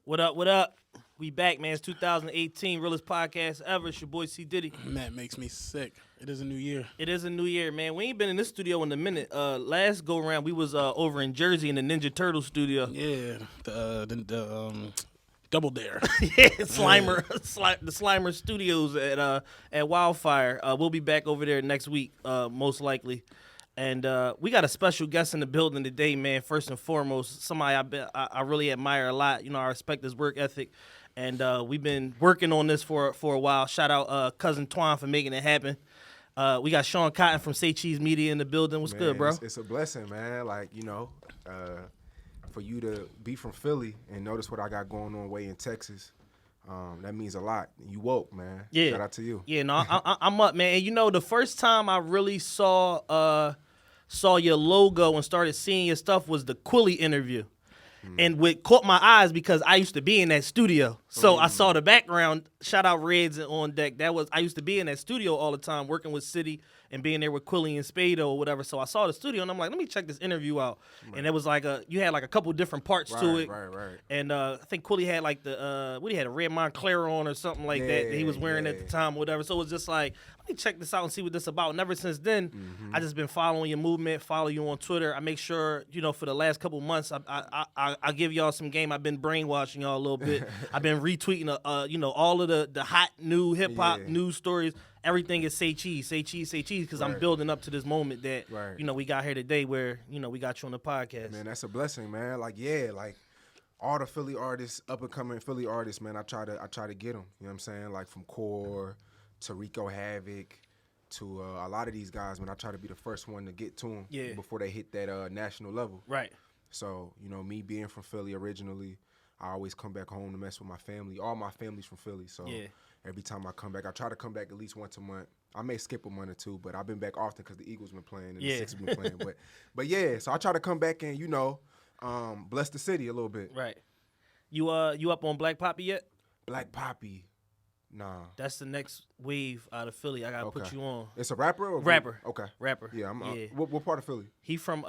What up? What up? We back, man. It's 2018, realest podcast ever. It's your boy C Diddy. That makes me sick. It is a new year. It is a new year, man. We ain't been in this studio in a minute. Last go around, we was over in Jersey in the Ninja Turtle studio. Yeah, the Double Dare. Yeah, Slimer, the Slimer Studios at Wildfire. We'll be back over there next week, most likely. And we got a special guest in the building today, man. First and foremost, somebody I really admire a lot. You know, I respect his work ethic, and we've been working on this for a while. Shout out cousin Twan for making it happen. We got Sean Cotton from Say Cheese Media in the building. What's good, bro? It's a blessing, man. Like, you know, for you to be from Philly and notice what I got going on way in Texas, that means a lot. You woke, man. Yeah. Shout out to you. Yeah, no, I'm up, man. And you know, the first time I really saw your logo and started seeing your stuff was the Quilly interview. And what caught my eyes because I used to be in that studio. So I saw the background. Shout out Reds on deck. I used to be in that studio all the time working with City and being there with Quilly and Spado or whatever. So I saw the studio and I'm like, let me check this interview out. Right. And it was like you had like a couple different parts to it. Right. And I think Quilly had like he had a red Montclair on or something like that he was wearing at the time or whatever. So it was just like, let me check this out and see what this is about. And ever since then, I just been following your movement, follow you on Twitter. I make sure, you know, for the last couple months, I give y'all some game. I've been brainwashing y'all a little bit. I've been retweeting, you know, all of the hot new hip hop news stories. Everything is say cheese, because I'm building up to this moment that, you know, we got here today where, you know, we got you on the podcast. Man, that's a blessing, man. Like, like all the Philly artists, up and coming Philly artists, man, I try to get them. You know what I'm saying? Like from Core to Rico Havoc to a lot of these guys, man, I try to be the first one to get to them before they hit that national level. Right. So, you know, me being from Philly originally, I always come back home to mess with my family. All my family's from Philly, so every time I come back, I try to come back at least once a month. I may skip a month or two, but I've been back often because the Eagles been playing and the Sixers been playing. But yeah, so I try to come back and, you know, bless the city a little bit. Right. You up on Black Poppy yet? Black Poppy. Nah. That's the next wave out of Philly. I gotta put you on. It's a rapper or rapper? Okay. Rapper. Yeah, what part of Philly? He from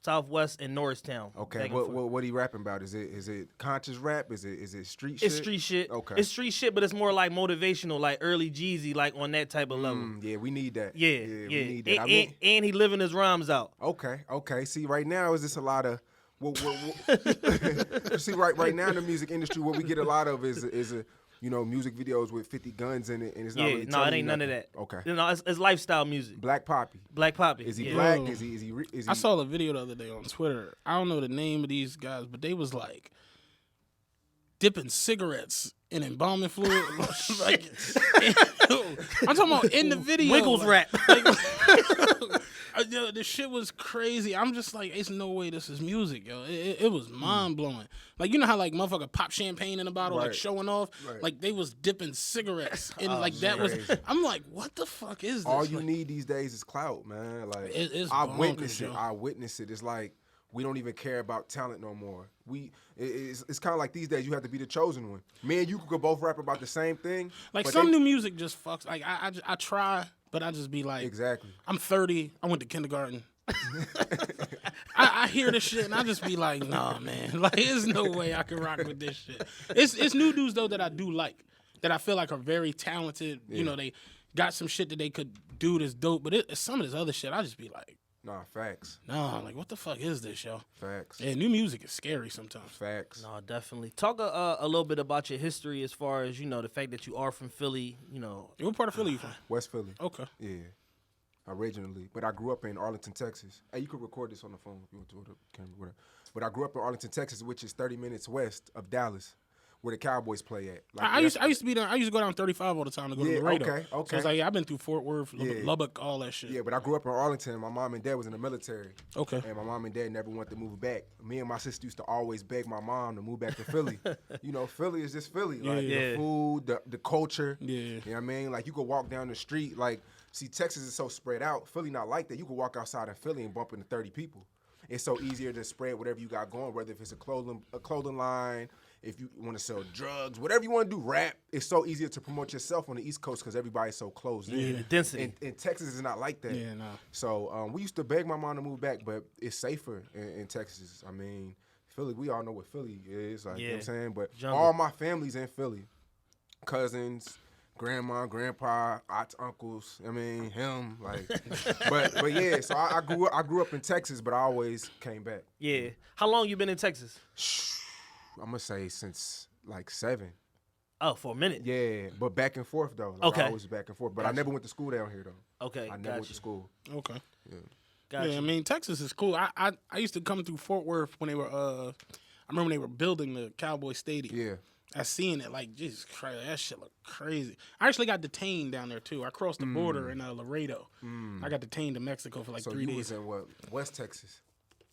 Southwest and Norristown. Okay. What he rapping about? Is it conscious rap? Is it street shit? It's street shit. Okay. It's street shit, but it's more like motivational, like early Jeezy, like on that type of level. Yeah, we need that. Yeah. We need that. And he living his rhymes out. Okay. See, right now is this a lot of see right now in the music industry, what we get a lot of is you know, music videos with 50 guns in it, and it's not really no, it ain't none of that. Okay. You know, it's lifestyle music. Black Poppy. Is he black? Is he? I saw a video the other day on Twitter. I don't know the name of these guys, but they was like dipping cigarettes in embalming fluid. Like, I'm talking about in the video. Wiggles rap. Yo, this shit was crazy. I'm just like, it's no way this is music, yo. It was mind blowing. Like, you know how like motherfucker pop champagne in a bottle, like showing off. Right. Like they was dipping cigarettes, and like that was. I'm like, what the fuck is this? All you need these days is clout, man. Like I witness it. It's like we don't even care about talent no more. It's kind of like these days you have to be the chosen one. Me and you could both rap about the same thing. Like some new music just fucks. Like I try. But I just be like, exactly. I'm 30. I went to kindergarten. I hear this shit and I just be like, nah, man. Like, there's no way I can rock with this shit. It's new dudes though that I do like, that I feel like are very talented. You know, they got some shit that they could do that's dope. But some of this other shit, I just be like, nah, facts. Nah, like what the fuck is this, yo? Facts. Yeah, new music is scary sometimes. Facts. No, definitely. Talk a little bit about your history as far as, you know, the fact that you are from Philly, you know. What part of Philly you from? West Philly. Okay. Yeah. Originally. But I grew up in Arlington, Texas. Hey, you could record this on the phone if you want to, the camera, whatever. But I grew up in Arlington, Texas, which is 30 minutes west of Dallas, where the Cowboys play at. Like, I used to be there. I used to go down 35 all the time to go to Laredo. Okay. So it's like, I've been through Fort Worth, Lubbock, all that shit. Yeah, but I grew up in Arlington. My mom and dad was in the military. Okay. And my mom and dad never wanted to move back. Me and my sister used to always beg my mom to move back to Philly. You know, Philly is just Philly. Like the food, the culture. Yeah. You know what I mean? Like you could walk down the street. Like, see, Texas is so spread out. Philly not like that. You could walk outside in Philly and bump into 30 people. It's so easier to spread whatever you got going, whether if it's a clothing line, if you want to sell drugs, whatever you want to do, rap. It's so easier to promote yourself on the East Coast because everybody's so close. Yeah, the density. And Texas is not like that. Yeah, no. So we used to beg my mom to move back, but it's safer in Texas. I mean, Philly, we all know what Philly is. Like, you know what I'm saying? But Jungle. all my family's in Philly. Cousins, grandma, grandpa, aunts, uncles. I mean, him. Like, but yeah. So I grew up in Texas, but I always came back. Yeah. How long you been in Texas? I'm gonna say since like 7. Oh, for a minute. Yeah, but back and forth though. Like, Okay. I always back and forth. But I never went to school down here though. Okay. I never went to school. Okay. Yeah. Gotcha. Yeah, I mean Texas is cool. I used to come through Fort Worth when they were I remember when they were building the Cowboy Stadium. Yeah. I seen it like Jesus Christ, that shit looked crazy. I actually got detained down there too. I crossed the border in Laredo. I got detained in Mexico for like So 3 you days. was in what? West Texas.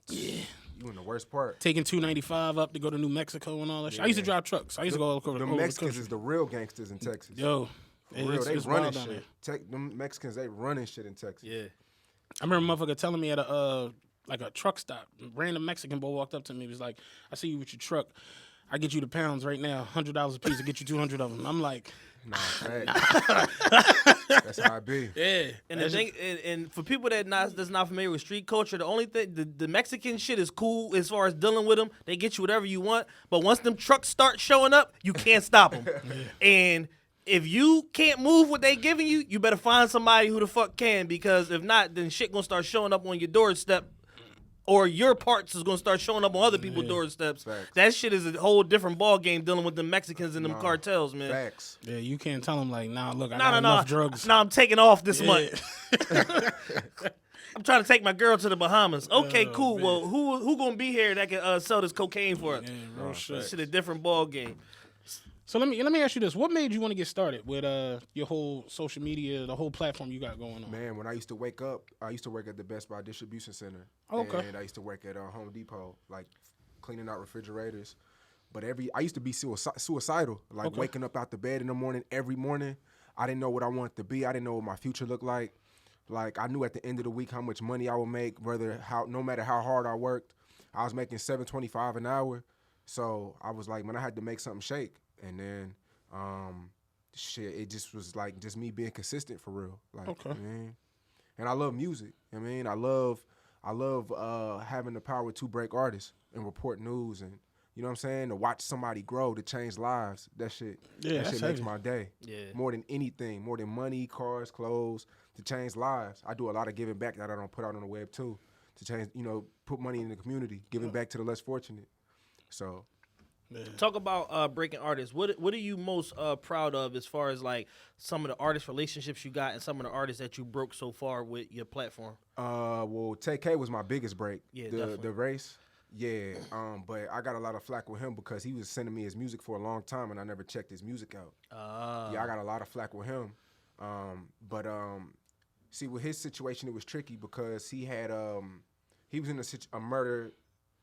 Yeah. You in the worst part. Taking 295 up to go to New Mexico and all that shit. I used to drive trucks. I used to go all over The the Mexicans country. is the real gangsters in Texas. Yo, For real, they it's running wild down there. shit. Them Mexicans, they running shit in Texas. Yeah. I remember a motherfucker telling me at a like a truck stop, random Mexican boy walked up to me. He was like, "I see you with your truck. I get you the pounds right now, $100 a piece. I get you 200 of them." I'm like, Nah, that's how it be. "Yeah." And the thing, and for people that's not familiar with street culture, the only thing the Mexican shit is cool as far as dealing with them. They get you whatever you want, but once them trucks start showing up, you can't stop them. And if you can't move what they giving you, you better find somebody who the fuck can, because if not, then shit gonna start showing up on your doorstep. Or your parts is gonna start showing up on other people's doorsteps. Facts. That shit is a whole different ball game dealing with the Mexicans and them cartels, man. Facts. Yeah, you can't tell them like, "Nah, look, I No, got no, enough no. drugs." No, I'm taking off this Yeah. month. I'm trying to take my girl to the Bahamas. Okay, cool. man. Well, who gonna be here that can sell this cocaine for us? Yeah, real shit. Shit, a different ball game. So let me ask you this: what made you want to get started with your whole social media, the whole platform you got going on? Man, when I used to wake up, I used to work at the Best Buy distribution center. Okay. And I used to work at Home Depot, like cleaning out refrigerators. But I used to be suicidal, like Okay. waking up out the bed in the morning every morning. I didn't know what I wanted to be. I didn't know what my future looked like. Like, I knew at the end of the week how much money I would make, no matter how hard I worked. I was making $7.25 an hour. So I was like, man, I had to make something shake. And then, it just was like just me being consistent for real. Like, Okay. you know what I mean? And I love music. I mean, I love having the power to break artists and report news, and you know what I'm saying, to watch somebody grow, to change lives. That shit that's makes heavy. my day. Yeah. More than anything, more than money, cars, clothes, to change lives. I do a lot of giving back that I don't put out on the web too, to change, put money in the community, giving back to the less fortunate. So. Talk about breaking artists. What are you most proud of as far as like some of the artist relationships you got and some of the artists that you broke so far with your platform? Well, TK was my biggest break. Yeah, the definitely. race. Yeah. But I got a lot of flack with him because he was sending me his music for a long time and I never checked his music out. Yeah, I got a lot of flack with him. But see, with his situation, it was tricky because he had he was in a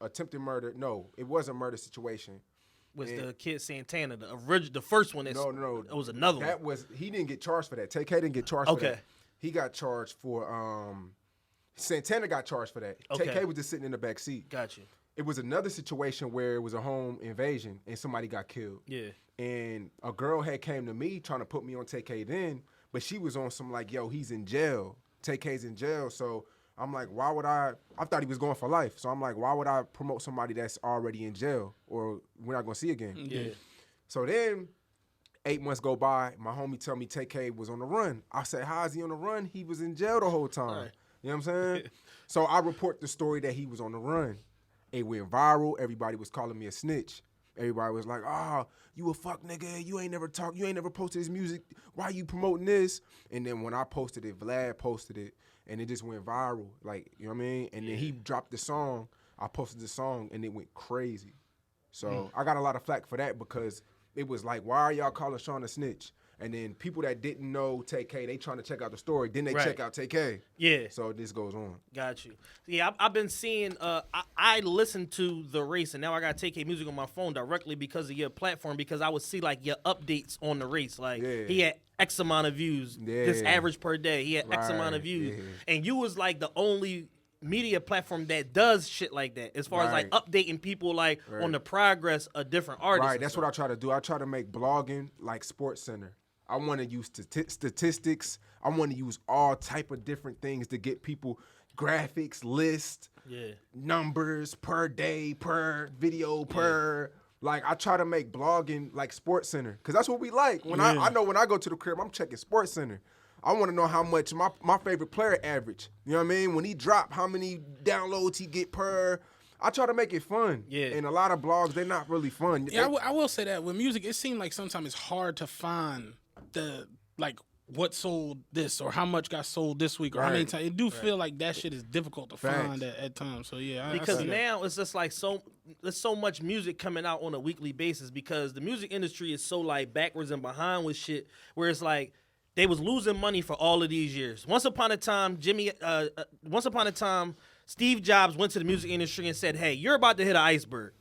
attempted murder. No, it was a murder situation. Was the Kid Santana the first one? No. It was another That one. he didn't get charged for that. TK didn't get charged for Okay. that. He got charged for Santana got charged for that. Okay. TK was just sitting in the back seat. Got you. It was another situation where it was a home invasion and somebody got killed. Yeah. And a girl had came to me trying to put me on TK then, but she was on some like, yo, he's in jail. TK's in jail. So I'm like, why would I thought he was going for life. So I'm like, why would I promote somebody that's already in jail or we're not going to see again? Yeah. So then 8 months go by, my homie tell me TK was on the run. I said, how is he on the run? He was in jail the whole time. Right. You know what I'm saying? So I report the story that he was on the run. It went viral. Everybody was calling me a snitch. Everybody was like, you a fuck nigga. You ain't never talked. You ain't never posted his music. Why you promoting this? And then when I posted it, Vlad posted it, and it just went viral. Like, you know what I mean? And then he dropped the song. I posted the song, and it went crazy. So I got a lot of flack for that because it was like, why are y'all calling Sean a snitch? And then people that didn't know TK, they trying to check out the story. Then they Right. check out TK. Yeah. So this goes on. Got you. Yeah, I've been seeing. I listened to the race, and now I got TK music on my phone directly because of your platform. Because I would see like your updates on the race. Like he had X amount of views. This Yeah. average per day. He had X amount of Right, views, yeah. and you was like the only media platform that does shit like that. As far as like Right. updating people like Right. on the progress of different artists. Right, that's what I try to do. I try to make blogging like Sports Center. I want to use statistics. I want to use all type of different things to get people graphics, lists, numbers per day, per video, per. Like, I try to make blogging like Sports Center, because that's what we like. When I know when I go to the crib, I'm checking Sports Center. I want to know how much my favorite player average. You know what I mean? When he drop, how many downloads he get per. I try to make it fun. Yeah. And a lot of blogs, they're not really fun. Yeah, I will say that with music, it seems like sometimes it's hard to find what sold this or how much got sold this week or how many times. It do feel like that shit is difficult to find at times. So yeah, because now it's just like there's so much music coming out on a weekly basis because the music industry is so like backwards and behind with shit where it's like they was losing money for all of these years. Once upon a time, Steve Jobs went to the music industry and said, "Hey, you're about to hit an iceberg.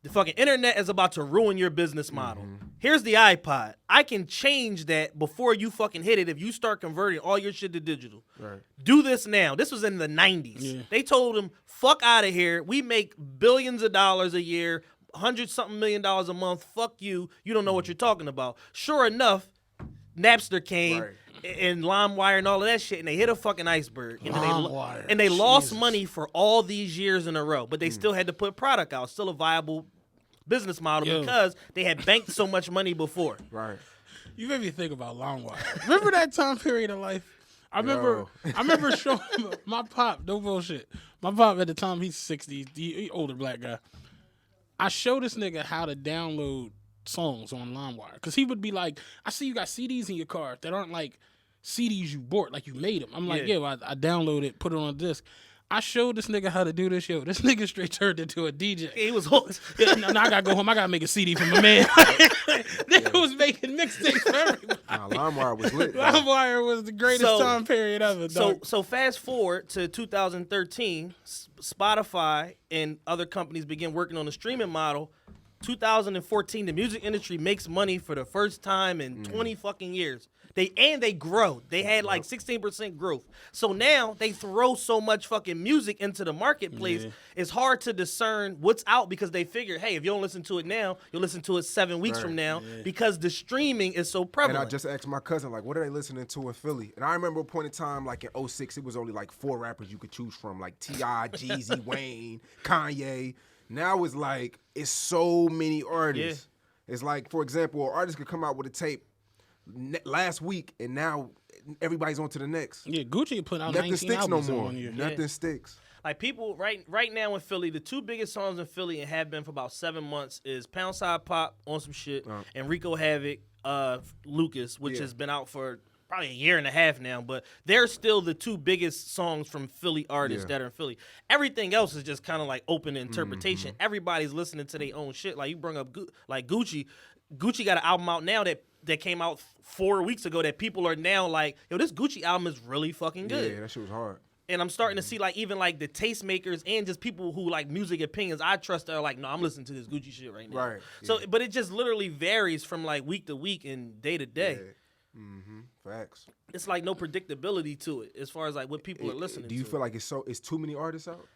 The fucking internet is about to ruin your business model. Here's the iPod. I can change that before you fucking hit it if you start converting all your shit to digital. Right. Do this now." This was in the 90s. Yeah. They told him, fuck out of here. We make billions of dollars a year, $100-something million a month. Fuck you. You don't know what you're talking about. Sure enough, Napster came and LimeWire and all of that shit, and they hit a fucking iceberg. And they lost money for all these years in a row, but they still had to put product out. Still a viable business model because they had banked so much money before. Right. You made me think about LimeWire. Remember that time period of life? I remember showing my pop, no bullshit. My pop at the time, he's 60, he older black guy. I showed this nigga how to download songs on LimeWire because he would be like, "I see you got CDs in your car that aren't like CDs you bought, like you made them." I'm like, well, I downloaded it, put it on a disc. I showed this nigga how to do this. This nigga straight turned into a DJ. He was hooked. Now I gotta go home. I gotta make a CD for my man. Nigga was making mixtapes for everybody. LimeWire was lit. LimeWire was the greatest time period ever. So fast forward to 2013, Spotify and other companies began working on the streaming model. 2014, the music industry makes money for the first time in 20 fucking years. They grow. They had like 16% growth. So now they throw so much fucking music into the marketplace. Yeah. It's hard to discern what's out because they figure, hey, if you don't listen to it now, you'll listen to it 7 weeks from now because the streaming is so prevalent. And I just asked my cousin, like, what are they listening to in Philly? And I remember a point in time, like in 2006, it was only like 4 rappers you could choose from, like T.I., Jeezy, Wayne, Kanye. Now it's so many artists. Yeah. It's like, for example, an artist could come out with a tape last week, and now everybody's on to the next. Yeah, Gucci put out nothing 19 sticks albums no in more. 1 year. Nothing sticks. Like people right now in Philly, the 2 biggest songs in Philly and have been for about 7 months is Pound Side Pop on some shit and Rico Havoc, Lucas, which has been out for probably a year and a half now, but they're still the 2 biggest songs from Philly artists that are in Philly. Everything else is just kind of like open to interpretation. Everybody's listening to their own shit. Like you bring up like Gucci. Gucci got an album out now that came out 4 weeks ago that people are now like, yo, this Gucci album is really fucking good. Yeah, that shit was hard. And I'm starting to see like even like the tastemakers and just people who like music opinions I trust are like, no, I'm listening to this Gucci shit right now. Right. So, but it just literally varies from like week to week and day to day. Yeah. Facts. It's like no predictability to it as far as like what people are listening to. Do you feel like it's too many artists out?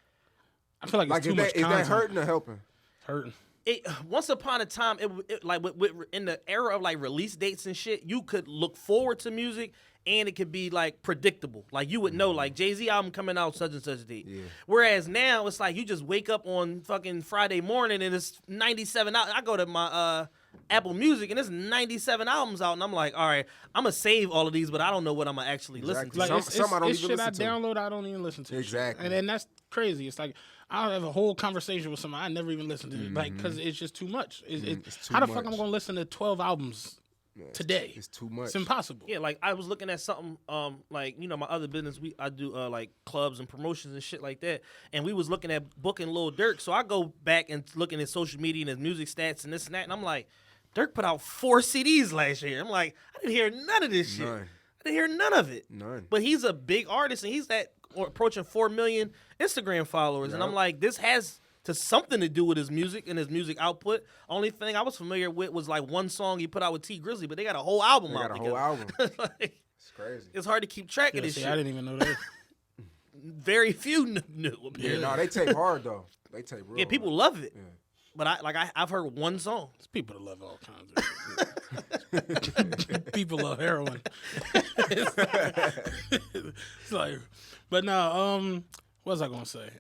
I feel like it's too much content. Is that hurting or helping? Hurting. Once upon a time, it like in the era of like release dates and shit, you could look forward to music and it could be like predictable. Like you would know, like Jay-Z album coming out such and such date. Yeah. Whereas now it's like you just wake up on fucking Friday morning and it's 97 out. I go to my Apple Music and there's 97 albums out and I'm like, all right, I'm gonna save all of these, but I don't know what I'm gonna actually listen to. Like some I don't even listen to. Download, I don't even listen to. Exactly. And that's crazy. It's like I'll have a whole conversation with somebody I never even listened to, like because it's just too much. It's too how the fuck I'm gonna listen to 12 albums today? It's too much. It's impossible. Yeah, like I was looking at something, like my other business. I do like clubs and promotions and shit like that, and we was looking at booking Lil Durk. So I go back and looking at social media and his music stats and this and that, and I'm like, Durk put out 4 CDs last year. I'm like, I didn't hear none of this shit. I didn't hear none of it. None. But he's a big artist, and he's approaching 4 million Instagram followers. And I'm like, this has something to do with his music and his music output. Only thing I was familiar with was like one song he put out with T Grizzly, but they got a whole album out together. Like, it's crazy. It's hard to keep track of this shit. I didn't even know that. Very few knew. Yeah, no, they tape hard though. They tape real. Yeah, people love it. Yeah. But I've heard one song. There's people that love all kinds of shit. People love heroin. It's like, but no, What was I gonna say?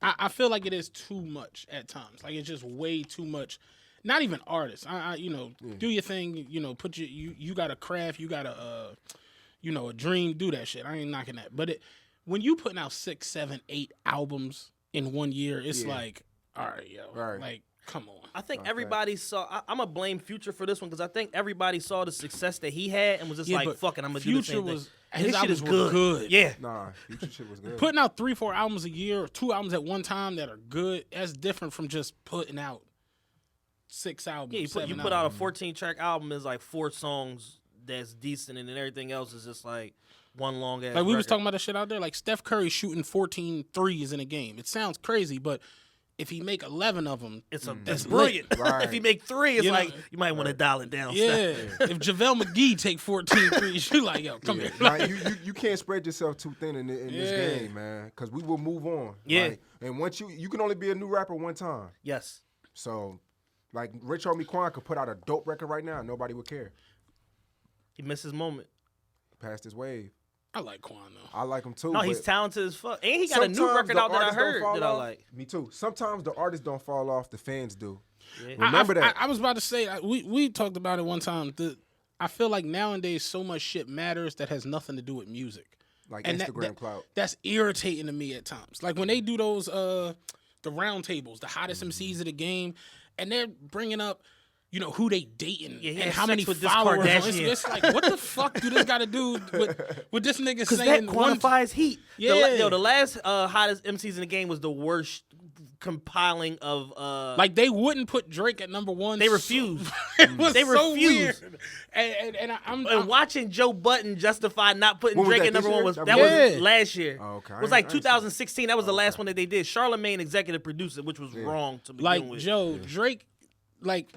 I feel like it is too much at times. Like it's just way too much. Not even artists. Do your thing. Put you got a craft. You got a a dream. Do that shit. I ain't knocking that. But when you putting out 6, 7, 8 albums in 1 year, it's like, all right, yo, like come on. I think everybody saw. I'm gonna blame Future for this one because I think everybody saw the success that he had and was just like, "Fuck it, I'm gonna do the same thing." His albums were good. Yeah. Nah, Future shit was good. Putting out 3, 4 albums a year or 2 albums at one time that are good, that's different from just putting out 6 albums. Yeah, you put out a 14-track album is like 4 songs that's decent, and then everything else is just like one long ass. Like we was talking about that shit out there. Like Steph Curry shooting 14 threes in a game. It sounds crazy, but if he make 11 of them, it's brilliant. Right. If he make 3, it's like you might want to dial it down. Yeah. If JaVale McGee take 14 threes, you like, yo, come here. Nah, you can't spread yourself too thin in this game, man, because we will move on. Yeah. Like, and once you can only be a new rapper one time. Yes. So, like, Rich Homie Quan could put out a dope record right now, and nobody would care. He missed his moment. Past his wave. I like Quan though. I like him too. No, he's talented as fuck, and he got a new record out that I heard that I like. Me too. Sometimes the artists don't fall off, the fans do. Yeah. Remember that. I was about to say we talked about it one time. I feel like nowadays so much shit matters that has nothing to do with music, like and Instagram clout. That's irritating to me at times. Like when they do those the round tables, the hottest MCs of the game, and they're bringing up, who they dating and how many followers. It's like, what the fuck do this got to do with this nigga saying? That quantifies heat. Yeah. The last hottest MCs in the game was the worst compiling of. Like they wouldn't put Drake at number 1. They refused. They so refused. Weird. And I'm watching Joe Button justify not putting Drake at number 1 was last year. Oh, okay. It was like 2016. That was the last one that they did. Charlamagne executive produced it, which was wrong to begin with. Joe Drake, like.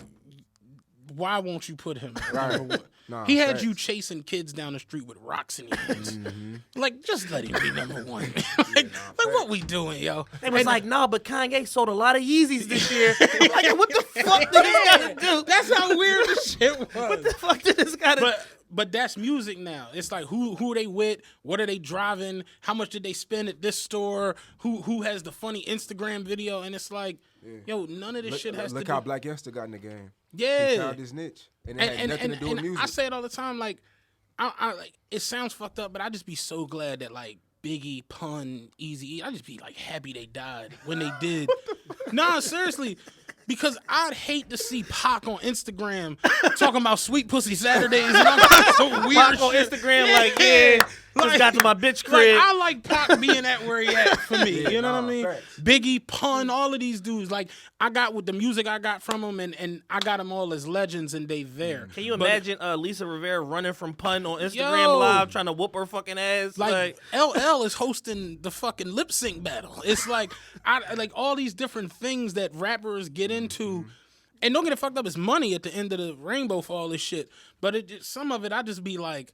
Why won't you put him at number 1? Nah, he had you chasing kids down the street with rocks in your hands. Like, just let him be number 1. like what we doing, yo? They was like, no, but Kanye sold a lot of Yeezys this year. Like, what the fuck did this gotta do? That's how weird this shit was. What the fuck did this gotta But that's music now. It's like who they with, what are they driving, how much did they spend at this store, who has the funny Instagram video, and it's like, yo, none of this shit has to do. Look how Black Youngster got in the game. Yeah. He found his niche. And it had nothing to do with music. I say it all the time, like, I like it sounds fucked up, but I just be so glad that like Biggie, Pun, Eazy-E, I just be like happy they died when they did. Nah, seriously. Because I'd hate to see Pac on Instagram talking about Sweet Pussy Saturdays and all kinds of weird Pac on shit. Instagram, just got to my bitch crib. Like, I like Pac being at where he at for me. You know what I mean? Facts. Biggie, Pun, all of these dudes. Like, I got with the music I got from them, and I got them all as legends, and they there. Can you imagine Lisa Rivera running from Pun on Instagram live trying to whoop her fucking ass? Like LL is hosting the fucking lip sync battle. It's like I like all these different things that rappers get into. And don't get it fucked up, it's money at the end of the rainbow for all this shit. But some of it I just be like,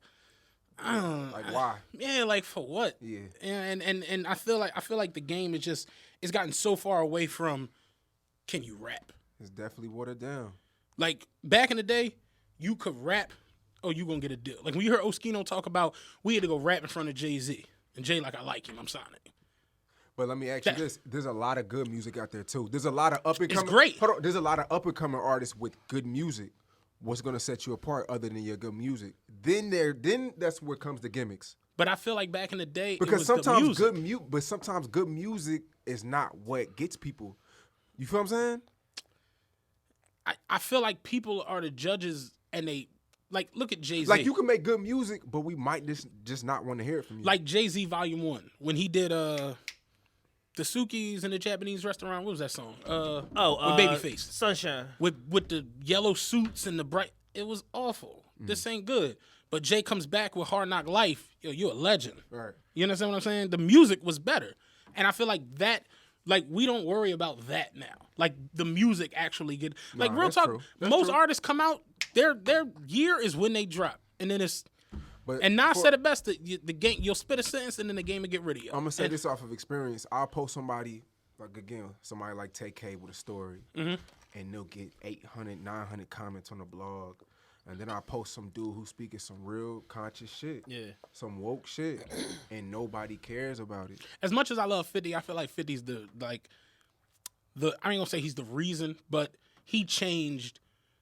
like why? Yeah, like for what? Yeah. And I feel like the game is just it's gotten so far away from can you rap? It's definitely watered down. Like back in the day, you could rap or you gonna get a deal. Like when you heard Oskino talk about we had to go rap in front of Jay-Z. And Jay like, I like him, I'm signing. But let me ask you this: there's a lot of good music out there too. There's a lot of up and coming. It's great. Hold on, there's a lot of up and coming artists with good music. What's gonna set you apart other than your good music? Then that's where comes the gimmicks. But I feel like back in the day, because it was sometimes the good music is not what gets people. You feel what I'm saying? I feel like people are the judges, and they like look at Jay-Z. Like you can make good music, but we might just not want to hear it from you. Like Jay-Z Volume 1 when he did the Suki's in the Japanese restaurant. What was that song? With Babyface. Sunshine. With the yellow suits and the bright. It was awful. This ain't good. But Jay comes back with Hard Knock Life. Yo, you're a legend. Right. You understand what I'm saying? The music was better. And I feel like that, like, we don't worry about that now. Like, the music actually get... Like, real talk, most artists come out, their year is when they drop. And then it's... And Nas said it best, the game, you'll spit a sentence and then the game will get rid of you. I'm going to say this off of experience. I'll post somebody, somebody like TK with a story, and they'll get 800, 900 comments on the blog. And then I post some dude who's speaking some real conscious shit. Yeah. Some woke shit. And nobody cares about it. As much as I love 50, I feel like 50's the I ain't gonna say he's the reason, but he changed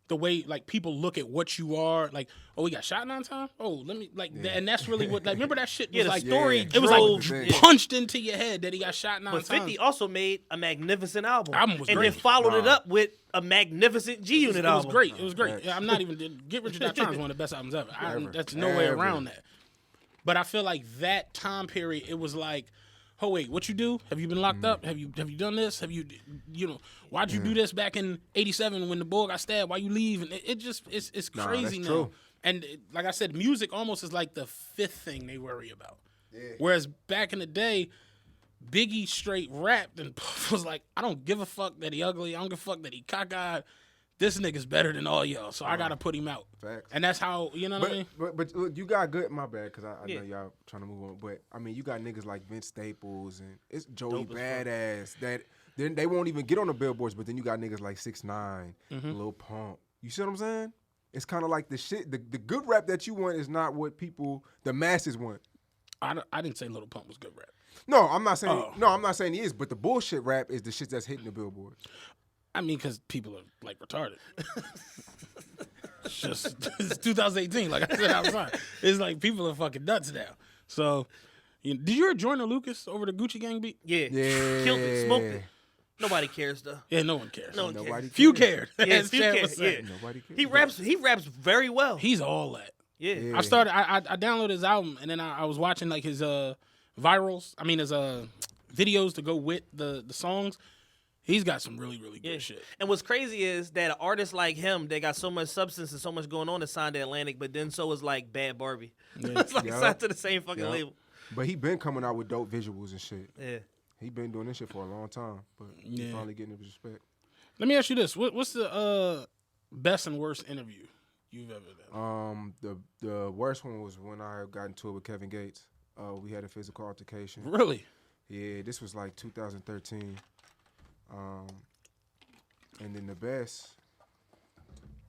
the way like people look at what you are. Like, oh, we got shot 9 times? Oh, let me and that's really what remember that shit was the story it was like drove- punched into your head that he got shot 9 But times. 50 also made a magnificent album. Album was and great. then followed it up with a magnificent G-Unit It was album. great. It was great. Facts. Yeah, I'm not even Get Rich or Die Trying is one of the best albums ever. Ever. That's no way Ever. around that. But I feel like that time period, it was like, oh wait, what you do? Have you been locked up? Have you done this? Have you why'd you do this back in '87 when the boy got stabbed? Why you leave? And it's crazy that's now. true. And like I said, music almost is like the 5th thing they worry about. Yeah. Whereas back in the day, Biggie straight rapped and was like, I don't give a fuck that he ugly. I don't give a fuck that he cockeyed. This nigga's better than all y'all, so I gotta put him out. Facts. And that's how, you know what I mean? But look, you got good. My bad, because I know y'all trying to move on. But I mean, you got niggas like Vince Staples and it's Joey Dope as Badass that then they won't even get on the billboards. But then you got niggas like 6ix9ine, Lil Pump. You see what I'm saying? It's kind of like the shit. The good rap that you want is not what the masses want. I didn't say Lil Pump was good rap. No, I'm not saying. Oh. No, I'm not saying he is. But the bullshit rap is the shit that's hitting the billboards. I mean, because people are like retarded. It's 2018. Like I said outside, it's like people are fucking nuts now. So, did you hear Joyner Lucas over the Gucci Gang beat? Yeah. Yeah. Killed it, smoked it. Nobody cares though. Yeah, no one cares. No one Nobody cares. Few cared. Yeah, As few Chad cared, was saying. yeah. Nobody cares. He raps very well. He's all that. Yeah. Yeah. I started. I downloaded his album and then I was watching like his virals. I mean his videos to go with the songs. He's got some really good Yeah. shit. And what's crazy is that an artist like him, they got so much substance and so much going on to sign to Atlantic, but then so is like Bad Barbie. It's like Yeah. signed to the same fucking Yeah. label. But he been coming out with dope visuals and shit. Yeah. He been doing this shit for a long time. But he Yeah. finally getting his respect. Let me ask you this: what's the best and worst interview you've ever done? The worst one was when I got into it with Kevin Gates. We had a physical altercation. Really? Yeah, this was like 2013. And then the best,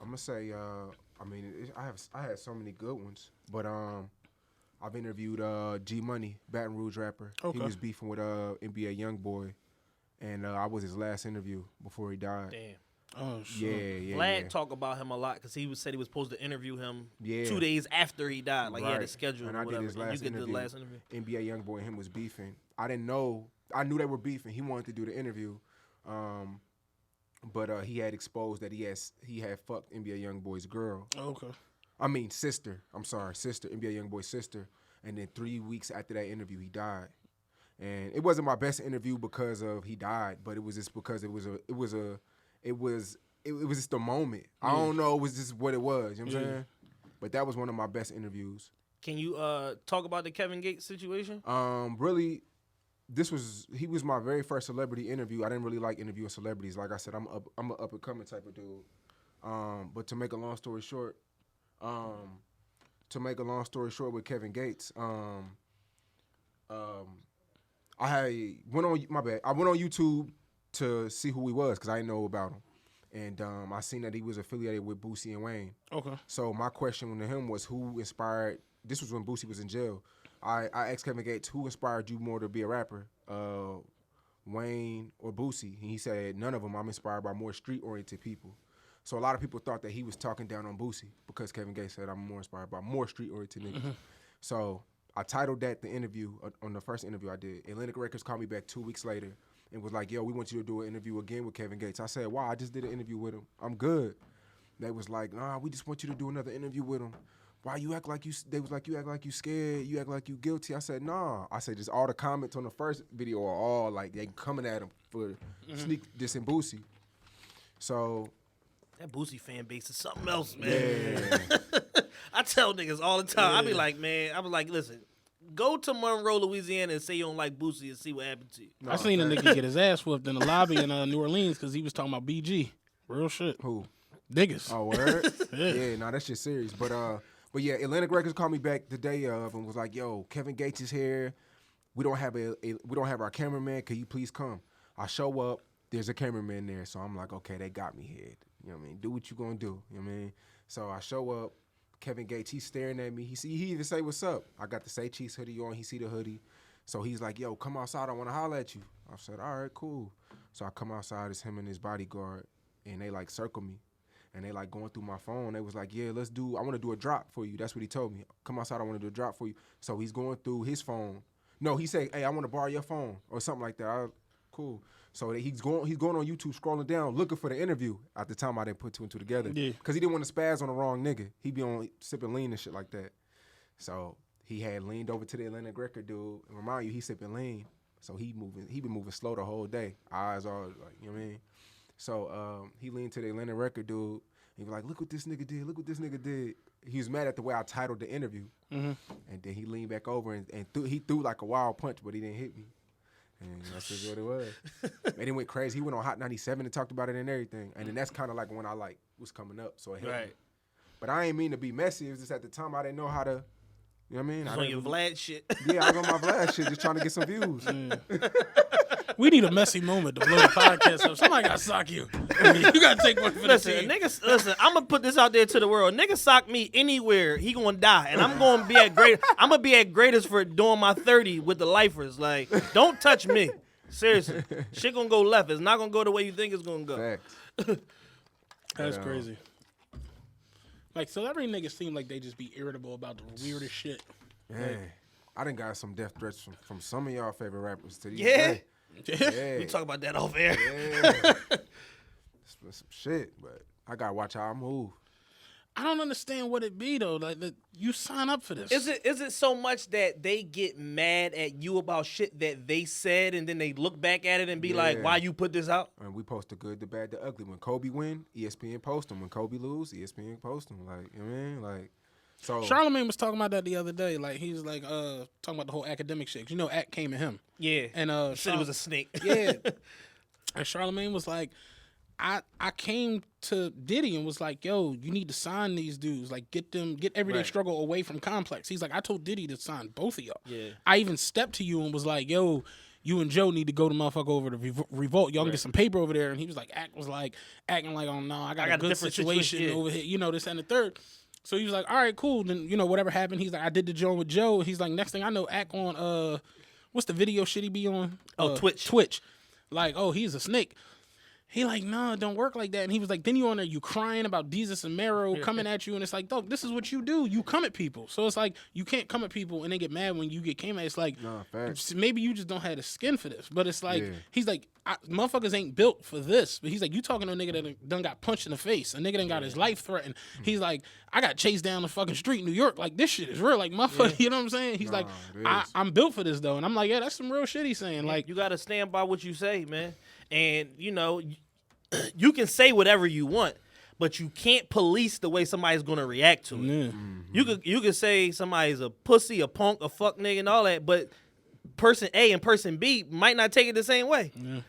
I'm gonna say, I had so many good ones, but I've interviewed G Money, Baton Rouge rapper. Okay. He was beefing with NBA YoungBoy, and I was his last interview before he died. Damn. Oh shit. Yeah. Vlad talk about him a lot because said he was supposed to interview him Yeah. 2 days after he died. Like he had a Right. schedule And or I whatever. did his And last you did interview. the last interview. NBA YoungBoy and him was beefing. I didn't know. I knew they were beefing. He wanted to do the interview, but he had exposed that he had fucked NBA YoungBoy's girl. Okay. I mean sister. I'm sorry, sister. NBA YoungBoy's sister. And then 3 weeks after that interview, he died. And it wasn't my best interview because of he died, but it was just because it was just the moment. I don't know. It was just what it was. You know what I'm saying? But that was one of my best interviews. Can you talk about the Kevin Gates situation? Really, he was my very first celebrity interview. I didn't really like interviewing celebrities. Like I said, I'm an up and coming type of dude. But to make a long story short, with Kevin Gates, I went on YouTube to see who he was because I didn't know about him. And I seen that he was affiliated with Boosie and Wayne. Okay. So my question to him was, who inspired? This was when Boosie was in jail. I asked Kevin Gates, who inspired you more to be a rapper, Wayne or Boosie? And he said, none of them. I'm inspired by more street-oriented people. So a lot of people thought that he was talking down on Boosie because Kevin Gates said, I'm more inspired by more street-oriented niggas. Mm-hmm. So I titled that the interview on the first interview I did. Atlantic Records called me back 2 weeks later and was like, yo, we want you to do an interview again with Kevin Gates. I said, why? I just did an interview with him. I'm good. They was like, nah, we just want you to do another interview with him. Why you act like you? They was like, you act like you scared. You act like you guilty. I said, nah. I said, just all the comments on the first video are all like they coming at him for sneak dissing Boosie. So That Boosie fan base is something else, man. yeah, I tell niggas all the time. I be like, man, I was like, listen, go to Monroe, Louisiana, and say you don't like Boosie and see what happened to you. no, I seen a nigga get his ass whooped in the lobby in New Orleans because he was talking about BG. Real shit. who? Niggas. Oh, word? Yeah. Yeah, nah, that shit serious. But yeah, Atlantic Records called me back the day of and was like, yo, Kevin Gates is here. We don't have our cameraman. Can you please come? I show up. there's a cameraman there, so I'm like, okay, they got me here. You know what I mean? Do what you gonna do. You know what I mean? So I show up. Kevin Gates, he's staring at me. He even say, what's up? I got the Say Cheese hoodie on. He see the hoodie. So he's like, yo, come outside. I want to holler at you. I said, all right, cool. So I come outside. It's him and his bodyguard. And they, like, circle me. And they, like, going through my phone. They was like, yeah, I want to do a drop for you. That's what he told me. Come outside. I want to do a drop for you. So he's going through his phone. No, he said, hey, I want to borrow your phone or something like that. Cool. So he's going on YouTube, scrolling down, looking for the interview. At the time, I didn't put two and two together. Yeah. Because he didn't want to spaz on the wrong nigga. He be on sipping lean and shit like that. So he had leaned over to the Atlantic record dude. And remind you, he sipping lean. So he been moving slow the whole day. Eyes all like, you know what I mean? So he leaned to the Atlantic record dude. He was like, look what this nigga did. Look what this nigga did. He was mad at the way I titled the interview. Mm-hmm. And then he leaned back over and he threw like a wild punch, but he didn't hit me. And that's just what it was. And it went crazy. He went on Hot 97 and talked about it and everything. And then that's kind of like when I like was coming up, so it helped me. But I ain't mean to be messy. It was just at the time I didn't know how to, you know what I mean? On your Vlad shit. Yeah, I was on my Vlad shit, just trying to get some views. We need a messy moment to blow the podcast up. Somebody got to sock you. I mean, you got to take one for the team. Listen, I'm going to put this out there to the world. Nigga sock me anywhere, he going to die. And I'm going to be at I'm going to be at greatest for doing my 30 with the lifers. Like, don't touch me. Seriously. Shit going to go left. It's not going to go the way you think it's going to go. Facts. That's crazy. Like, celebrity niggas seem like they just be irritable about the weirdest shit. Man, I done got some death threats from some of y'all favorite rappers to these days. Yeah. We talk about that off air. Yeah. Some shit, but I gotta watch how I move. I don't understand what it be though. Like you sign up for this. Is it so much that they get mad at you about shit that they said, and then they look back at it and be like, "Why you put this out?" And we post the good, the bad, the ugly. When Kobe win, ESPN post him. When Kobe lose, ESPN post him. Like, you know what I mean? Like, so Charlamagne was talking about that the other day. Like he was like talking about the whole academic shit. 'Cause you know, Act came at him. Yeah, and said he was a snake. Yeah, and Charlamagne was like, I came to Diddy and was like, yo, you need to sign these dudes. Like, get Everyday Struggle away from Complex. He's like, I told Diddy to sign both of y'all. Yeah. I even stepped to you and was like, yo, you and Joe need to go to motherfucker over to Revolt. Y'all can get some paper over there. And he was like, acting like, oh, no, I got a good situation over here. You know, this and the third. So he was like, all right, cool. Then, you know, whatever happened. He's like, I did the joint with Joe. He's like, next thing I know, Act on, what's the video shit he be on? Twitch. Like, oh, he's a snake. He like, no, it don't work like that. And he was like, then you on there, you crying about Jesus and Mero coming at you. And it's like, dog, this is what you do. You come at people. So it's like, you can't come at people and they get mad when you get came at. It's like, maybe you just don't have the skin for this. But it's like, he's like, motherfuckers ain't built for this. But he's like, you talking to a nigga that done got punched in the face. A nigga done got his life threatened. He's like, I got chased down the fucking street in New York. Like, this shit is real. Like, motherfucker, you know what I'm saying? He's like, I'm built for this, though. And I'm like, yeah, that's some real shit he's saying. Like, you got to stand by what you say, man. And, you know, you can say whatever you want, but you can't police the way somebody's gonna react to it. Yeah. Mm-hmm. You could say somebody's a pussy, a punk, a fuck nigga, and all that, but person A and person B might not take it the same way. Yeah.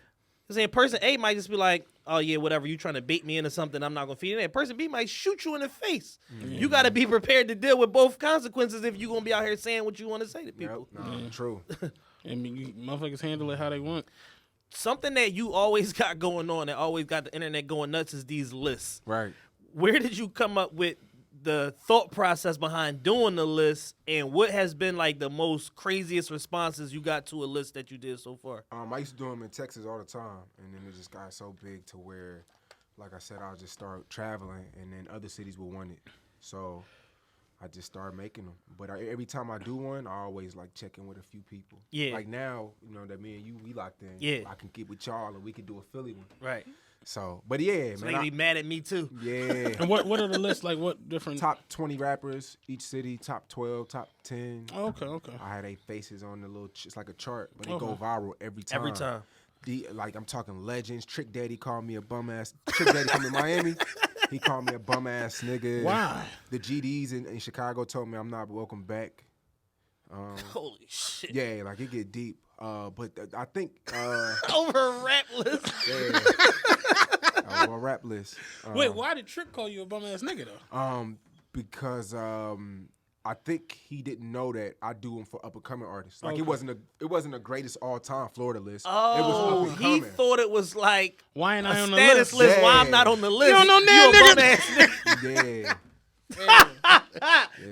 Saying person A might just be like, "Oh yeah, whatever. You trying to bait me into something? I'm not gonna feed it." Person B might shoot you in the face. Mm-hmm. You got to be prepared to deal with both consequences if you gonna be out here saying what you want to say to people. Yep. True. I mean, motherfuckers handle it how they want. Something that you always got going on, that always got the internet going nuts, is these lists. Right. Where did you come up with the thought process behind doing the list, and what has been like the most craziest responses you got to a list that you did so far? I used to do them in Texas all the time, and then it just got so big to where, like I said, I'll just start traveling, and then other cities will want it. So I just started making them. But every time I do one, I always like check in with a few people. Yeah. Like now, you know, that me and you, we locked in. Yeah. I can get with y'all and we can do a Philly one. Right. So, but yeah, so man. They be mad at me too. Yeah. And what are the lists? Like what different? Top 20 rappers, each city, top 12, top 10. Oh, okay. I had 8 faces on the little, it's like a chart, but it go viral every time. Every time. Like I'm talking legends. Trick Daddy called me a bum ass. Trick Daddy from Miami. He called me a bum ass nigga. Why? The GDs in Chicago told me I'm not welcome back. Holy shit. Yeah, like it get deep. But I think over a rap list. Yeah. Over a rap list. Wait, why did Trick call you a bum ass nigga though? Because I think he didn't know that I do them for up and coming artists. Like Okay. it wasn't the greatest all time Florida list. Oh, it was up and he coming. thought it was like Why ain't a I on the status list? list. Why I'm Yeah. not on the list? You don't know You a that, bum ass nigga. Yeah.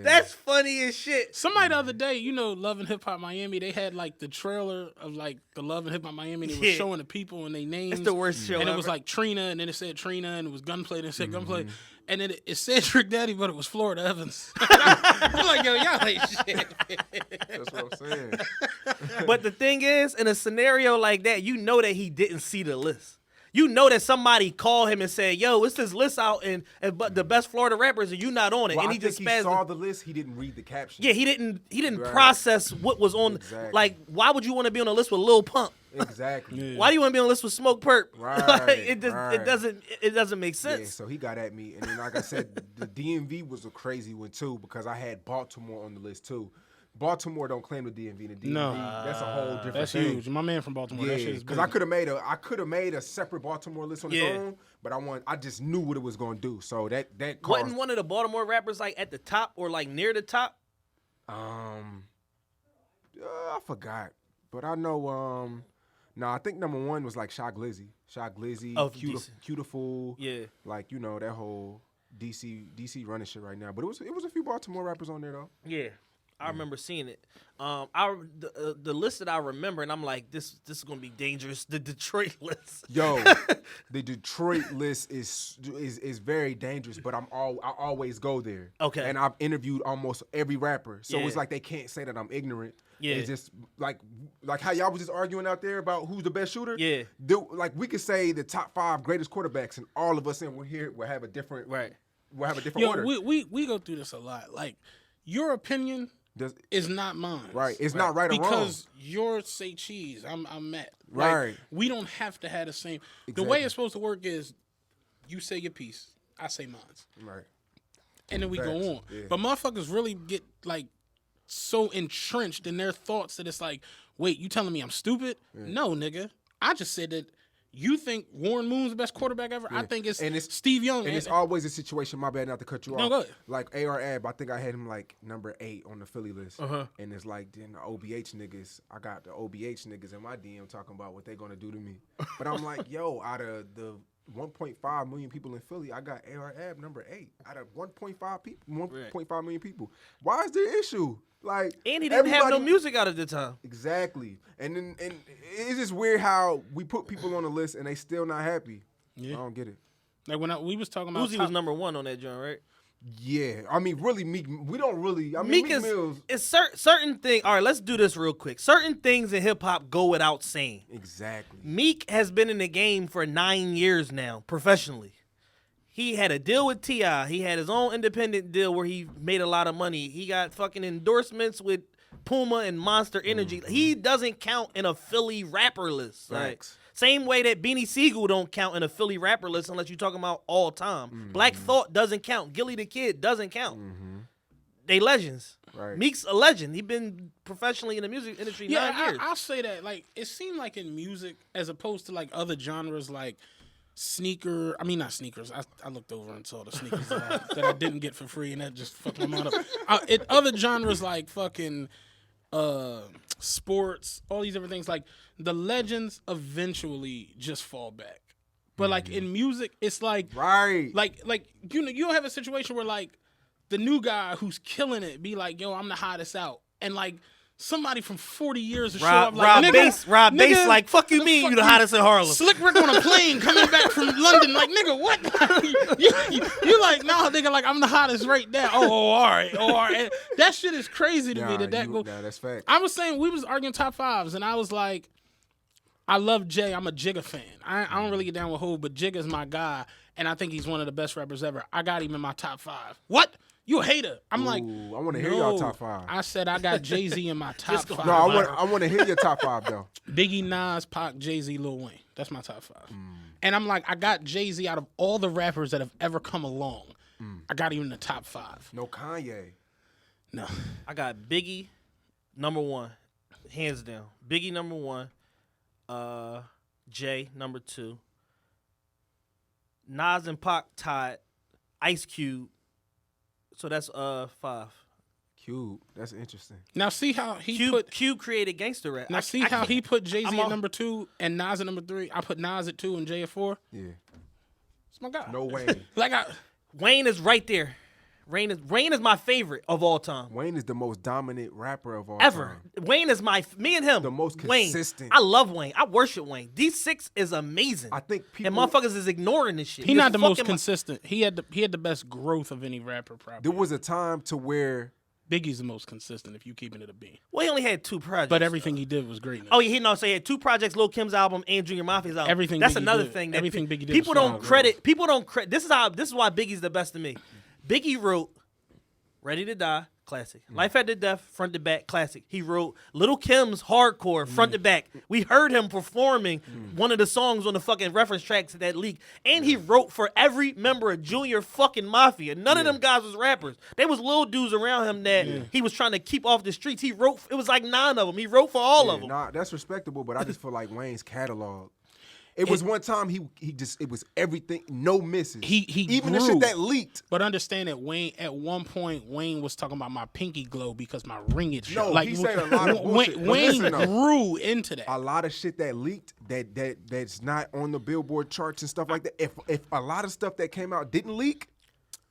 That's funny as shit. Somebody the other day, you know, Love and Hip Hop Miami, they had like the trailer of like the Love and Hip Hop Miami. And it was Yeah. showing the people and they names. It's the worst show And it ever. was like Trina, and then it said Trina, and it was Gunplay, and it said Gunplay. And then it said Trick Daddy, but it was Florida Evans. I'm like, yo, y'all ain't shit. That's what I'm saying. But the thing is, in a scenario like that, you know that he didn't see the list. You know that somebody called him and said, "Yo, it's this list out, and but the best Florida rappers, and you not on it." Well, and I he think just he spazzed. saw the list. He didn't read the caption. Yeah, he didn't Right. process what was on. Exactly. Like, why would you want to be on a list with Lil Pump? Exactly. Yeah. Why do you want to be on a list with Smoke Perp? Right, Like, it right. doesn't make Yeah, sense. so he got at me, and then like I said, the DMV was a crazy one too because I had Baltimore on the list too. Baltimore don't claim the DMV. The DMV, No. that's a whole different That's thing. huge. My man from Baltimore, that shit Yeah, is because big. I could have made a separate Baltimore list on its Yeah. own, but I just knew what it was gonna do. So that Wasn't caused, one of the Baltimore rappers like at the top or like near the top? I forgot, but I know I think number one was like Shy Glizzy, Oh, from DC. Cutiful, Yeah. like you know that whole DC running shit right now. But it was a few Baltimore rappers on there though. Yeah, I remember seeing it. The list that I remember, and I'm like, this is gonna be dangerous. The Detroit list. Yo, the Detroit list is very dangerous, but I always go there. Okay. And I've interviewed almost every rapper, so Yeah. it's like they can't say that I'm ignorant. Yeah. It's just like how y'all was just arguing out there about who's the best shooter. Yeah. Like we could say the top 5 greatest quarterbacks, and all of us in we'll have a different Right. We'll have a different Yo, order. we go through this a lot. Like, your opinion is not mine. Right. It's not right or wrong. Because yours say cheese, I'm Matt. Like, Right. we don't have to have the same. The Exactly. way it's supposed to work is you say your piece, I say mine. Right. And then we Facts. go on. Yeah. But motherfuckers really get like so entrenched in their thoughts that it's like, wait, you telling me I'm stupid? No, nigga. I just said that you think Warren Moon's the best quarterback ever. I think it's Steve Young. And it's always a situation, my bad not to cut you off. No, go ahead. Like AR Ab, I think I had him like number 8 on the Philly list. Uh-huh. And it's like then the OBH niggas, I got the OBH niggas in my DM talking about what they gonna do to me. But I'm like, yo, out of the 1.5 million people in Philly, I got AR Ab number 8 out of 1.5 million people. Why is there an issue? Like, And he didn't have no everybody- music out at the time. Exactly. And it's just weird how we put people on the list and they still not happy. Yeah. I don't get it. Like when we was talking about Uzi was number 1 on that joint, right? Yeah, I mean, really, Meek. We don't really. I mean, Meek Meek Mills. is certain thing. All right, let's do this real quick. Certain things in hip hop go without saying. Exactly. Meek has been in the game for 9 years now, professionally. He had a deal with T.I. He had his own independent deal where he made a lot of money. He got fucking endorsements with Puma and Monster Energy. He doesn't count in a Philly rapper list. Like, Facts. same way that Beanie Siegel don't count in a Philly rapper list unless you're talking about all time. Black Thought doesn't count. Gilly the Kid doesn't count. They legends. Right. Meek's a legend. He been professionally in the music industry 9 years. I'll say that. Like, it seemed like in music, as opposed to like other genres, like not sneakers. I looked over and saw the sneakers that I didn't get for free, and that just fucked my mind up. Other genres like fucking sports, all these different things, like the legends eventually just fall back. But like in music, it's like Right. like you know, you'll have a situation where like the new guy who's killing it be like, yo, I'm the hottest out, and like somebody from 40 years to show up like Rob nigga, Bass like, fuck you mean fuck you the hottest in Harlem. Slick Rick on a plane coming back from London, like nigga, what? you like, no, nigga, like I'm the hottest right now. Oh, all right. And that shit is crazy to me. Nah, that's fact. I was saying we was arguing top 5s, and I was like, I love Jay. I'm a Jigga fan. I don't really get down with Hov, but Jigga's my guy, and I think he's one of the best rappers ever. I got him in my top 5. What? You a hater? I'm like, Ooh, I want to hear no. y'all top 5. I said I got Jay-Z in my top 5. No, I want to hear your top 5 though. Biggie, Nas, Pac, Jay-Z, Lil Wayne. That's my top 5. And I'm like, I got Jay-Z out of all the rappers that have ever come along. I got him in the top 5. No Kanye. No. I got Biggie, number 1, hands down. Biggie, number 1. Jay, number 2. Nas and Pac tied. Ice Cube. So that's 5. Cube. That's interesting. Now see how he put Cube created gangster rap. Now see how he put Jay-Z at number 2 and Nas at number 3. I put Nas at 2 and Jay at 4. Yeah. It's my guy. No Wayne. Wayne is right there. Wayne is my favorite of all time. Wayne is the most dominant rapper of all Ever. time. Wayne is me and him. The most Wayne. consistent. I love Wayne. I worship Wayne. D6 is amazing. I think people and motherfuckers is ignoring this shit. He's not the most consistent. He had the best growth of any rapper probably. There was a time to where Biggie's the most consistent if you keeping it a bean. Well, he only had 2 projects. But everything he did was great. Oh, yeah, so he had 2 projects, Lil Kim's album and Junior Mafia's album. Everything That's Biggie another did. thing that Everything Biggie did people was don't credit. People don't credit. This is why Biggie's the best to me. Biggie wrote Ready to Die, classic. Life After Death, front to back, classic. He wrote Little Kim's Hardcore, front to back. We heard him performing one of the songs on the fucking reference tracks that leaked. And he wrote for every member of Junior fucking Mafia. None of them guys was rappers. They was little dudes around him that he was trying to keep off the streets. He wrote, it was like 9 of them. He wrote for all of them. Nah, that's respectable, but I just feel like Wayne's catalog. It was one time it was everything, no misses. He even grew. the shit that leaked. But understand that Wayne, at one point, Wayne was talking about my pinky glow because my ringage. No, he said a lot of bullshit. Wayne grew into that. A lot of shit that leaked that's not on the Billboard charts and stuff like that. If a lot of stuff that came out didn't leak,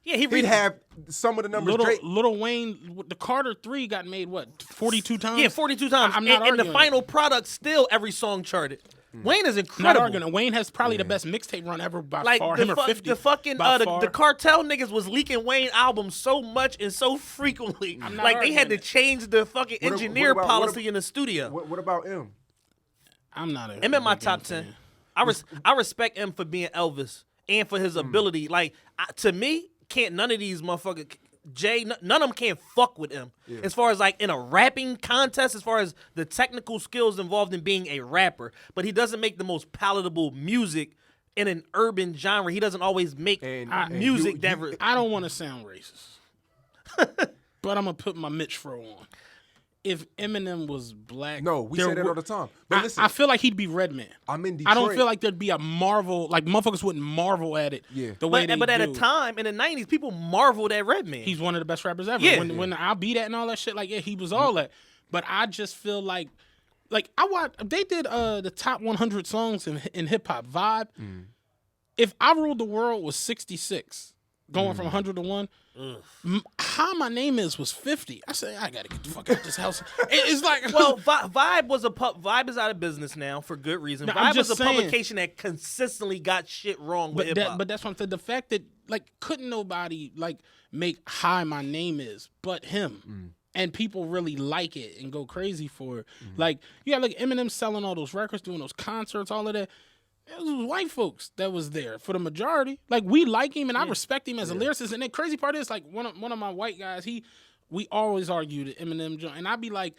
yeah, he'd have some of the numbers. Little Wayne, the Carter 3 got made 42 times. Yeah, 42 times. I'm not and the arguing. final product still every song charted. Wayne is Not incredible. arguing. Wayne has probably the best mixtape run ever by Like far. the, Him or 50. the fucking by the far. cartel niggas was leaking Wayne albums so much and so frequently. I'm not Like they had to arguing change the fucking engineer policy what in the studio. What about M? I'm not. M in my top 10. I respect M for being Elvis and for his ability. Like to me, can't none of these motherfuckers. Jay, none of them can't fuck with him. Yeah. As far as like in a rapping contest, as far as the technical skills involved in being a rapper, but he doesn't make the most palatable music in an urban genre. He doesn't always make music that. I don't want to sound racist, but I'm gonna put my Mitch Fro on. If Eminem was black, no, we say that all the time. But listen, I feel like he'd be Redman. I'm in Detroit. I don't feel like there'd be a marvel, like motherfuckers wouldn't marvel at it. Yeah. The way but at a time in the '90s, people marveled at Redman. He's one of the best rappers ever. Yeah. When I'll Be That and all that shit, like he was all that. But I just feel like I watched. They did the top 100 songs in hip hop Vibe. If I Ruled the World was 66, going from 100 to 1. How My Name Is was 50. I said, I gotta get the fuck out of this house. It's like, well, Vibe is out of business now for good reason. No, Vibe was a publication that consistently got shit wrong with hip hop. But that's what I'm saying. The fact that couldn't nobody make Hi My Name Is but him. And people really like it and go crazy for it. Eminem selling all those records, doing those concerts, all of that. It was white folks that was there for the majority. We like him and I respect him as a lyricist. And the crazy part is, one of my white guys, we always argue the Eminem joint. And I'd be like,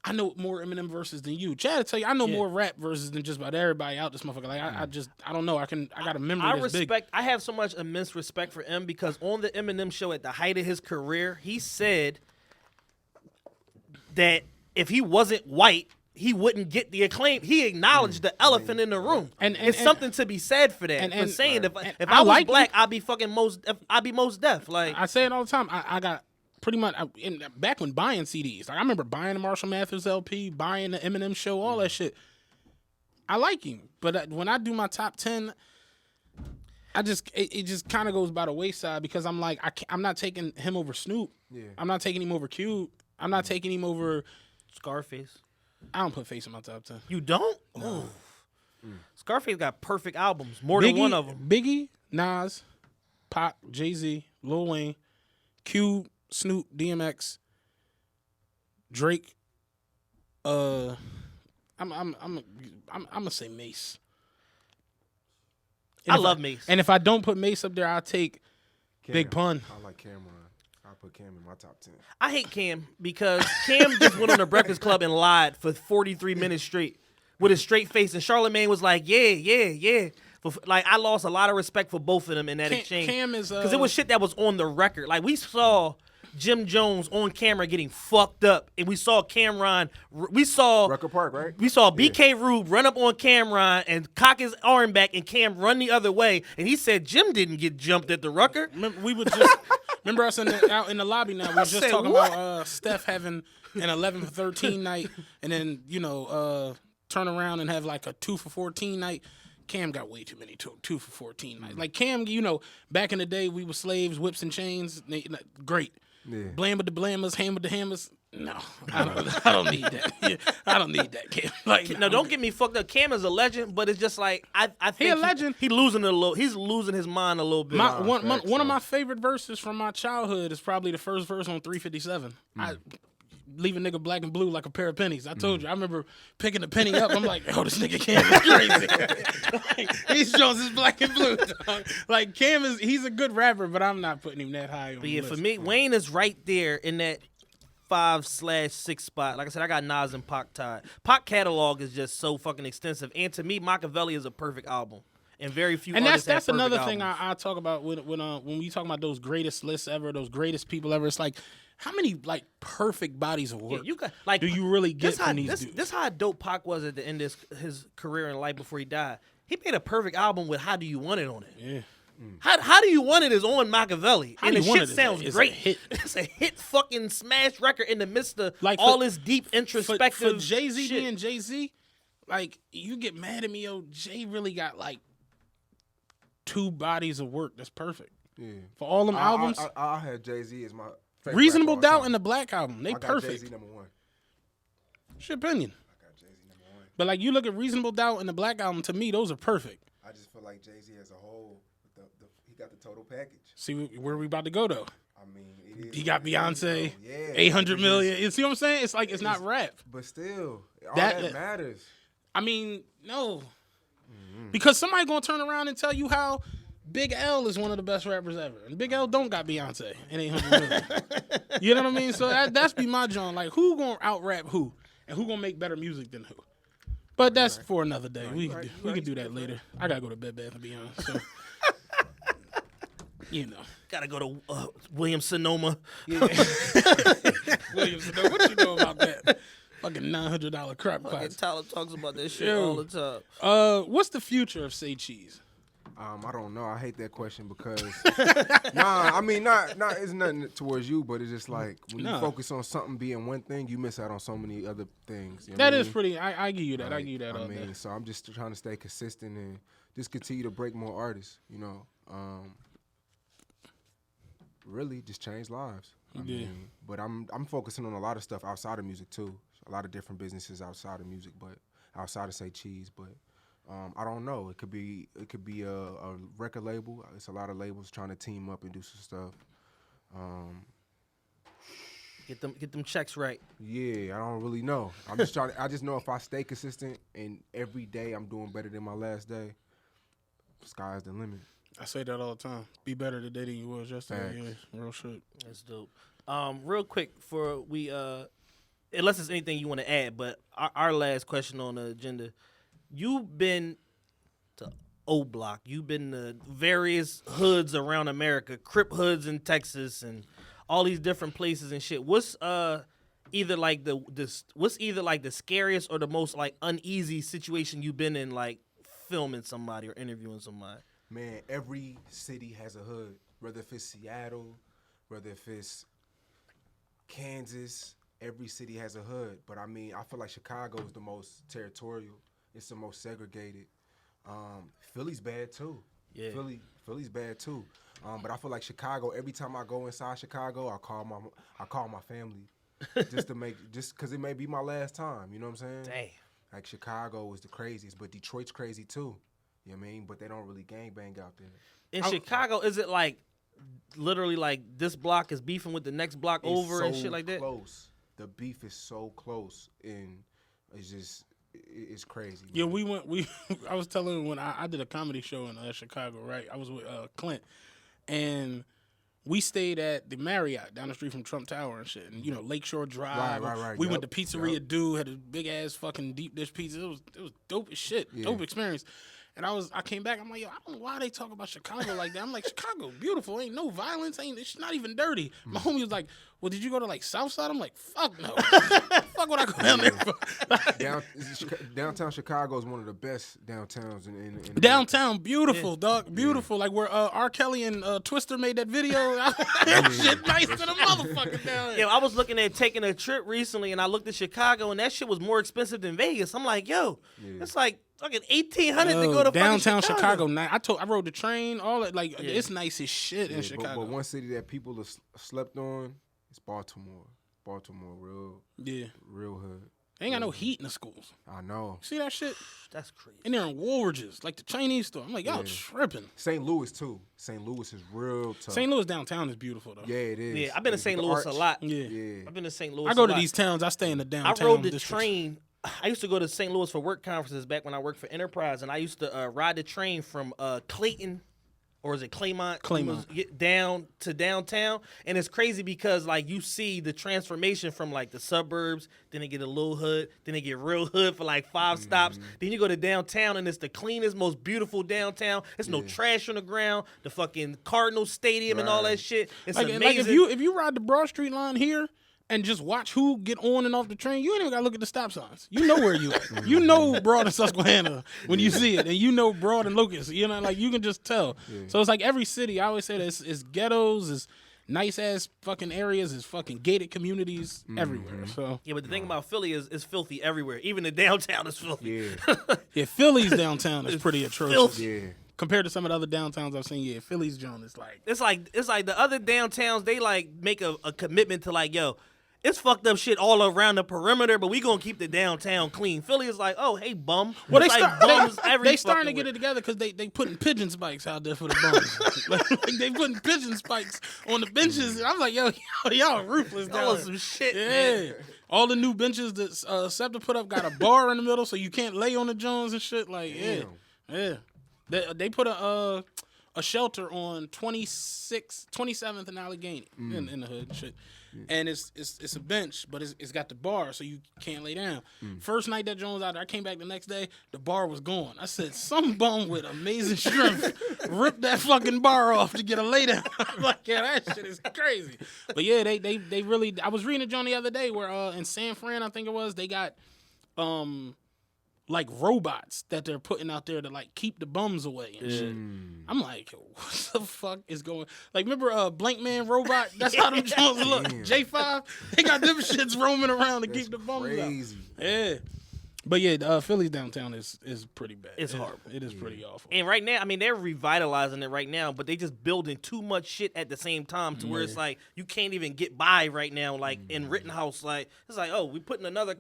I know more Eminem verses than you. Chad, I tell you, I know more rap verses than just about everybody out this motherfucker. I don't know. I got a memory that's big. I have so much immense respect for M because on the Eminem show at the height of his career, he said that if he wasn't white, he wouldn't get the acclaim. He acknowledged the elephant in the room, and it's something to be said for that. For saying if I was black, I'd be most deaf. I say it all the time. I got pretty much back when buying CDs. I remember buying the Marshall Mathers LP, buying the Eminem show, all that shit. I like him, but when I do my top 10, it just kind of goes by the wayside because I'm like I'm not taking him over Snoop. Yeah. I'm not taking him over Cube. I'm not taking him over Scarface. I don't put Face in my top 10. You don't? No. Scarface got perfect albums, more than one of them. Biggie, Nas, Pac, Jay-Z, Lil Wayne, Cube, Snoop, DMX, Drake. I'm gonna say Mace. I love Mace. And if I don't put Mace up there, I'll take Big Pun. I like Cameron. I put Cam in my top 10. I hate Cam because Cam just went on the Breakfast Club and lied for 43 minutes straight with a straight face. And Charlamagne was like, yeah. I lost a lot of respect for both of them in that exchange. Cam is because it was shit that was on the record. We saw Jim Jones on camera getting fucked up, and we saw Cameron. We saw Record Park, right? We saw BK Rube run up on Cameron and cock his arm back, and Cam run the other way. And he said Jim didn't get jumped at the Rucker. Remember, we were just Remember us out in the lobby now? We were just talking about Steph having an 11 for 13 night, and then turn around and have like a 2 for 14 night. Cam got way too many 2 for 14 nights. Like Cam, back in the day we were slaves, whips and chains. Great. Yeah. Blam with the blammers, ham with the hammers. No, I don't need that. Yeah, I don't need that, Cam. Like, no, don't get me fucked up. Cam is a legend, but it's just like I think he a legend. He's losing his mind a little bit. One of my favorite verses from my childhood is probably the first verse on 357. I leave a nigga black and blue like a pair of pennies. I told you. I remember picking a penny up. I'm like, oh, this nigga Cam is crazy. These Jones is black and blue. Dog. Like Cam he's a good rapper, but I'm not putting him that high on the list. For me, Wayne is right there in that 5/6 spot. Like I said, I got Nas and Pac tied. Pac catalog is just so fucking extensive, and to me, Machiavelli is a perfect album. And very few. And that's another thing I talk about when we talk about those greatest lists ever, those greatest people ever. It's like, how many like perfect bodies of work do you really get from these dudes? This how dope Pac was at the end of his career and life before he died. He made a perfect album with "How Do You Want It" on it. Yeah. How Do You Want It is on Machiavelli, and the shit sounds great. It's a hit fucking smash record in the midst of all this deep introspective for Jay-Z being Jay-Z. Like, you get mad at me, Jay really got like 2 bodies of work that's perfect. Yeah. For all them albums. I had Jay-Z as my favorite. Reasonable Doubt and the Black Album, they perfect. Jay-Z number 1. What's your opinion? I got Jay-Z number 1. But like, you look at Reasonable Doubt and the Black Album, to me, those are perfect. I just feel like Jay-Z as a whole, he got the total package. See where we about to go though. I mean, he got Beyonce, 800 million. You see what I'm saying? It's like it's not rap, but still, all that matters. I mean, no, because somebody gonna turn around and tell you how Big L is one of the best rappers ever, and Big L don't got Beyonce and 800 million. You know what I mean? So that's be my joint. Like, who gonna out rap who, and who gonna make better music than who? But that's for another day. We can do that later. I gotta go to Bed Bath & Beyond. So. Gotta go to Williams-Sonoma. Yeah. Williams-Sonoma. What you know about that? Fucking $900 crop pots. Tyler talks about that shit all the time. What's the future of Say Cheese? I don't know. I hate that question because it's nothing towards you, but it's just like when you focus on something being one thing, you miss out on so many other things. You know that is pretty. I give you that. I give you that. So I'm just trying to stay consistent and just continue to break more artists. Really just change lives. But I'm focusing on a lot of stuff outside of music too. A lot of different businesses outside of music, but outside of Say Cheese. But I don't know. It could be a record label. It's a lot of labels trying to team up and do some stuff. Get them checks right. Yeah, I don't really know. I'm just trying. I just know if I stay consistent and every day I'm doing better than my last day, sky's the limit. I say that all the time. Be better today than you was yesterday. Yeah, real shit. That's dope. Real quick, for we unless there's anything you want to add, but our last question on the agenda. You've been to O Block. You've been to various hoods around America, Crip hoods in Texas, and all these different places and shit. What's either like the scariest or the most like uneasy situation you've been in, like filming somebody or interviewing somebody? Man, every city has a hood, whether if it's Seattle, whether if it's Kansas, every city has a hood. But I mean, I feel like Chicago is the most territorial. It's the most segregated. Philly's bad too. Yeah. Philly's bad too. But I feel like Chicago, every time I go inside Chicago, I call my family just because it may be my last time. You know what I'm saying? Dang. Like Chicago is the craziest, but Detroit's crazy too. You know what I mean? But they don't really gangbang out there. In Chicago, is it like literally like this block is beefing with the next block over and shit like that? Close. The beef is so close, and it's crazy. Yeah, I was telling when I did a comedy show in Chicago, right? I was with Clint, and we stayed at the Marriott down the street from Trump Tower and shit, and Lakeshore Drive. Right. We went to Pizzeria Dude, had a big ass fucking deep dish pizza. It was dope as shit, dope experience. And I came back. I'm like, yo, I don't know why they talk about Chicago like that. I'm like, Chicago, beautiful. Ain't no violence. It's not even dirty. My homie was like, well, did you go to like Southside? I'm like, fuck no. Fuck would I go down there for? Downtown Chicago is one of the best downtowns in downtown. Beautiful, dog. Beautiful. Like where R. Kelly and Twister made that video. That shit nice to the motherfucker down there. Yeah, I was looking at taking a trip recently, and I looked at Chicago, and that shit was more expensive than Vegas. I'm like, yo, it's like fucking $1,800 to go to downtown fucking Chicago. I rode the train. All that, like it's nice as shit in Chicago. But one city that people have slept on is Baltimore. Baltimore, real hood. They ain't got no heat in the schools. I know. See that shit? That's crazy. And they're in Woolridges, like the Chinese store. I'm like, y'all tripping. St. Louis too. St. Louis is real tough. St. Louis downtown is beautiful though. Yeah, it is. Yeah, I've been to St. Louis a lot. Yeah. I've been to St. Louis. I go to these towns. I stay in the downtown. I rode the districts. train. I used to go to St. Louis for work conferences back when I worked for Enterprise, and I used to ride the train from Clayton, or is it Claymont? Down to downtown. And it's crazy because, like, you see the transformation from, like, the suburbs, then they get a little hood, then they get real hood for, like, 5 stops. Then you go to downtown, and it's the cleanest, most beautiful downtown. There's no trash on the ground. The fucking Cardinals Stadium and all that shit. It's amazing. Like if you ride the Broad Street line here and just watch who get on and off the train, you ain't even got to look at the stop signs. You know where you at. You know Broad and Susquehanna when you see it, and you know Broad and Locust. You know, like, you can just tell. Yeah. So it's like every city, I always say that it's ghettos, it's nice-ass fucking areas, it's fucking gated communities everywhere. So yeah, but the thing about Philly is it's filthy everywhere. Even the downtown is filthy. Yeah, Philly's downtown is pretty atrocious. Filthy. Yeah. Compared to some of the other downtowns I've seen, Philly's joint is like... It's like the other downtowns, they, like, make a commitment to, like, yo, it's fucked up shit all around the perimeter, but we gonna keep the downtown clean. Philly is like, oh, hey, bum. Well, they starting to get it together because they putting pigeon spikes out there for the bums. like they putting pigeon spikes on the benches. And I'm like, yo, y'all ruthless. That was some shit, yeah. man. All the new benches that SEPTA put up got a bar in the middle so you can't lay on the Jones and shit. Like, yeah. They put a shelter on 27th and Allegheny in the hood and shit. And it's a bench, but it's got the bar, so you can't lay down. First night that Jones out there, I came back the next day, the bar was gone. I said, some bum with amazing strength ripped that fucking bar off to get a lay down. I'm like, yeah, that shit is crazy. But yeah, they really. I was reading a joint the other day where in San Fran, I think it was, they got like robots that they're putting out there to like keep the bums away and shit. I'm like, what the fuck is going? Like, remember Blank Man Robot? That's how them Jones look. J5, they got them shits roaming around to keep the bums out. Yeah. But yeah, Philly's downtown is pretty bad. It's horrible. It is pretty awful. And right now, I mean, they're revitalizing it right now, but they just building too much shit at the same time to where it's like you can't even get by right now. Like in Rittenhouse, like it's like, oh, we putting another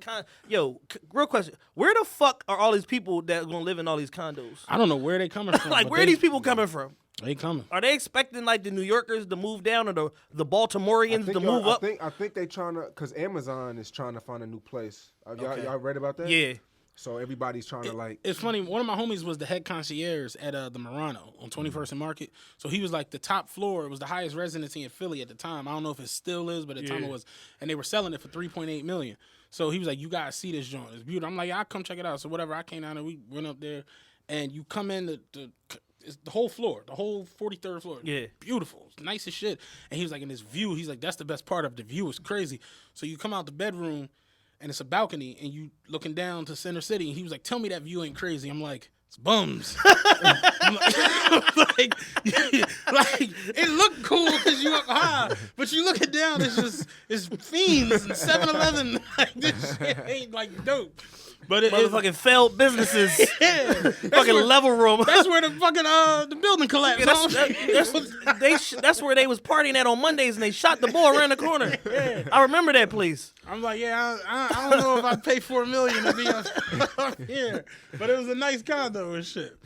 Yo, real question: where the fuck are all these people that are gonna live in all these condos? I don't know where they coming from. Like, where are these people coming from? They coming. Are they expecting like the New Yorkers to move down or the Baltimoreans to move up? I think they trying to, because Amazon is trying to find a new place. Y'all read about that? Yeah. So everybody's trying to like. It's funny. One of my homies was the head concierge at the Murano on 21st and Market. So he was like the top floor. It was the highest residency in Philly at the time. I don't know if it still is, but at the time it was. And they were selling it for $3.8 million. So he was like, "You gotta see this joint. It's beautiful." I'm like, "I'll come check it out." So whatever. I came down there. We went up there, and you come in it's the whole floor, the whole 43rd floor. Yeah. Beautiful. It's nice as shit. And he was like, in this view, he's like, that's the best part of the view. It's crazy. So you come out the bedroom, and it's a balcony, and you looking down to Center City, and he was like, tell me that view ain't crazy. I'm like, it's bums. like, it looked cool because you up high, but you looking down, it's fiends and 7-Eleven. Like, this shit ain't like dope. But it motherfucking failed businesses. Yeah, fucking level room. That's where the fucking the building collapsed. Yeah, that's where they was partying at on Mondays, and they shot the boy around the corner. Yeah. I remember that place. I'm like, yeah, I don't know if I'd pay $4 million to be up here, but it was a nice condo and shit.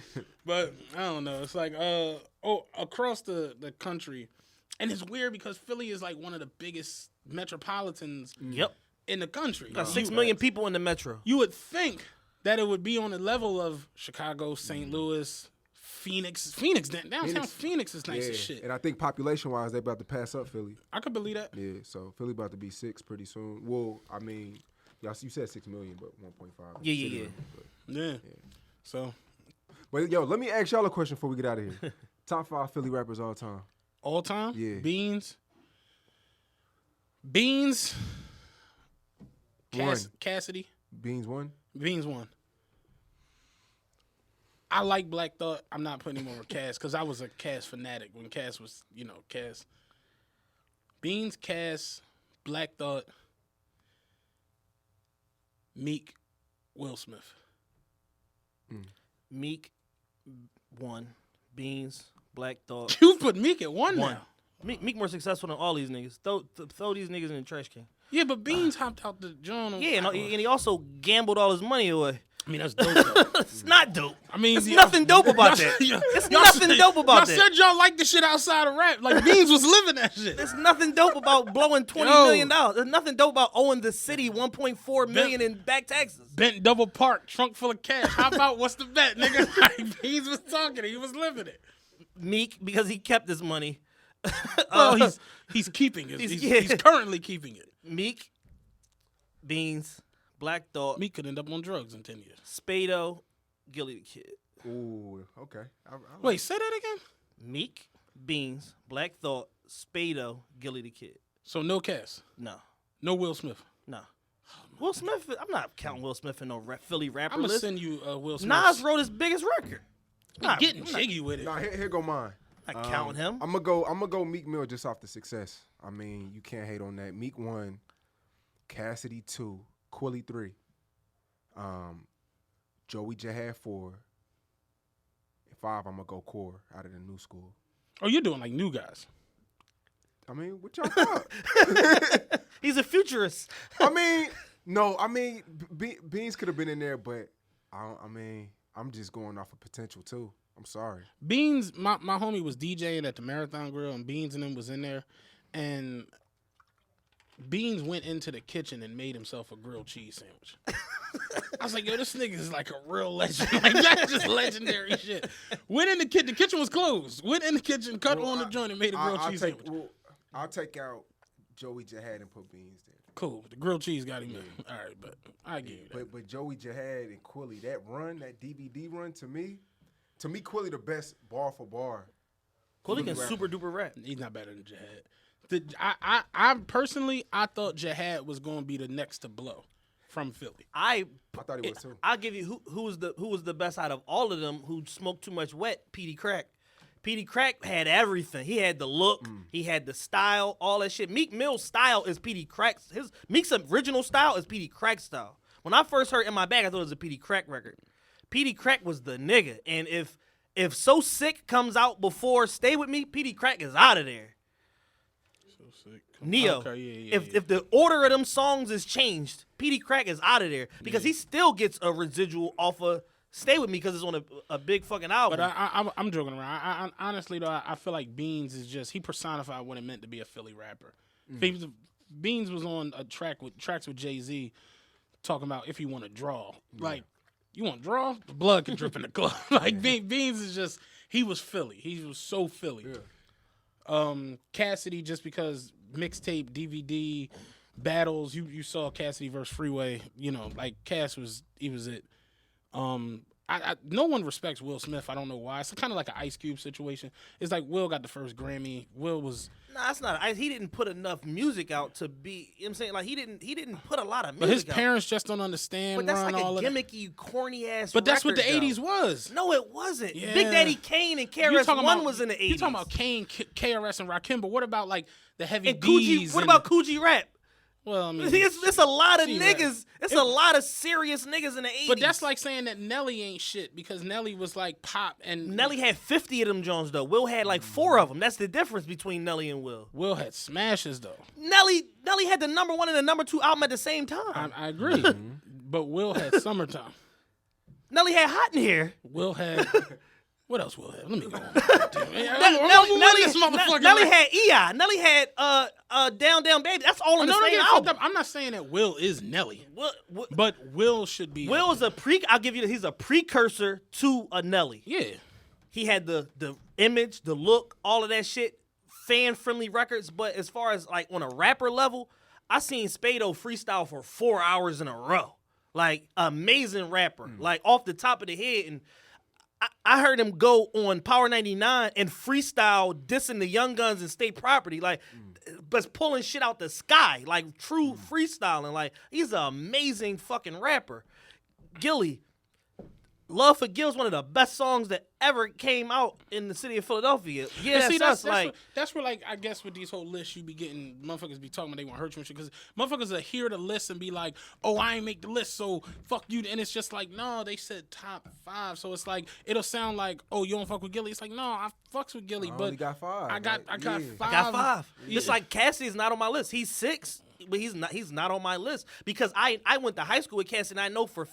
But I don't know. It's like across the country, and it's weird because Philly is like one of the biggest metropolitans. Yep. In the country. Got 6 million people in the metro. You would think that it would be on the level of Chicago, St. Louis, Phoenix. Downtown Phoenix is nice as shit. And I think population-wise, they about to pass up Philly. I could believe that. Yeah, so Philly about to be 6 pretty soon. Well, I mean, you said 6 million, but 1.5. Yeah. So. But, yo, let me ask y'all a question before we get out of here. Top 5 Philly rappers all time. All time? Yeah. Beans? Beans. One. Cassidy. Beans won. Beans won. I like Black Thought. I'm not putting him over Cass because I was a Cass fanatic when Cass was, Cass. Beans, Cass, Black Thought, Meek, Will Smith. Meek, 1. Beans, Black Thought. You put Meek at 1 now. Meek more successful than all these niggas. Throw these niggas in the trash can. Yeah, but Beans hopped out the joint. Yeah, and he also gambled all his money away. I mean, that's dope, though. It's not dope. I mean, it's nothing dope about that. It's nothing dope about that. Y'all said y'all like the shit outside of rap. Like, Beans was living that shit. There's nothing dope about blowing $20 million. There's nothing dope about owing the city $1.4 million in back taxes. Bent double park, trunk full of cash. How about what's the bet, nigga? Like, Beans was talking. He was living it. Meek, because he kept his money. Well, he's keeping it. He's currently keeping it. Meek, Beans, Black Thought. Meek could end up on drugs in 10 years. Spado, Gilly the Kid. Ooh, okay. Wait, say that again? Meek, Beans, Black Thought, Spado, Gilly the Kid. So no Cass? No. No Will Smith? No. Will Smith, I'm not counting Will Smith in no Philly rapper I'm going to list. send you Will Smith. Nas wrote his biggest record. I'm getting jiggy with it. Nah, here go mine. I'm not counting him. I'm gonna go Meek Mill just off the success. I mean, you can't hate on that. Meek 1, Cassidy 2, Quilly 3, Joey Jihad 4, 5. I'm gonna go Core out of the new school. Oh, you're doing like new guys. I mean, what y'all thought? He's a futurist. Beans could have been in there, but I'm just going off of potential too. I'm sorry. Beans, my homie was DJing at the Marathon Grill, and Beans and him was in there, and Beans went into the kitchen and made himself a grilled cheese sandwich. I was like, yo, this nigga is like a real legend. Like, that's just legendary shit. Went in the kitchen. The kitchen was closed. Went in the kitchen, cut on the joint, and made a grilled cheese sandwich. I'll take out Joey Jihad and put Beans there. Cool. The grilled cheese got him in. All right, but I give you that. But Joey Jihad and Quilly, that DVD run, to me, Quilly the best bar for bar. Quilly can super duper rap. He's not better than Jihad. I personally, I thought Jihad was going to be the next to blow from Philly. I thought he was too. I'll give you who was the best out of all of them who smoked too much wet. Petey Crack. Petey Crack had everything. He had the look. He had the style. All that shit. Meek Mill's style is Petey Crack's. Meek's original style is Petey Crack's style. When I first heard In My Bag, I thought it was a Petey Crack record. Petey Crack was the nigga. And if So Sick comes out before Stay With Me, Petey Crack is out of there. So Sick. Neo. Okay, yeah, if the order of them songs is changed, Petey Crack is out of there because he still gets a residual off of Stay With Me because it's on a big fucking album. But I'm joking around. I honestly though, I feel like Beans is just, he personified what it meant to be a Philly rapper. Beans was on a tracks with Jay-Z talking about if you want to draw. Like, you want to draw? The blood can drip in the club. Like, Beans is just, he was Philly. He was so Philly. Yeah. Cassidy, just because mixtape, DVD, battles, you saw Cassidy versus Freeway, like Cass was it. No one respects Will Smith. I don't know why. It's kind of like an Ice Cube situation. It's like Will got the first Grammy. Will was... Nah, that's not... He didn't put enough music out to be... You know what I'm saying? Like, he didn't put a lot of music out. But his parents just don't understand. But that's like a gimmicky, corny-ass But that's what the record, 80s was. No, it wasn't. Yeah. Big Daddy Kane and KRS-One was in the 80s. You talking about Kane, KRS, and Rakim, but what about, like, the Heavy and D's? What about Coogee Rap? Well, I mean, it's a lot of niggas. It's a lot of serious niggas in the 80s. But that's like saying that Nelly ain't shit because Nelly was like pop and Nelly had 50 of them Jones though. Will had like 4 of them. That's the difference between Nelly and Will. Will had smashes though. Nelly had the number 1 and the number 2 album at the same time. I agree, but Will had Summertime. Nelly had Hot in Here. Will had. What else will have? Let me go on. Nelly had E.I. Nelly had Down Down Baby. That's all on the same album. I'm not saying that Will is Nelly. But Will should be. Will is I'll give you he's a precursor to a Nelly. Yeah. He had the image, the look, all of that shit, fan-friendly records. But as far as like on a rapper level, I seen Spado freestyle for 4 hours in a row. Like, amazing rapper. Like, off the top of the head. And I heard him go on Power 99 and freestyle dissing the Young Guns and State Property. Like, but pulling shit out the sky, like true freestyling. Like he's an amazing fucking rapper. Gilly, Love for Gil's one of the best songs that ever came out in the city of Philadelphia. Yeah, that's where like I guess with these whole lists you be getting motherfuckers be talking about they want to hurt you and shit because motherfuckers are here to list and be like, oh, I ain't make the list, so fuck you. And it's just like, no, they said top 5, so it's like it'll sound like, oh, you don't fuck with Gilly. It's like, no, I fucks with Gilly, but only got 5. I got 5. I got 5. It's like Cassie's not on my list. He's 6. But he's not on my list because I went to high school with Cassie and I know for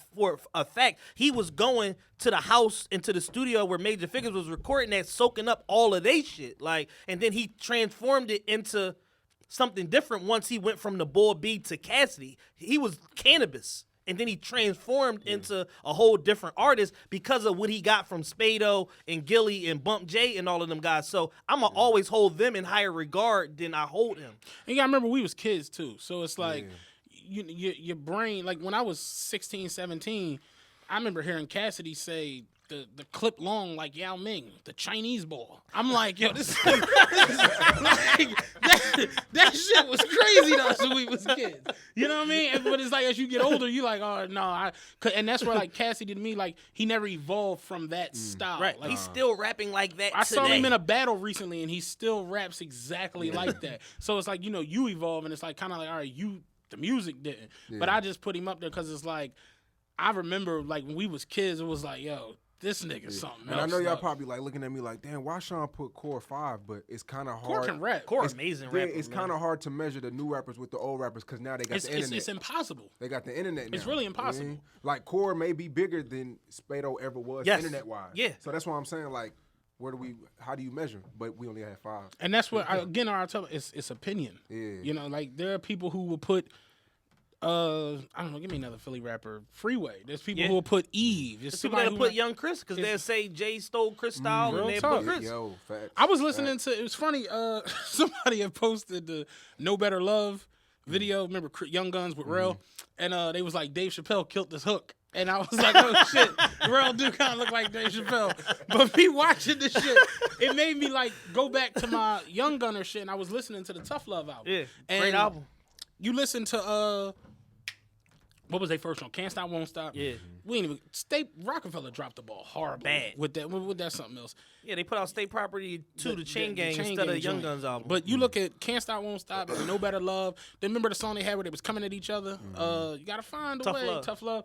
a fact he was going to the house into the studio where Major Figures was recording that, soaking up all of they shit, like, and then he transformed it into something different once he went from the Bull B to Cassidy. He was Cannabis. And then he transformed into a whole different artist because of what he got from Spado and Gilly and Bump J and all of them guys. So I'm going to always hold them in higher regard than I hold him. And you got to remember, we was kids, too. So it's like, your brain, like when I was 16, 17, I remember hearing Cassidy say, the clip long like Yao Ming, the Chinese ball. I'm like, yo, this like, that shit was crazy to us when we was kids. You know what I mean? But it's like as you get older, you like, oh no, and that's where like Cassidy to me, like he never evolved from that style. Right, like, he's still rapping like that. I saw him in a battle recently, and he still raps exactly like that. So it's like you evolve, and it's like kind of like, all right, the music didn't, but I just put him up there because it's like I remember like when we was kids, it was like, yo. This nigga something else. And I know y'all probably like looking at me like, damn, why Sean put Core 5? But it's kind of hard. Core can rap. Core amazing rapper. It's kind of hard to measure the new rappers with the old rappers because now they got the internet. It's impossible. They got the internet now. It's really impossible. You know? Like Core may be bigger than Spado ever was internet-wise. Yeah. So that's why I'm saying like, how do you measure? But we only had 5. And that's what I tell you, it's opinion. Yeah. You know, like there are people who will put I don't know, give me another Philly rapper. Freeway. There's people who will put Eve. There's people that'll put Young Chris because they'll say Jay stole Chris style and they put Chris. Yo, facts. I was listening to, it was funny, somebody had posted the No Better Love video. Remember Young Guns with Rel? And they was like, Dave Chappelle killed this hook. And I was like, oh shit, Rel do kind of look like Dave Chappelle. But me watching this shit, it made me like go back to my Young Gunner shit, and I was listening to the Tough Love album. Yeah, and great album. You listen to what was their first one? Can't Stop, Won't Stop. Yeah, we ain't even. State Rockefeller dropped the ball horrible. Bad with that. With that something else. Yeah, they put out State Property 2, the Chain Gang, instead of Young Guns album. But you look at Can't Stop, Won't Stop, and No Better Love. Then remember the song they had where they was coming at each other. You gotta find a way. Love. Tough Love.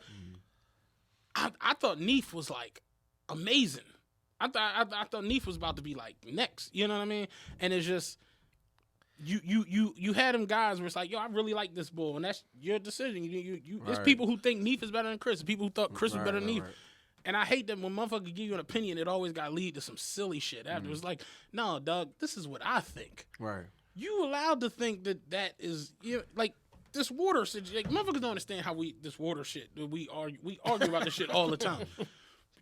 I thought Neef was like amazing. I thought Neef was about to be like next. You know what I mean? And it's just. You had them guys where it's like, yo, I really like this bull, and that's your decision. There's people who think Neef is better than Chris, people who thought Chris was better than Neef. And I hate that when motherfuckers give you an opinion, it always got to lead to some silly shit after. It's like, no, dog, this is what I think. Right. You allowed to think that is like this water shit. Like, motherfuckers don't understand how this water shit. We argue about this shit all the time.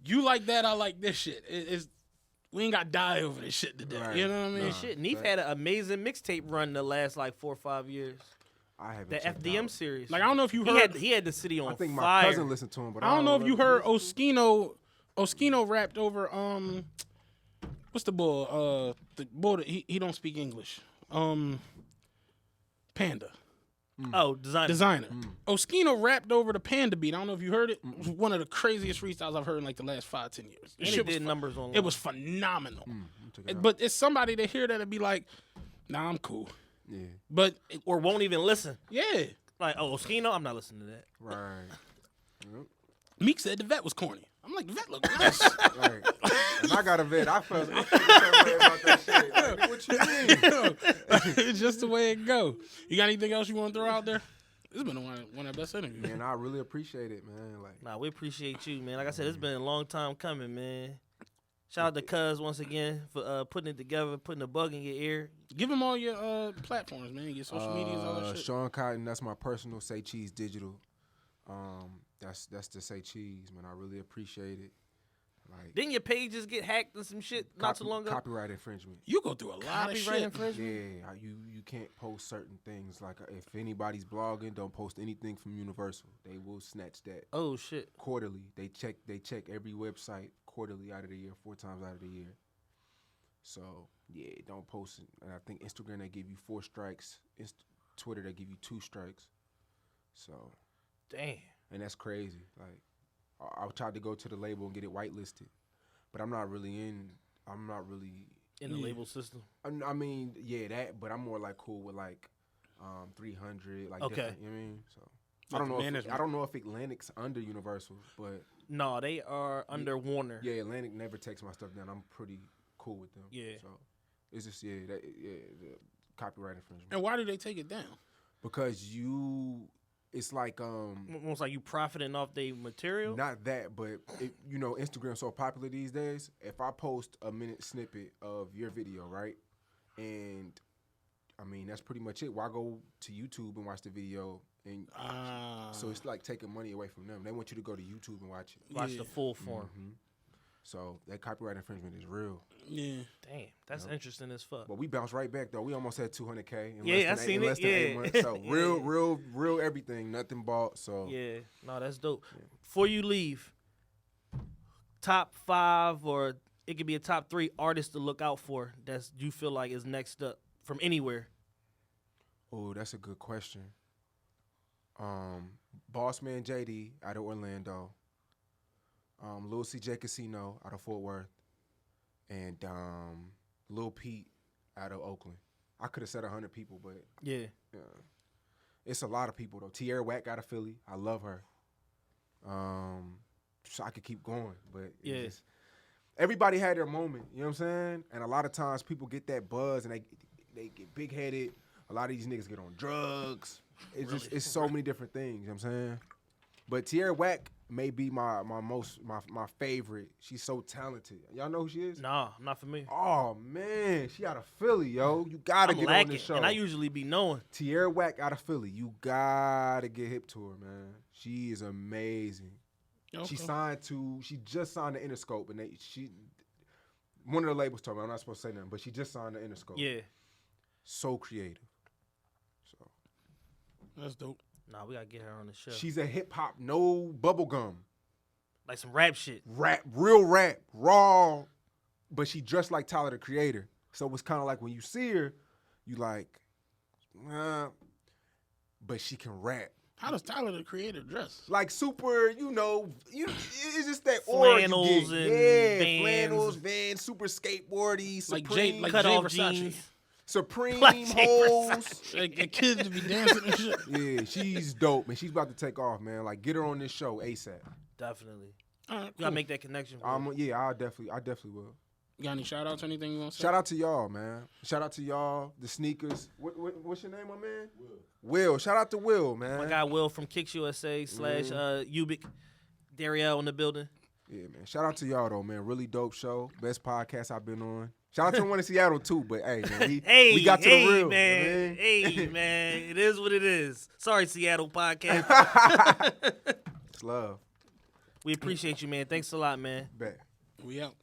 You like that, I like this shit. We ain't got to die over this shit today. Right. You know what I mean? Nah, shit, Neef had an amazing mixtape run the last like 4 or 5 years. I haven't. The FDM series. Like I don't know if you heard. He had the city on fire. I think my cousin listened to him, but I don't know if you heard Oskino. Oskino rapped over what's the bull? The bull that he don't speak English. Panda. Oh, Designer. Oskino rapped over the Panda beat. I don't know if you heard it. It was one of the craziest freestyles I've heard in like the last 5-10 years. And it did numbers online. It was phenomenal. But it's somebody to hear that and be like, nah, I'm cool. Yeah. But or won't even listen. Yeah. Like, oh, Oskino, I'm not listening to that. Right. Yep. Meek said the vet was corny. I'm like, the vet look nice. Right. And I got a vet. I felt about that shit. Like, what you mean? It's just the way it go. You got anything else you want to throw out there? This has been one of the best interviews. Man, I really appreciate it, man. Like, nah, we appreciate you, man. Like I said, it's been a long time coming, man. Shout out to Cuz once again for putting it together, putting a bug in your ear. Give them all your platforms, man. Your social medias, all that shit. Sean Cotton, that's my personal Say Cheese Digital. That's the Say Cheese, man. I really appreciate it. Like, didn't your pages get hacked and some shit not too long ago? Copyright infringement. You go through a lot of shit. Yeah, you can't post certain things. Like if anybody's blogging, don't post anything from Universal. They will snatch that. Oh shit. Quarterly, they check every website quarterly out of the year, 4 times out of the year. So Yeah, don't post it. And I think Instagram, they give you 4 strikes. Twitter, they give you 2 strikes. So. Damn. And that's crazy. Like, I tried to go to the label and get it whitelisted, but I'm not really in the label system. I mean, yeah, that, but I'm more like cool with like 300, like different, you know what I mean? So I don't know if Atlantic's under Universal, but no, they are under Warner. Yeah, Atlantic never takes my stuff down. I'm pretty cool with them. Yeah. So it's just the copyright infringement. And why do they take it down? Because it's like almost like you profiting off their material. Not that, but Instagram's so popular these days. If I post a minute snippet of your video, right, and I mean that's pretty much it. Why go to YouTube and watch the video? And so it's like taking money away from them. They want you to go to YouTube and watch it. Watch the full form. Mm-hmm. So that copyright infringement is real. Yeah. Damn, that's interesting as fuck. But we bounced right back though. We almost had 200K in less than 8 months. So real everything, nothing bought. So yeah, no, that's dope. Yeah. Before you leave, top 5 or it could be a top 3 artists to look out for that you feel like is next up from anywhere. Oh, that's a good question. Bossman JD out of Orlando. Lil CJ Casino out of Fort Worth, and Lil Pete out of Oakland. I could have said 100 people, but yeah, it's a lot of people though. TRPE out of Philly, I love her. So I could keep going, but everybody had their moment. You know what I'm saying? And a lot of times people get that buzz and they get big headed. A lot of these niggas get on drugs. It's so many different things. You know what I'm saying? But TRPE may be my favorite. She's so talented. Y'all know who she is? Nah, I'm not familiar. Oh man, she out of Philly, yo. You gotta get on this show. And I usually be knowing. TRPE out of Philly. You gotta get hip to her, man. She is amazing. Okay. She just signed the Interscope, and one of the labels told me I'm not supposed to say nothing, but she just signed the Interscope. Yeah. So creative. So that's dope. Nah, we gotta get her on the show. She's a hip hop, no bubblegum. Like some rap shit. Real rap, raw. But she dressed like Tyler the Creator. So it's kind of like when you see her, you like, but she can rap. How does Tyler the Creator dress? Like super, it's just that aura flannels you get. And Vans. Flannels, Vans, super skateboardy, Supreme, like cut Jay off Versace. jeans. Supreme like hoes. Like kids to be dancing and shit. Yeah, she's dope, man. She's about to take off, man. Like, get her on this show ASAP. Definitely. All right, cool. You gotta make that connection. Yeah, I definitely will. You got any shout outs or anything you want to say? Shout out to y'all, man. Shout out to y'all, the sneakers. What's your name, my man? Will. Shout out to Will, man. My guy Will from Kicks USA / Ubik. Dariel in the building. Yeah, man. Shout out to y'all though, man. Really dope show. Best podcast I've been on. Shout out to the one in Seattle too, but hey, man, we got to the real, man. Hey, man, it is what it is. Sorry, Seattle podcast. It's love. We appreciate you, man. Thanks a lot, man. Bet. We out.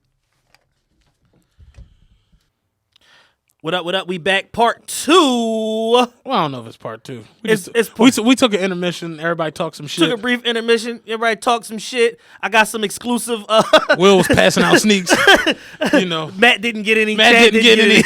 What up? We back, part 2. Well, I don't know if it's part 2. We took an intermission. Everybody talked some shit. Took a brief intermission. Everybody talked some shit. I got some exclusive. Will was passing out sneaks. Matt didn't get any. Matt didn't get any.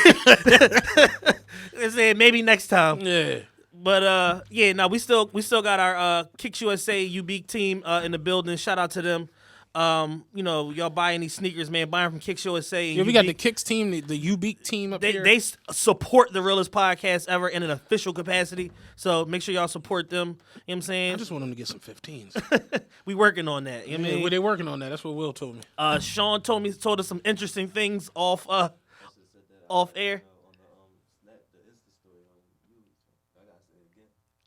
I said maybe next time. Yeah. But we still got our Kicks USA Ubik team in the building. Shout out to them. Y'all buy any sneakers, man, buy them from Kicks USA. Yeah, we got the Kicks team, the Ubik team up here. They support the realest podcast ever in an official capacity. So make sure y'all support them. You know what I'm saying? I just want them to get some 15s. We working on that. You know what I mean? They working on that. That's what Will told me. Sean told us some interesting things off air.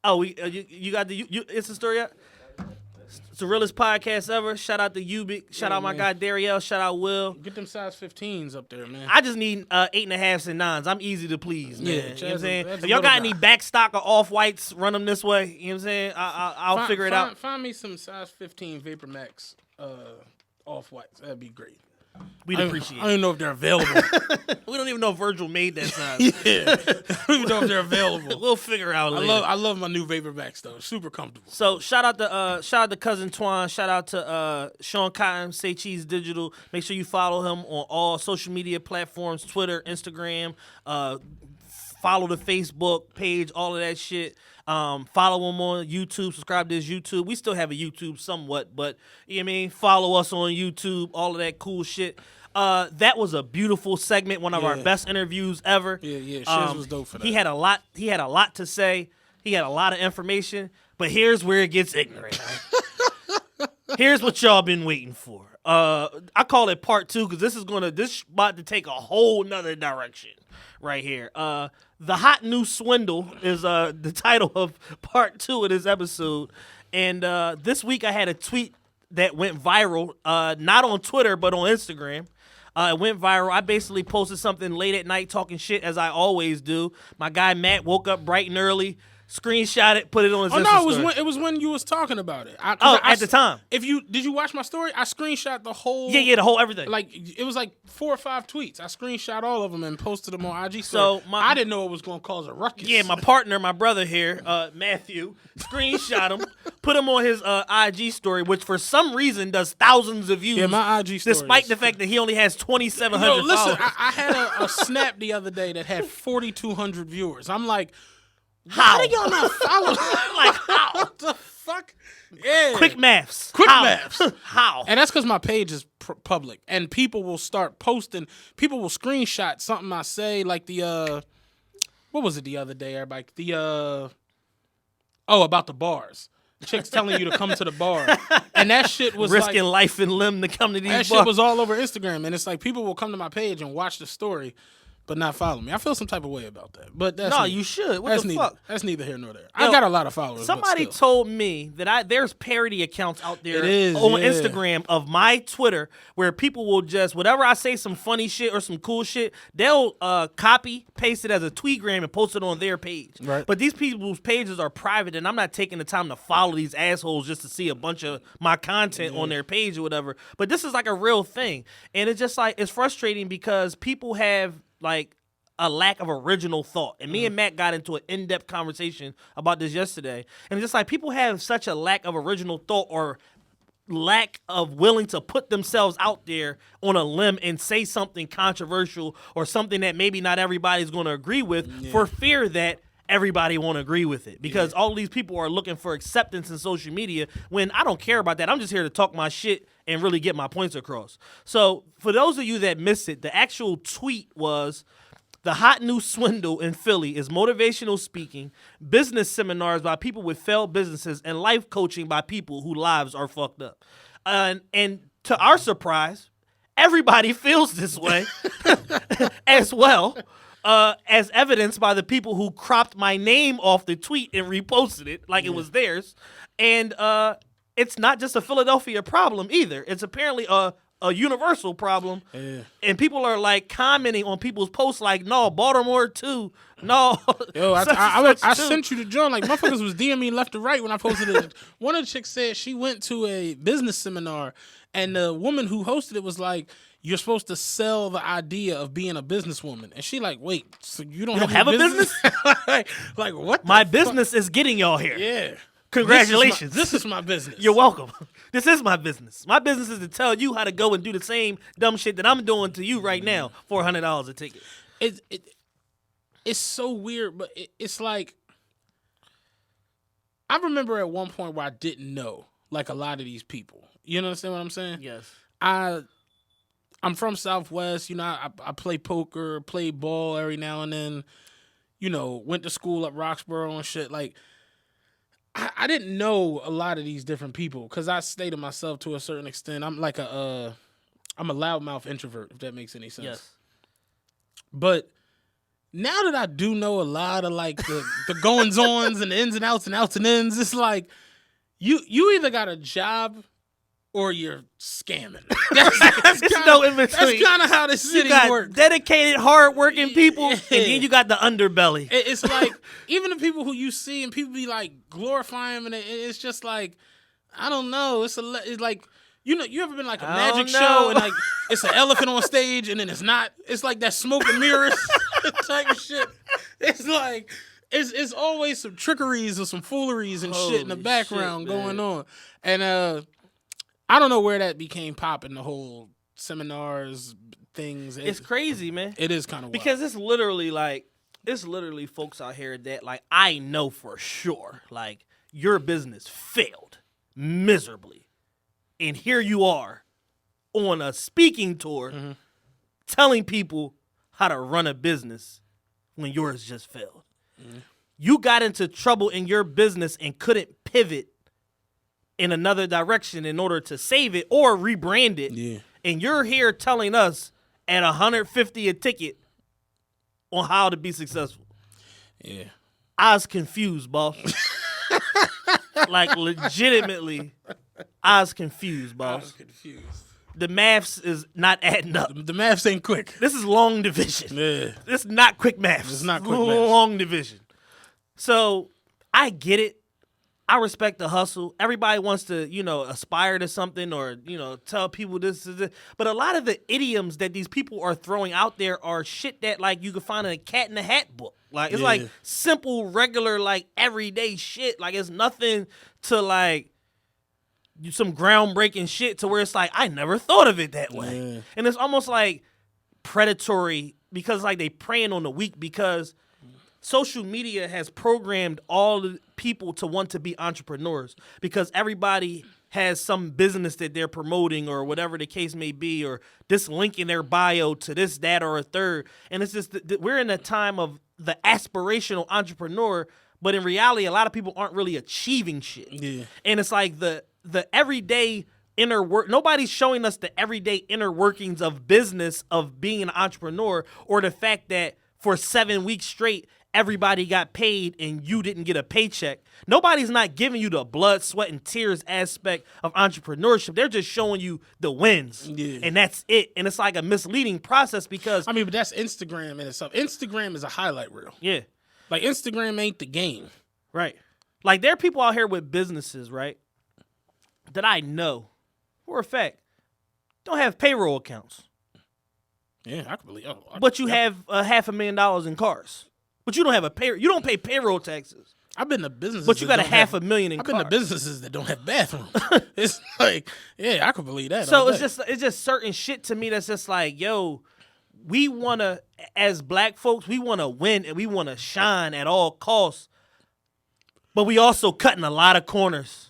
Oh, you got the Insta story yet? It's the realest podcast ever. Shout out to Ubik. Shout out my guy Dariel. Shout out Will. Get them size 15s up there, man. I just need 8.5s and 9s. I'm easy to please, man. Yeah, you know what I'm saying? If y'all got any back stock or off-whites, run them this way. You know what I'm saying? I'll figure it out. Find me some size 15 Vapor Max off-whites. That'd be great. We'd appreciate I don't even know if they're available. We don't even know if Virgil made that size. Yeah. I don't even know if they're available. We'll figure out later. I love my new Vaporbacks though. Super comfortable. So shout out to Cousin Twan. Shout out to Sean Cotton, Say Cheese Digital. Make sure you follow him on all social media platforms, Twitter, Instagram. Follow the Facebook page, all of that shit. Follow him on YouTube. Subscribe to his YouTube. We still have a YouTube somewhat, but you know what I mean? Follow us on YouTube, all of that cool shit. That was a beautiful segment, one of our best interviews ever. Yeah. Shiz was dope for that. He had a lot to say. He had a lot of information, but here's where it gets ignorant. Here's what y'all been waiting for. I call it part 2 because this about to take a whole nother direction right here. The Hot New Swindle is the title of part 2 of this episode. And this week I had a tweet that went viral, not on Twitter, but on Instagram. It went viral. I basically posted something late at night talking shit as I always do. My guy Matt woke up bright and early, screenshot it, put it on his Insta story. It was when you was talking about it. At the time. Did you watch my story? I screenshot the whole. Yeah, the whole everything. Like it was like 4 or 5 tweets. I screenshot all of them and posted them on IG. So I didn't know it was going to cause a ruckus. Yeah, my partner, my brother here, Matthew, screenshot him, put him on his IG story, which for some reason does thousands of views. Yeah, my IG story. Despite the fact that he only has 2,700 followers. Listen, I had a snap the other day that had 4,200 viewers. I'm like, how do y'all not follow? Like, how? What the fuck? Yeah. Quick maths. How? And that's because my page is public, and people will start posting. People will screenshot something I say, like the what was it the other day? Everybody, about the bars. Chicks telling you to come to the bar, and that shit was risking like, life and limb to come to these bars. That shit was all over Instagram, and it's like people will come to my page and watch the story, but not follow me. I feel some type of way about that. But you should. What the fuck? That's neither here nor there. I got a lot of followers. Somebody told me that there's parody accounts out there on Instagram of my Twitter where people will just, whatever I say, some funny shit or some cool shit, they'll copy, paste it as a tweetgram and post it on their page. Right. But these people's pages are private, and I'm not taking the time to follow these assholes just to see a bunch of my content on their page or whatever. But this is like a real thing. And it's just like, it's frustrating because people have like a lack of original thought. And me and Matt got into an in-depth conversation about this yesterday. And it's just like people have such a lack of original thought or lack of willing to put themselves out there on a limb and say something controversial or something that maybe not everybody's going to agree with for fear that everybody won't agree with it. Because all these people are looking for acceptance in social media when I don't care about that. I'm just here to talk my shit and really get my points across. So for those of you that missed it, the actual tweet was, the Hot New Swindle in Philly is motivational speaking, business seminars by people with failed businesses, and life coaching by people whose lives are fucked up. And to our surprise, everybody feels this way as well, as evidenced by the people who cropped my name off the tweet and reposted it like it was theirs. And it's not just a Philadelphia problem either. It's apparently a universal problem, and people are like commenting on people's posts like, no, Baltimore too, no. Yo, I sent you the joint, like motherfuckers was DMing me left to right when I posted it. One of the chicks said she went to a business seminar, and the woman who hosted it was like, you're supposed to sell the idea of being a businesswoman, and she like, wait, so you don't have a business? like what? My business is getting y'all here. Yeah. Congratulations. This is my business. You're welcome. This is my business. My business is to tell you how to go and do the same dumb shit that I'm doing to you right now. $400 a ticket. It's so weird, but it's like, I remember at one point where I didn't know like a lot of these people. You understand what I'm saying? Yes. I'm from Southwest. You know, I play poker, play ball every now and then. You know, went to school at Roxborough and shit. Like, I didn't know a lot of these different people because I stay to myself to a certain extent. I'm like I'm a loudmouth introvert, if that makes any sense. Yes. But now that I do know a lot of like the goings-ons and the ins and outs and ins, it's like you either got a job or you're scamming. That's no in between. That's kind of how this city works. Dedicated, hard-working people, and then you got the underbelly. It's like, even the people who you see and people be like glorifying them, and it's just like, I don't know. It's like You ever been like a magic show and like it's an elephant on stage and then it's not? It's like that smoke and mirrors type of shit. It's like it's always some trickeries or some fooleries and shit in the background going on. And I don't know where that became popping. The whole seminars things. It's crazy, man. It is kind of because it's literally folks out here that like I know for sure like your business failed miserably. And here you are on a speaking tour telling people how to run a business when yours just failed. Mm-hmm. You got into trouble in your business and couldn't pivot in another direction in order to save it or rebrand it. Yeah. And you're here telling us at $150 a ticket on how to be successful. Yeah. I was confused, boss. Like legitimately. I was confused, boss. I was confused. The maths is not adding up. The maths ain't quick. This is long division. Yeah. This is not quick maths. It's not quick maths. Long division. So I get it. I respect the hustle. Everybody wants to, aspire to something or, tell people this is it. But a lot of the idioms that these people are throwing out there are shit that, like, you can find in a Cat in the Hat book. Like, it's like simple, regular, like, everyday shit. Like, it's nothing to, like, some groundbreaking shit to where it's like, I never thought of it that way. Yeah. And it's almost like predatory because, like, they preying on the weak because social media has programmed all the people to want to be entrepreneurs because everybody has some business that they're promoting or whatever the case may be, or this link in their bio to this, that, or a third. And it's just we're in a time of the aspirational entrepreneur, but in reality, a lot of people aren't really achieving shit. Yeah. And it's like the everyday inner work. Nobody's showing us the everyday inner workings of business, of being an entrepreneur, or the fact that for 7 weeks straight, everybody got paid and you didn't get a paycheck. Nobody's not giving you the blood, sweat, and tears aspect of entrepreneurship. They're just showing you the wins. Yeah. And that's it. And it's like a misleading process because... but that's Instagram in itself. Instagram is a highlight reel. Yeah. Like, Instagram ain't the game. Right. Like, there are people out here with businesses, right, that I know, for a fact, don't have payroll accounts. Yeah, I can believe it. But you have $500,000 in cars. But you don't have you don't pay payroll taxes. I've been to businesses, but you got $500,000 in cars. I've been to businesses that don't have bathrooms. It's like, yeah, I can believe that. So it's just certain shit to me that's just like, yo, we wanna, as black folks, we wanna win and we wanna shine at all costs. But we also cutting a lot of corners.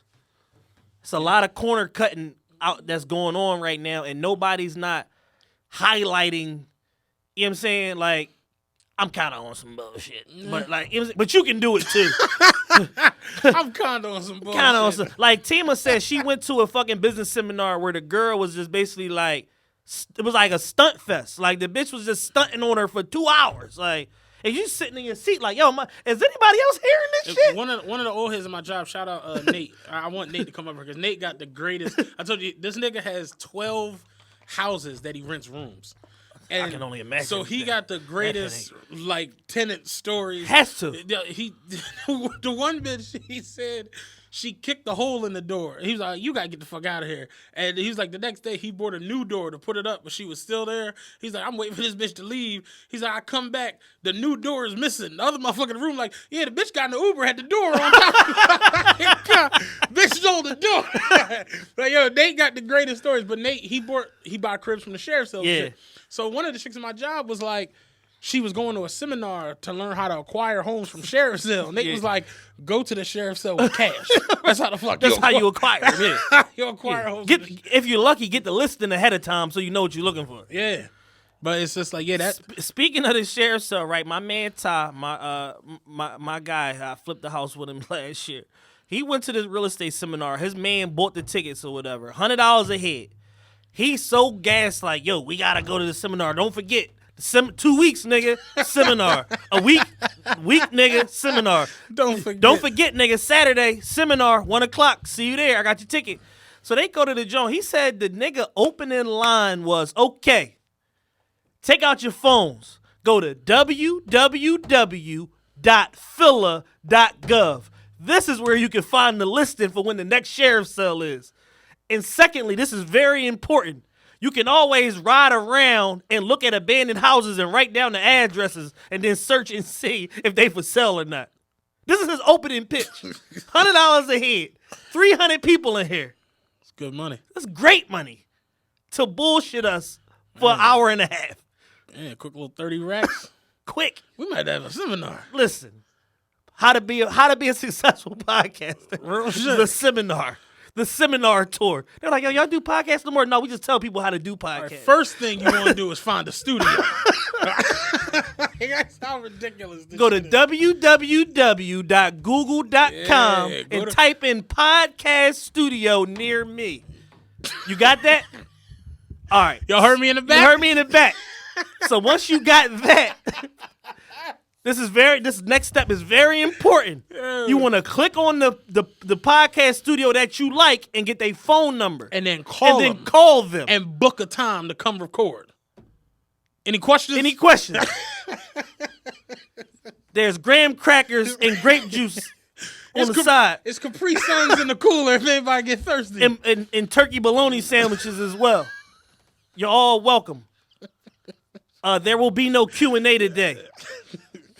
It's a lot of corner cutting out that's going on right now, and nobody's not highlighting. You know what I'm saying? Like, I'm kind of on some bullshit, but but you can do it too. I'm kind of on some bullshit. Like Tima said, she went to a fucking business seminar where the girl was just basically like, it was like a stunt fest. Like the bitch was just stunting on her for 2 hours. Like, and you sitting in your seat like, yo, is anybody else hearing this shit? One of the old heads in my job, shout out Nate. I want Nate to come over because Nate got the greatest. I told you, this nigga has 12 houses that he rents rooms. And I can only imagine. So he got the greatest like tenant stories. Has to. The one bitch, he said she kicked the hole in the door. He was like, "You gotta get the fuck out of here." And he was like, the next day he bought a new door to put it up, but she was still there. He's like, "I'm waiting for this bitch to leave." He's like, "I come back, the new door is missing." The other motherfucker in the room like, "Yeah, the bitch got in the Uber, had the door on top." Bitch stole the door. Like, yo, Nate got the greatest stories, but Nate he bought cribs from the sheriff's sale. Yeah. So one of the chicks in my job was like, she was going to a seminar to learn how to acquire homes from sheriff's sale. Nate was like, go to the sheriff's sale with cash. That's how the fuck. That's how you acquire. Yeah. You acquire homes. If you're lucky, get the listing ahead of time so you know what you're looking for. Yeah. But it's just like, yeah, that. Speaking of the sheriff's sale, right? My man Ty, my guy, I flipped the house with him last year. He went to this real estate seminar. His man bought the tickets or whatever, $100 a head. He's so gassed, like, yo, we gotta go to the seminar. Don't forget, 2 weeks, nigga, seminar. A week, nigga, seminar. Don't forget, nigga, Saturday, seminar, 1:00. See you there. I got your ticket. So they go to the joint. He said the nigga opening line was, okay, take out your phones. Go to www.phila.gov. This is where you can find the listing for when the next sheriff's sale is. And secondly, this is very important. You can always ride around and look at abandoned houses and write down the addresses and then search and see if they for sale or not. This is his opening pitch. $100 a head. 300 people in here. It's good money. That's great money to bullshit us for an hour and a half. Yeah, quick little 30 racks. Quick. We might have a seminar. Listen, how to be a successful podcaster. Real shit. The seminar tour. They're like, yo, y'all do podcasts no more? No, we just tell people how to do podcasts. Right, first thing you want to do is find a studio. That's how ridiculous this Go to is. www.google.com and type in podcast studio near me. You got that? All right. Y'all heard me in the back? You heard me in the back. So once you got that, this next step is very important. You want to click on the podcast studio that you like and get their phone number. And then call them. And book a time to come record. Any questions? Any questions? There's graham crackers and grape juice on the side. It's Capri Suns in the cooler if anybody get thirsty. And turkey bologna sandwiches as well. You're all welcome. There will be no Q&A today.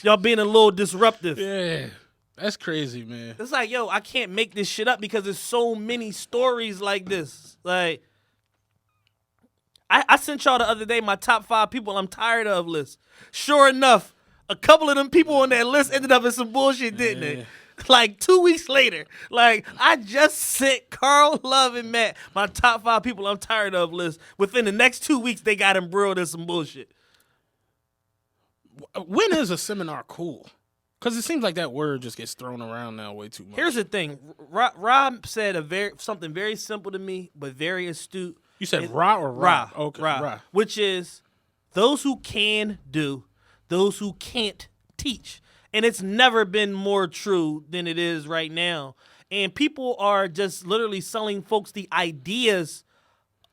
Y'all being a little disruptive. Yeah, that's crazy, man. It's like, yo, I can't make this shit up because there's so many stories like this. Like, I sent y'all the other day my top 5 people I'm tired of list. Sure enough, a couple of them people on that list ended up in some bullshit, didn't they? Like 2 weeks later, like I just sent Carl, Love, and Matt my top 5 people I'm tired of list. Within the next 2 weeks, they got embroiled in some bullshit. When is a seminar cool? Because it seems like that word just gets thrown around now way too much. Here's the thing. Rob said something very simple to me, but very astute. You said Ra or Ra? Okay, Ra. Which is those who can do, those who can't teach. And it's never been more true than it is right now. And people are just literally selling folks the ideas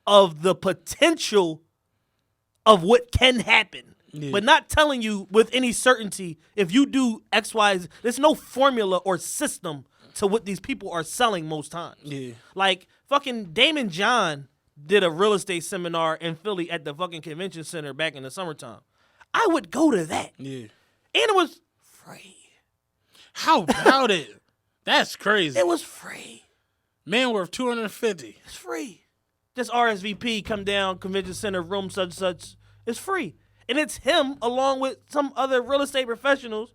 of the potential of what can happen. Yeah. But not telling you with any certainty if you do X, Y, Z. There's no formula or system to what these people are selling most times. Yeah. Like fucking Damon John did a real estate seminar in Philly at the fucking convention center back in the summertime. I would go to that. Yeah. And it was free. How about it? That's crazy. It was free. Man worth $250. It's free. Just RSVP, come down, convention center, room such. It's free. And it's him along with some other real estate professionals,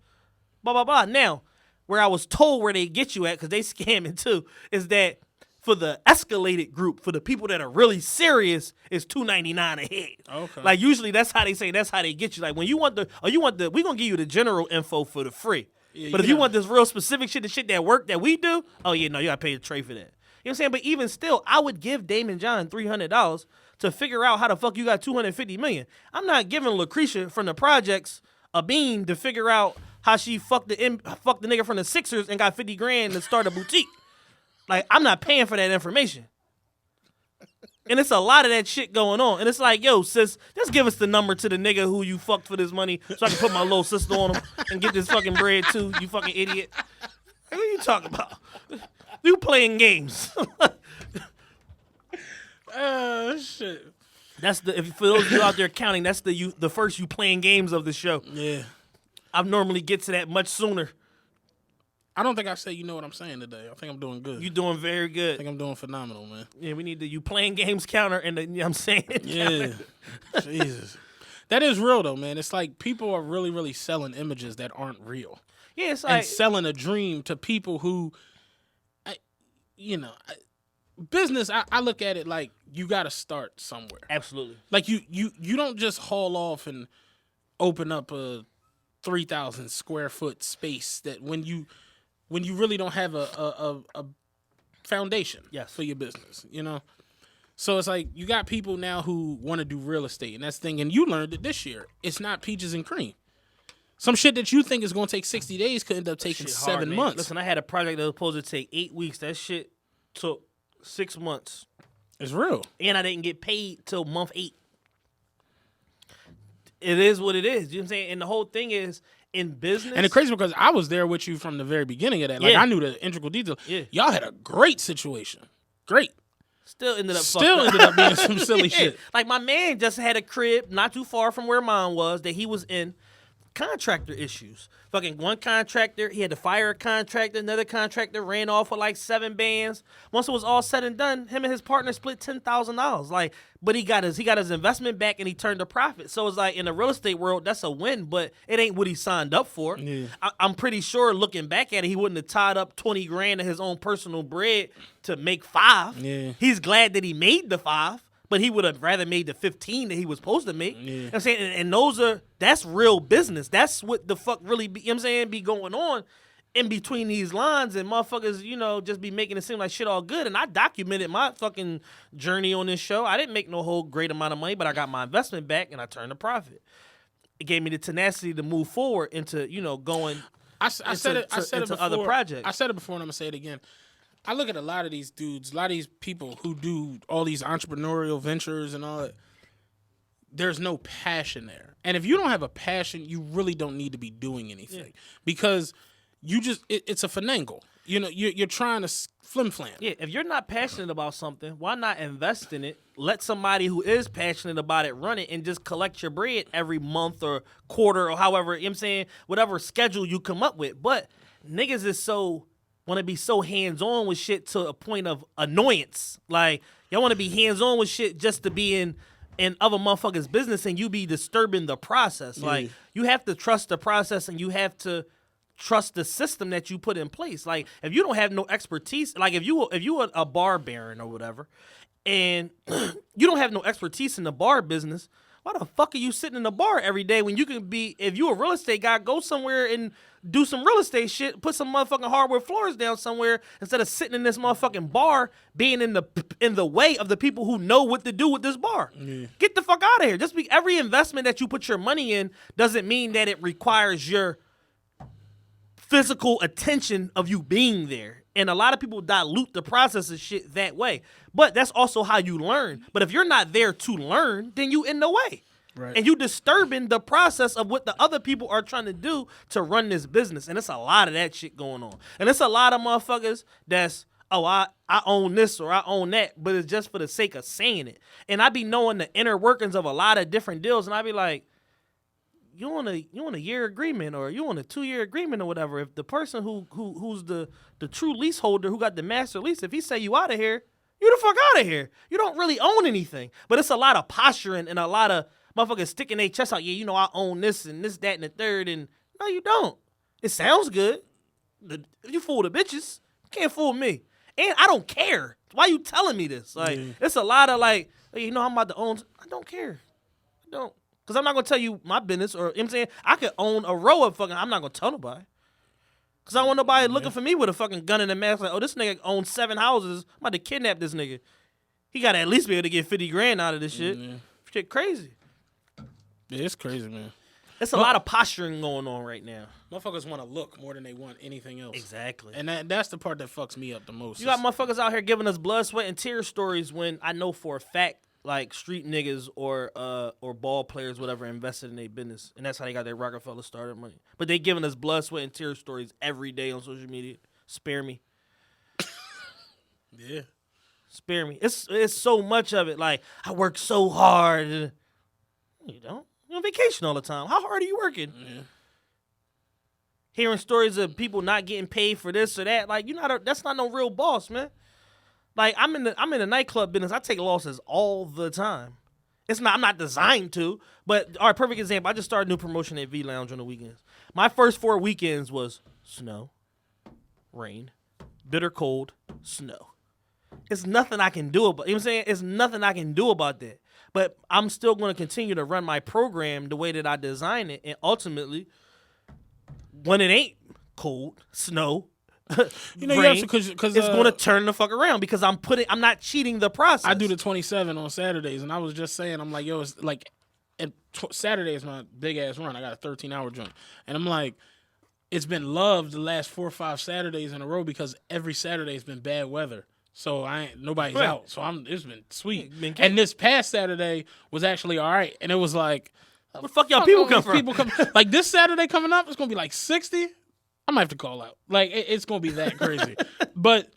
blah, blah, blah. Now, where I was told where they get you at, because they scamming too, is that for the escalated group, for the people that are really serious, it's $299 a head. Okay. Like usually that's how they get you. Like when you want we're gonna give you the general info for the free. Yeah, but if you want this real specific shit, the shit that work that we do, oh yeah, no, you gotta pay the tray for that. You know what I'm saying? But even still, I would give Damon John $300 to figure out how the fuck you got $250 million. I'm not giving Lucretia from the projects a bean to figure out how she fucked the nigga from the Sixers and got $50,000 to start a boutique. Like, I'm not paying for that information. And it's a lot of that shit going on. And it's like, yo, sis, just give us the number to the nigga who you fucked for this money so I can put my little sister on him and get this fucking bread too, you fucking idiot. What are you talking about? You playing games. Shit. That's for those of you out there counting, that's the first you playing games of the show. Yeah. I normally get to that much sooner. I don't think I say you know what I'm saying today. I think I'm doing good. You're doing very good. I think I'm doing phenomenal, man. Yeah, we need the you playing games counter and the, you know what I'm saying? Yeah. Jesus. That is real, though, man. It's like people are really, really selling images that aren't real. Yeah, it's like... And selling a dream to people who, business, I look at it like you got to start somewhere. Absolutely. Like you don't just haul off and open up a 3,000 square foot space that when you really don't have a foundation for your business, you know? So it's like you got people now who want to do real estate, and that's the thing. And you learned it this year. It's not peaches and cream. Some shit that you think is going to take 60 days could end up taking 7 months. Listen, I had a project that was supposed to take 8 weeks. That shit took 6 months. It's real. And I didn't get paid till month 8. It is what it is. You know what I'm saying? And the whole thing is, in business... And it's crazy because I was there with you from the very beginning of that. Like, I knew the integral detail. Yeah. Y'all had a great situation. Great. Still ended up being some silly shit. Like my man just had a crib not too far from where mine was that he was in. Contractor issues. Fucking one contractor, he had to fire a contractor. Another contractor ran off with like 7 bands. Once it was all said and done, him and his partner split $10,000. Like, but he got his investment back and he turned a profit. So it's like in the real estate world, that's a win, but it ain't what he signed up for. Yeah. I'm pretty sure looking back at it, he wouldn't have tied up 20 grand of his own personal bread to make 5. Yeah. He's glad that he made the 5. But he would have rather made the 15 that he was supposed to make. Yeah. You know what I'm saying? And that's real business. That's what the fuck really be, you know what I'm saying, be going on in between these lines. And motherfuckers, just be making it seem like shit all good. And I documented my fucking journey on this show. I didn't make no whole great amount of money, but I got my investment back and I turned a profit. It gave me the tenacity to move forward into, going into other projects. I said it before and I'm going to say it again. I look at a lot of these dudes, a lot of these people who do all these entrepreneurial ventures and all that. There's no passion there. And if you don't have a passion, you really don't need to be doing anything because it's a finagle. You're trying to flim-flam. Yeah, if you're not passionate about something, why not invest in it? Let somebody who is passionate about it run it and just collect your bread every month or quarter or however, you know what I'm saying, whatever schedule you come up with. But niggas is want to be so hands-on with shit to a point of annoyance. Like, y'all want to be hands-on with shit just to be in other motherfuckers' business and you be disturbing the process. Like, you have to trust the process and you have to trust the system that you put in place. Like, if you don't have no expertise, like if you a bar baron or whatever, and you don't have no expertise in the bar business, why the fuck are you sitting in the bar every day when you can be, if you a real estate guy, go somewhere and do some real estate shit, put some motherfucking hardwood floors down somewhere instead of sitting in this motherfucking bar being in the way of the people who know what to do with this bar. Yeah. Get the fuck out of here. Every investment that you put your money in doesn't mean that it requires your physical attention of you being there. And a lot of people dilute the process of shit that way. But that's also how you learn. But if you're not there to learn, then you in the way. Right. And you disturbing the process of what the other people are trying to do to run this business. And it's a lot of that shit going on. And it's a lot of motherfuckers that's, I own this or I own that, but it's just for the sake of saying it. And I be knowing the inner workings of a lot of different deals, and I be like, you want a year agreement or you want a 2-year agreement or whatever. If the person who's the true leaseholder who got the master lease, if he say you out of here, you the fuck out of here. You don't really own anything. But it's a lot of posturing and a lot of motherfuckers sticking their chest out. Yeah, I own this and this, that, and the third. And no, you don't. It sounds good. If you fool the bitches, you can't fool me. And I don't care. Why you telling me this? Like, it's a lot of like, hey, I'm about to own. I don't care. I don't. Because I'm not going to tell you my business or, you know what I'm saying? I could own a row of fucking, I'm not going to tell nobody. Because I don't want nobody looking for me with a fucking gun in the mask like, oh, this nigga owns 7 houses. I'm about to kidnap this nigga. He got to at least be able to get 50 grand out of this shit. Shit crazy. Yeah, it's crazy, man. It's a lot of posturing going on right now. Motherfuckers want to look more than they want anything else. Exactly. And that's the part that fucks me up the most. You got motherfuckers out here giving us blood, sweat, and tears stories when I know for a fact like street niggas or ball players, whatever, invested in their business. And that's how they got their Rockefeller startup money. But they giving us blood, sweat, and tears stories every day on social media. Spare me. Yeah. Spare me. It's so much of it. Like, I work so hard. You don't. You're on vacation all the time. How hard are you working? Yeah. Hearing stories of people not getting paid for this or that. Like, that's not no real boss, man. Like, I'm in the nightclub business. I take losses all the time. I'm not designed to, but all right, perfect example. I just started a new promotion at V Lounge on the weekends. My first 4 weekends was snow, rain, bitter cold, snow. It's nothing I can do about, you know what I'm saying? It's nothing I can do about that. But I'm still going to continue to run my program the way that I design it, and ultimately, when it ain't cold, snow, rain, because it's going to turn the fuck around because I'm not cheating the process. I do the 27 on Saturdays, and I was just saying, I'm like, yo, it's like, Saturday is my big ass run. I got a 13-hour joint, and I'm like, it's been loved the last 4 or 5 Saturdays in a row because every Saturday has been bad weather. So nobody's out. So it's been sweet. And this past Saturday was actually all right. And it was like, where the fuck y'all people come from? Like this Saturday coming up, it's gonna be like 60. I might have to call out. Like it's gonna be that crazy. But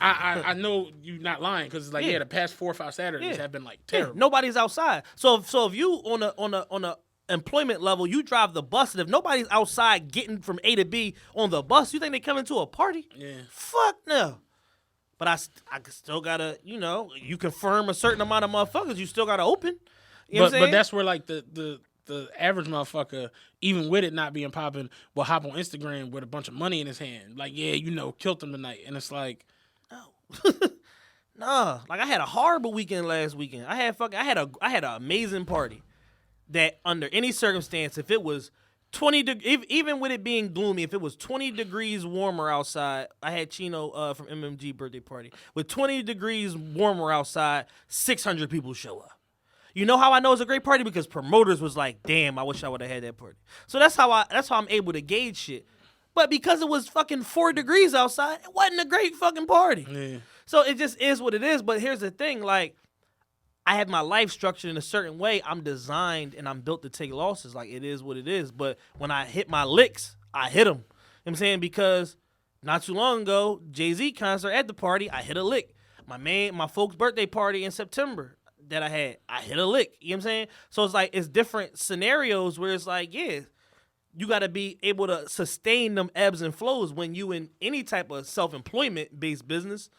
I know you're not lying because like the past 4 or 5 Saturdays have been like terrible. Yeah, nobody's outside. So if you on a employment level, you drive the bus, and if nobody's outside getting from A to B on the bus, you think they coming to a party? Yeah. Fuck no. But I still gotta, you confirm a certain amount of motherfuckers, you still gotta open. You know what I'm saying? But that's where like the average motherfucker, even with it not being popping, will hop on Instagram with a bunch of money in his hand. Like, killed him tonight. And it's like, no. Nah. Like I had a horrible weekend last weekend. I had an amazing party that under any circumstance, if it was 20 even with it being gloomy, if it was 20 degrees warmer outside, I had Chino from MMG birthday party. With 20 degrees warmer outside, 600 people show up. You know how I know it's a great party? Because promoters was like, damn, I wish I would have had that party. So that's how I'm able to gauge shit. But because it was fucking 4 degrees outside, it wasn't a great fucking party. Yeah. So it just is what it is. But here's the thing, like, I have my life structured in a certain way. I'm designed and I'm built to take losses. Like, it is what it is. But when I hit my licks, I hit them. You know what I'm saying? Because not too long ago, Jay-Z concert at the party, I hit a lick. My folks' birthday party in September that I hit a lick. You know what I'm saying? So it's like, it's different scenarios where it's like, yeah, you got to be able to sustain them ebbs and flows when you in any type of self-employment based business.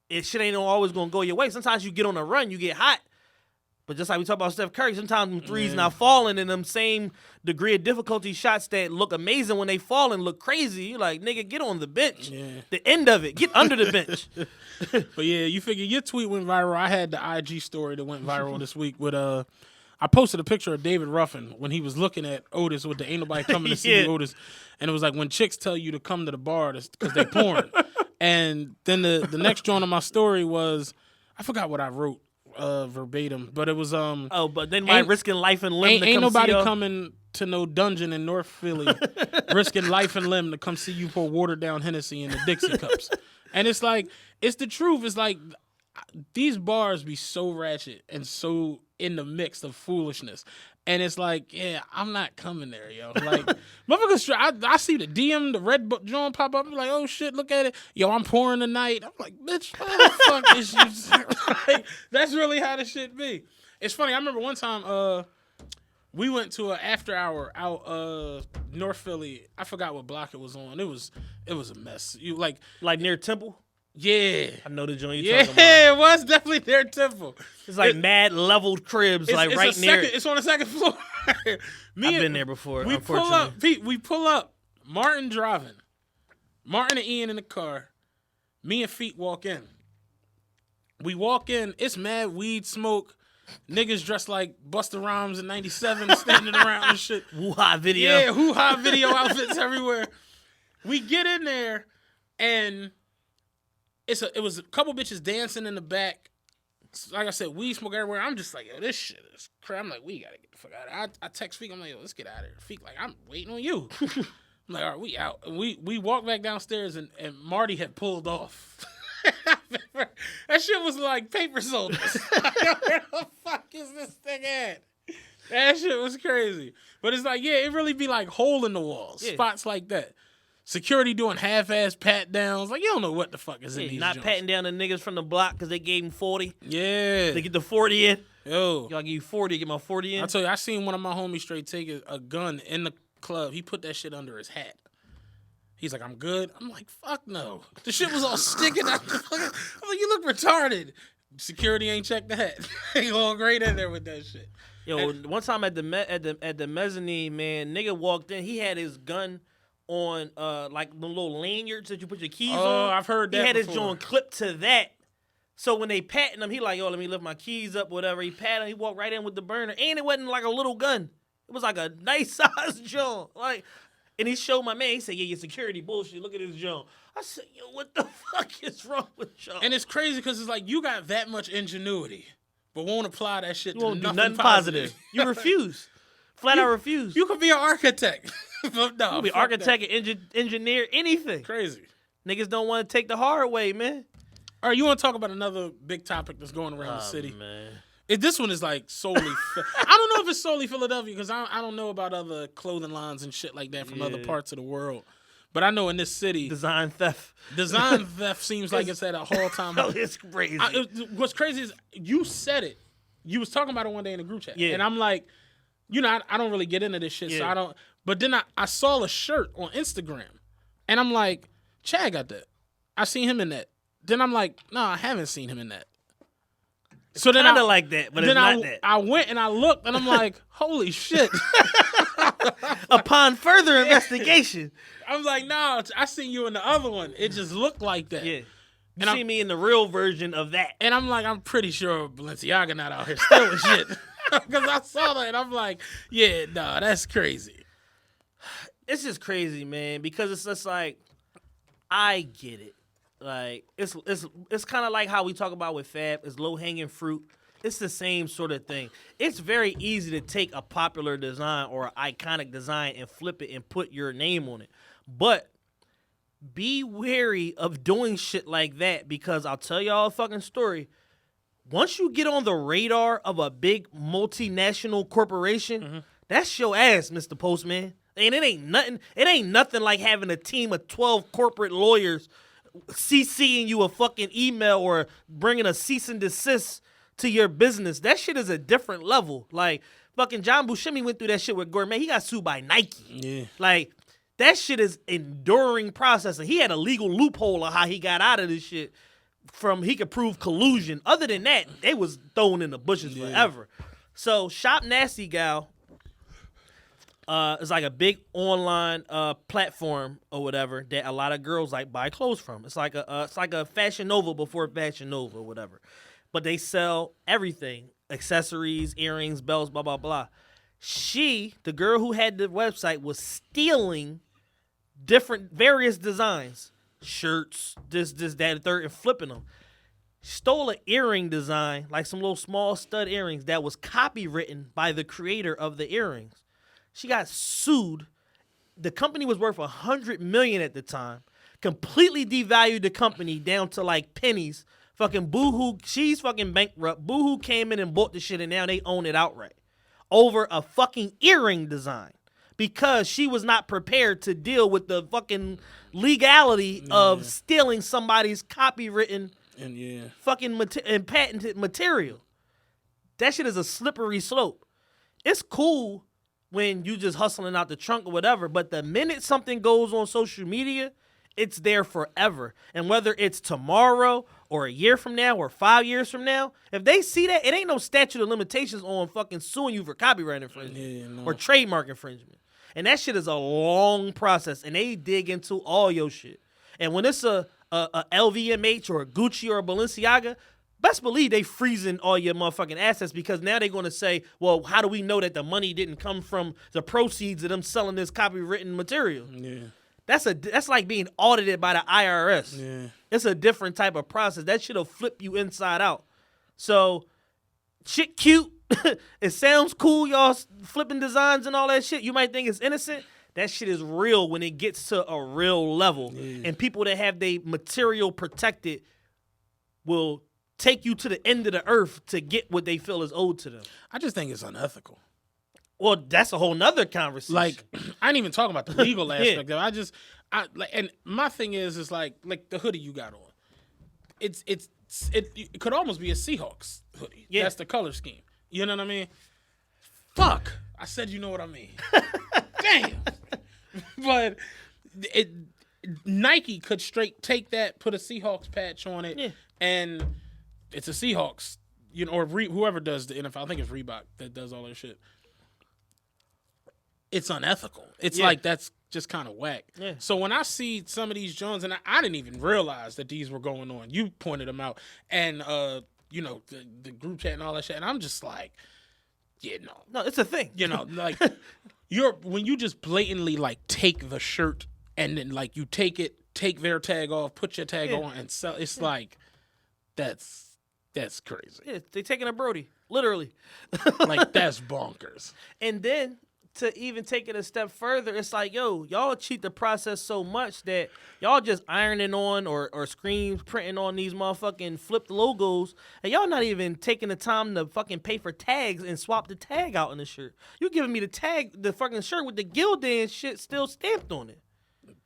Shit ain't always going to go your way. Sometimes you get on a run, you get hot. But just like we talk about Steph Curry, sometimes them threes not falling in them same degree of difficulty shots that look amazing when they fall and look crazy. You're like, nigga, get on the bench. Yeah. The end of it. Get under the bench. But yeah, you figure your tweet went viral. I had the IG story that went viral this week with I posted a picture of David Ruffin when he was looking at Otis with the Ain't Nobody Coming to See You, Otis. And it was like when chicks tell you to come to the bar because they porn. And then the next joint on my story was, I forgot what I wrote verbatim, but it was but then why risking life and limb to come ain't nobody see coming to no dungeon in North Philly risking life and limb to come see you pour watered down Hennessy in the Dixie cups. And it's like, it's the truth. It's like these bars be so ratchet and so in the mix of foolishness. And it's like, yeah, I'm not coming there, yo. Like, motherfuckers, I see the DM, the red joint pop up. I'm like, oh, shit, look at it. Yo, I'm pouring tonight. I'm like, bitch, what the fuck is you? Like, that's really how the shit be. It's funny. I remember one time we went to an after hour out North Philly. I forgot what block it was on. It was a mess. You like near Temple? Yeah. I know the joint you're talking about. Yeah, it was definitely their Temple. It's like mad leveled cribs, like right near it. It's on the second floor. I've been there before, we pull up, Martin driving. Martin and Ian in the car. Me and Feet walk in. We walk in, it's mad weed smoke. Niggas dressed like Busta Rhymes in 97 standing around and shit. Woo-ha video. Yeah, hoo-ha video outfits everywhere. We get in there, and it was a couple bitches dancing in the back. Like I said, weed smoke everywhere. I'm just like, yo, this shit is crap. I'm like, we gotta get the fuck out of here. I text Feek. I'm like, yo, let's get out of here. Feek, like, I'm waiting on you. I'm like, all right, we out. And we walk back downstairs, and Marty had pulled off. That shit was like paper soldiers. Where the fuck is this thing at? That shit was crazy. But it's like, yeah, it really be like hole in the walls, spots like that. Security doing half-ass pat-downs. Like, you don't know what the fuck is in these not joints. patting down the niggas from the block because they gave him 40. Yeah. They get the 40 in. Yo. Y'all give you 40, get my 40 in. I tell you, I seen one of my homies straight take a gun in the club. He put that shit under his hat. He's like, I'm good. I'm like, fuck no. The shit was all sticking out. I'm like, you look retarded. Security ain't checked the hat. They going great in there with that shit. Yo, one time at the mezzanine, man, nigga walked in. He had his gun on like the little lanyards that you put your keys on. Oh, I've heard that. He had before. his joint clipped to that. So when they patting him, he like, yo, let me lift my keys up, whatever. He patted him, he walked right in with the burner. And it wasn't like a little gun. It was like a nice size joint. Like, and he showed my man, he said, yeah, your security bullshit. Look at his joint. I said, yo, what the fuck is wrong with y'all? And it's crazy because it's like you got that much ingenuity, but won't apply that shit to nothing positive. You refuse. Flat out refuse. You could be an architect. No, you could be architect, engineer, anything. Crazy. Niggas don't want to take the hard way, man. All right, you want to talk about another big topic that's going around the city? Man. This one is like solely. I don't know if it's solely Philadelphia because I don't know about other clothing lines and shit like that from other parts of the world. but I know in this city, Design theft seems like it's at a all-time high. It's crazy. What's crazy is you said it. You was talking about it one day in the group chat, Yeah. and I'm like, I don't really get into this shit, so I don't. But then I saw a shirt on Instagram, and I'm like, Chad got that. I seen him in that. Then I'm like, no, I haven't seen him in that. So then Kind of like that, but it's not that. I went and I looked, and I'm like, holy shit. Upon further investigation, I'm like, no, I seen you in the other one. It just looked like that. yeah, you see me in the real version of that. And I'm like, I'm pretty sure Balenciaga not out here stealing shit. Because I saw that, and I'm like, yeah, nah, that's crazy. It's just crazy, man, because it's just like, I get it. Like, it's kind of like how we talk about with Fab. It's low-hanging fruit. It's the same sort of thing. It's very easy to take a popular design or an iconic design and flip it and put your name on it. But be wary of doing shit like that, because I'll tell y'all a fucking story. Once you get on the radar of a big multinational corporation, that's your ass, Mr. Postman. And it ain't nothing like having a team of 12 corporate lawyers CCing you a fucking email or bringing a cease and desist to your business. That shit is a different level. Like, fucking John Buscemi went through that shit with Gourmet. He got sued by Nike. Yeah. Like, that shit is enduring process. And he had a legal loophole of how he got out of this shit from he could prove collusion. Other than that, they was thrown in the bushes forever. So, Shop Nasty Gal is like a big online platform or whatever that a lot of girls like buy clothes from. It's like a Fashion Nova before Fashion Nova or whatever. But they sell everything, accessories, earrings, belts, blah, blah, blah. She, the girl who had the website, was stealing various designs, shirts, this, that, and third, and flipping them. Stole an earring design, like some little small stud earrings that was copywritten by the creator of the earrings. She got sued. The company was worth $100 million at the time. Completely devalued the company down to like pennies. Fucking Boohoo, she's fucking bankrupt. Boohoo came in and bought the shit, and now they own it outright over a fucking earring design because she was not prepared to deal with the fucking legality of stealing somebody's copywritten and fucking and patented material. That shit is a slippery slope. It's cool when you just hustling out the trunk or whatever, but the minute something goes on social media, it's there forever. And whether it's tomorrow or a year from now or 5 years from now, if they see that, it ain't no statute of limitations on fucking suing you for copyright infringement or trademark infringement. And that shit is a long process, and they dig into all your shit. And when it's a LVMH or a Gucci or a Balenciaga, best believe they freezing all your motherfucking assets, because now they're going to say, well, how do we know that the money didn't come from the proceeds of them selling this copywritten material? Yeah. That's like being audited by the IRS. Yeah. It's a different type of process. That shit'll flip you inside out. So, shit cute. It sounds cool, y'all flipping designs and all that shit. You might think it's innocent. That shit is real when it gets to a real level. Yeah. And people that have their material protected will take you to the end of the earth to get what they feel is owed to them. I just think it's unethical. Well, that's a whole nother conversation. Like, I ain't even talking about the legal aspect of it. And my thing is like the hoodie you got on. It could almost be a Seahawks hoodie. Yeah. That's the color scheme. You know what I mean? Fuck. I said you know what I mean. Damn. But Nike could straight take that, put a Seahawks patch on it, and it's a Seahawks, or whoever does the NFL. I think it's Reebok that does all that shit. It's unethical. It's like that's just kind of whack. Yeah. So when I see some of these Jones, and I didn't even realize that these were going on. You pointed them out, and the group chat and all that shit, and I'm just like, no, it's a thing. Like when you just blatantly like take the shirt and then like you take their tag off, put your tag on, and sell. It's like that's crazy. Yeah, they taking a Brody, literally. Like that's bonkers. And then to even take it a step further, it's like, y'all cheat the process so much that y'all just ironing on or screen printing on these motherfucking flipped logos, and y'all not even taking the time to fucking pay for tags and swap the tag out in the shirt. You giving me the tag, the fucking shirt with the Gildan shit still stamped on it.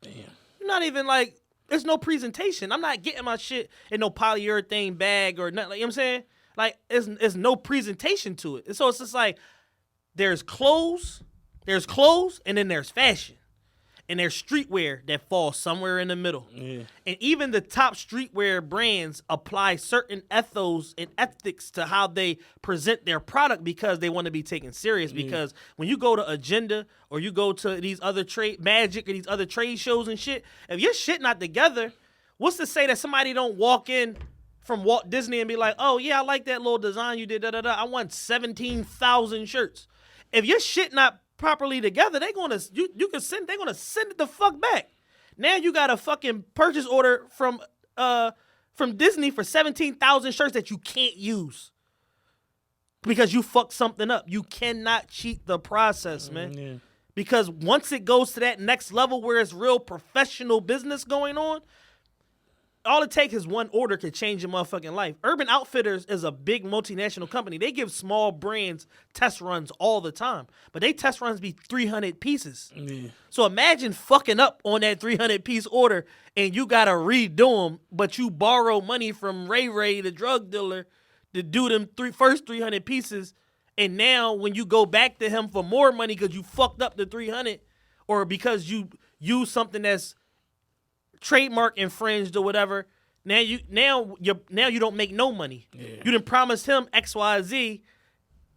Damn. You're not even like, there's no presentation. I'm not getting my shit in no polyurethane bag or nothing. Like, you know what I'm saying? Like, there's no presentation to it. And so it's just like, there's clothes, and then there's fashion. And there's streetwear that falls somewhere in the middle. Yeah. And even the top streetwear brands apply certain ethos and ethics to how they present their product because they want to be taken serious. Because when you go to Agenda or you go to these other Magic or these other trade shows and shit, if your shit not together, what's to say that somebody don't walk in from Walt Disney and be like, oh yeah, I like that little design you did, I want 17,000 shirts. If your shit not properly together, they're gonna send it the fuck back. Now you got a fucking purchase order from Disney for 17,000 shirts that you can't use because you fucked something up. You cannot cheat the process, man. Yeah. Because once it goes to that next level where it's real professional business going on, all it takes is one order could change your motherfucking life. Urban Outfitters is a big multinational company. They give small brands test runs all the time. But they test runs be 300 pieces. Yeah. So imagine fucking up on that 300-piece order and you got to redo them, but you borrow money from Ray, the drug dealer, to do them first 300 pieces. And now when you go back to him for more money because you fucked up the 300 or because you use something that's trademark infringed or whatever, now you don't make no money. Yeah. You done promised him XYZ,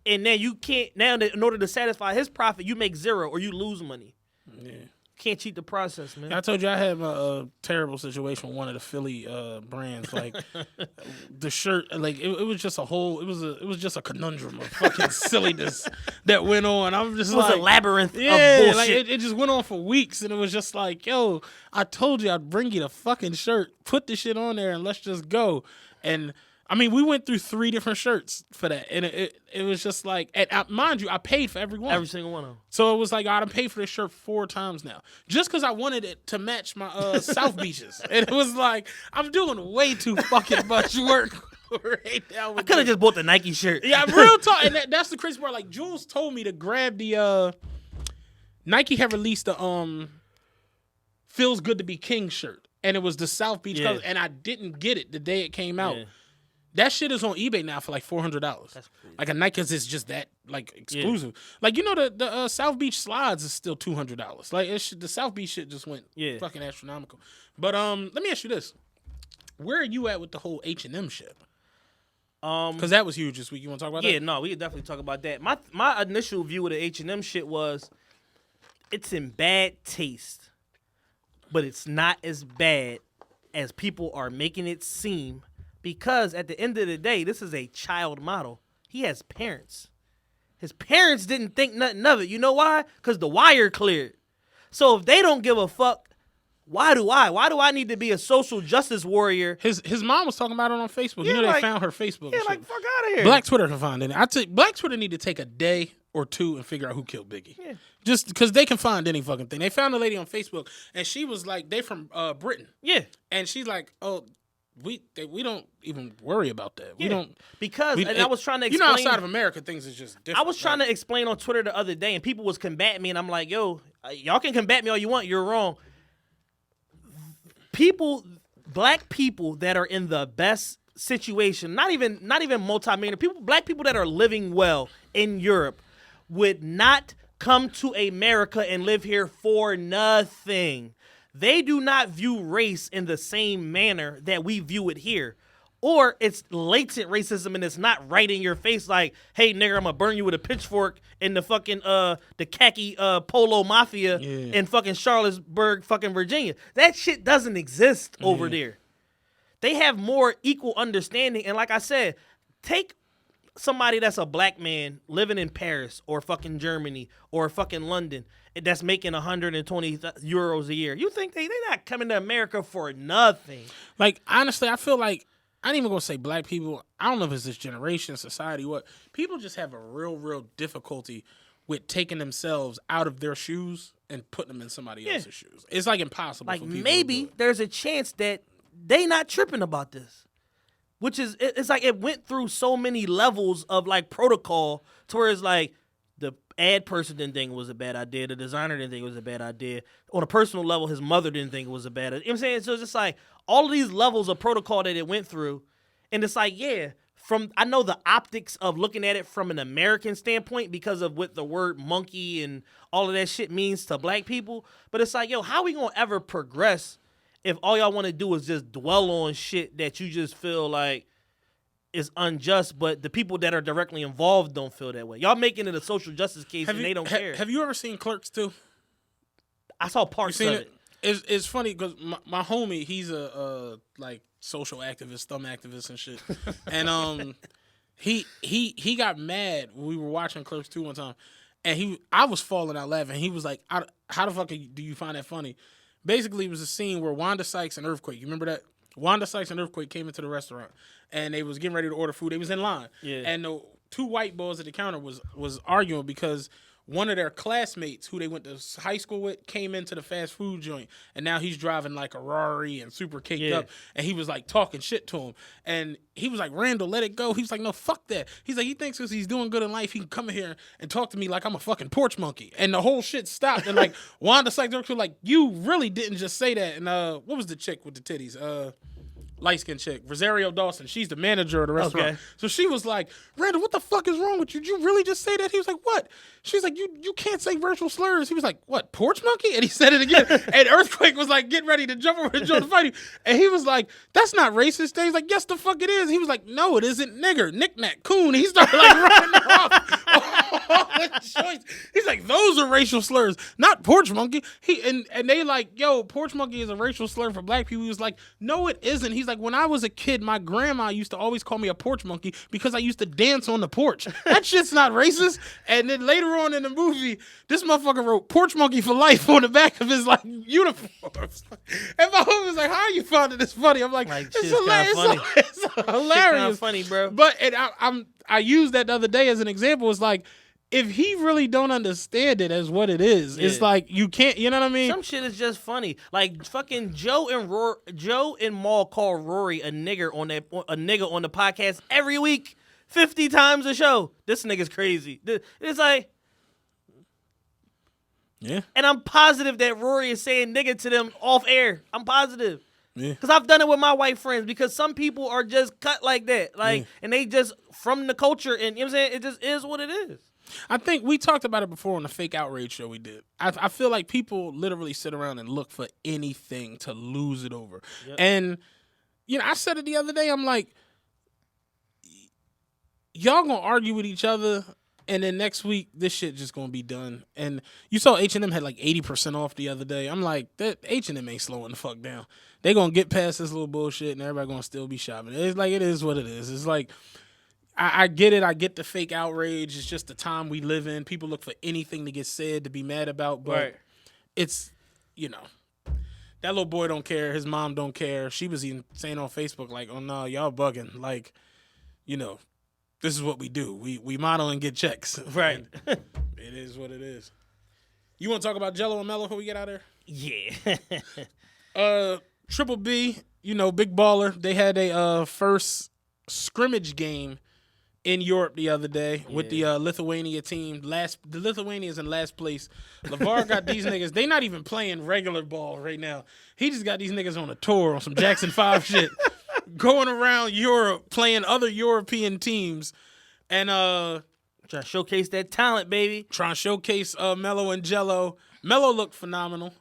and now you can't. Now in order to satisfy his profit, you make zero or you lose money. Yeah. Can't cheat the process, man. I told you I had a terrible situation with one of the Philly brands. Like the shirt, like it was just it was just a conundrum of fucking silliness that went on. I'm just it was like a labyrinth of yeah, bullshit. like it just went on for weeks, and it was just like, yo, I told you I'd bring you the fucking shirt, put the shit on there, and let's just go. And I mean, we went through 3 different shirts for that, and it was just like, and mind you, I paid for every one. Every single one of them. So it was like, I done paid for this shirt 4 times now, just because I wanted it to match my South Beaches. And it was like, I'm doing way too fucking much work right now. I could have just bought the Nike shirt. Yeah, real talk. And that's the crazy part. Like, Jules told me to grab the Nike had released the Feels Good to Be King shirt, and it was the South Beach colors, and I didn't get it the day it came out. Yeah. That shit is on eBay now for like $400. That's crazy. Like a Nike, cause it's just that like exclusive. Yeah. Like, you know, the South Beach slides is still $200. Like the South Beach shit just went fucking astronomical. But let me ask you this: where are you at with the whole H&M shit? Cause that was huge this week. You want to talk about that? Yeah, no, we could definitely talk about that. My initial view of the H&M shit was, it's in bad taste, but it's not as bad as people are making it seem. Because at the end of the day, this is a child model. He has parents. His parents didn't think nothing of it. You know why? Because the wire cleared. So if they don't give a fuck, why do I? Why do I need to be a social justice warrior? His mom was talking about it on Facebook. Yeah, you know, they found her Facebook. Yeah, like, fuck out of here. Black Twitter can find it. Black Twitter need to take a day or 2 and figure out who killed Biggie. Yeah. Just because they can find any fucking thing. They found a lady on Facebook, and she was like, they from Britain. Yeah. And she's like, oh, we don't even worry about that. We don't because I was trying to explain. You know, outside of America, things is just different. I was trying to explain on Twitter the other day, and people was combating me, and I'm like, yo, y'all can combat me all you want. You're wrong. Black people that are in the best situation, not even multi-millionaire people, black people that are living well in Europe would not come to America and live here for nothing. They do not view race in the same manner that we view it here. Or it's latent racism and it's not right in your face like, hey, nigga, I'm going to burn you with a pitchfork in the fucking, the khaki polo mafia in fucking Charlottesburg, fucking Virginia. That shit doesn't exist over there. They have more equal understanding. And like I said, take somebody that's a black man living in Paris or fucking Germany or fucking London that's making 120 euros a year. You think they're not coming to America for nothing? Like, honestly, I feel like, I ain't even gonna say black people. I don't know if it's this generation, society, what. People just have a real difficulty with taking themselves out of their shoes and putting them in somebody else's shoes. It's like impossible for people maybe to do it. There's a chance that they not tripping about this. Which is, it's like it went through so many levels of like protocol to where it's like, The ad person didn't think it was a bad idea. The designer didn't think it was a bad idea. On a personal level, his mother didn't think it was a bad idea. You know what I'm saying? So it's just like all of these levels of protocol that it went through. And it's like, yeah, I know the optics of looking at it from an American standpoint because of what the word monkey and all of that shit means to black people. But it's like, yo, how we going to ever progress if all y'all want to do is just dwell on shit that you just feel like is unjust, but the people that are directly involved don't feel that way. Y'all making it a social justice case and they don't care. Have you ever seen Clerks 2? I saw parts of it. It's funny because my homie, he's a like social activist, thumb activist and shit. And he got mad when we were watching Clerks 2 one time. And I was falling out laughing. He was like, how the fuck do you find that funny? Basically, it was a scene where Wanda Sykes and Earthquake, you remember that? Wanda Sykes and Earthquake came into the restaurant, and they was getting ready to order food. They was in line, and the two white boys at the counter was arguing because one of their classmates who they went to high school with came into the fast food joint, and now he's driving like a Rari and super caked up, and he was like talking shit to him, and he was like, Randall, let it go. He was like, no, fuck that. He's like, he thinks because he's doing good in life, he can come in here and talk to me like I'm a fucking porch monkey, and the whole shit stopped, and like Wanda Sykes was like, you really didn't just say that, and what was the chick with the titties? Light-skinned chick, Rosario Dawson. She's the manager of the restaurant. Okay. So she was like, Randall, what the fuck is wrong with you? Did you really just say that? He was like, what? She's like, you can't say racial slurs. He was like, what, porch monkey? And he said it again. And Earthquake was like, getting ready to jump over and join the fight. And he was like, that's not racist. And he's like, yes, the fuck it is. He was like, no, it isn't, nigger, knick-knack, coon. He started like running off. He's like, those are racial slurs, not porch monkey. And they like, yo, porch monkey is a racial slur for black people. He was like, no, it isn't. He's like, when I was a kid, my grandma used to always call me a porch monkey because I used to dance on the porch. That shit's not racist. And then later on in the movie, this motherfucker wrote porch monkey for life on the back of his like uniforms. And my homie was like, how are you finding this funny? I'm like it's hilarious. Funny. It's hilarious. Funny, bro. But I used that the other day as an example. It's like, if he really don't understand it as what it is, it's like you can't. You know what I mean? Some shit is just funny. Like fucking Joe and Maul call Rory a nigger on the podcast every week, 50 times a show. This nigga's crazy. It's like, yeah. And I'm positive that Rory is saying nigga to them off air. I'm positive. Yeah. Because I've done it with my white friends because some people are just cut like that. Like, and they just from the culture and you know what I'm saying? It just is what it is. I think we talked about it before on the fake outrage show we did. I feel like people literally sit around and look for anything to lose it over. Yep. And, you know, I said it the other day. I'm like, y'all gonna argue with each other, and then next week this shit just gonna be done. And you saw H&M had like 80% off the other day. I'm like, that H&M ain't slowing the fuck down. They gonna get past this little bullshit, and everybody gonna still be shopping. It's like, it is what it is. It's like, I get it. I get the fake outrage. It's just the time we live in. People look for anything to get said, to be mad about. But it's, you know, that little boy don't care. His mom don't care. She was even saying on Facebook, like, oh, no, y'all bugging. Like, you know, this is what we do. We model and get checks. Right. It is what it is. You want to talk about Jello and Mello before we get out of there? Yeah. Triple B, you know, big baller. They had a first scrimmage game in Europe the other day with the Lithuania team. The Lithuanians in last place. LeVar got these niggas. They not even playing regular ball right now. He just got these niggas on a tour on some Jackson 5 shit, going around Europe playing other European teams, and trying to showcase that talent, baby. Trying to showcase Mello and Jello. Mello looked phenomenal.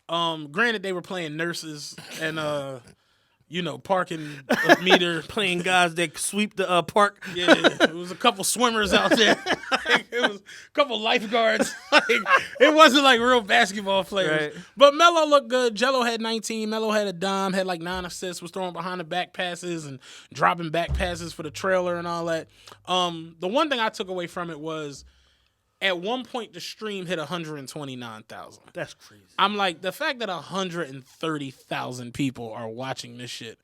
Granted, they were playing nurses and you know, parking meter. Playing guys that sweep the park. Yeah, it was a couple swimmers out there. It was a couple lifeguards. It wasn't like real basketball players. Right. But Melo looked good. Jello had 19. Melo had a dime, had like 9 assists, was throwing behind the back passes and dropping back passes for the trailer and all that. The one thing I took away from it was, at one point, the stream hit 129,000. That's crazy. I'm like, the fact that 130,000 people are watching this shit,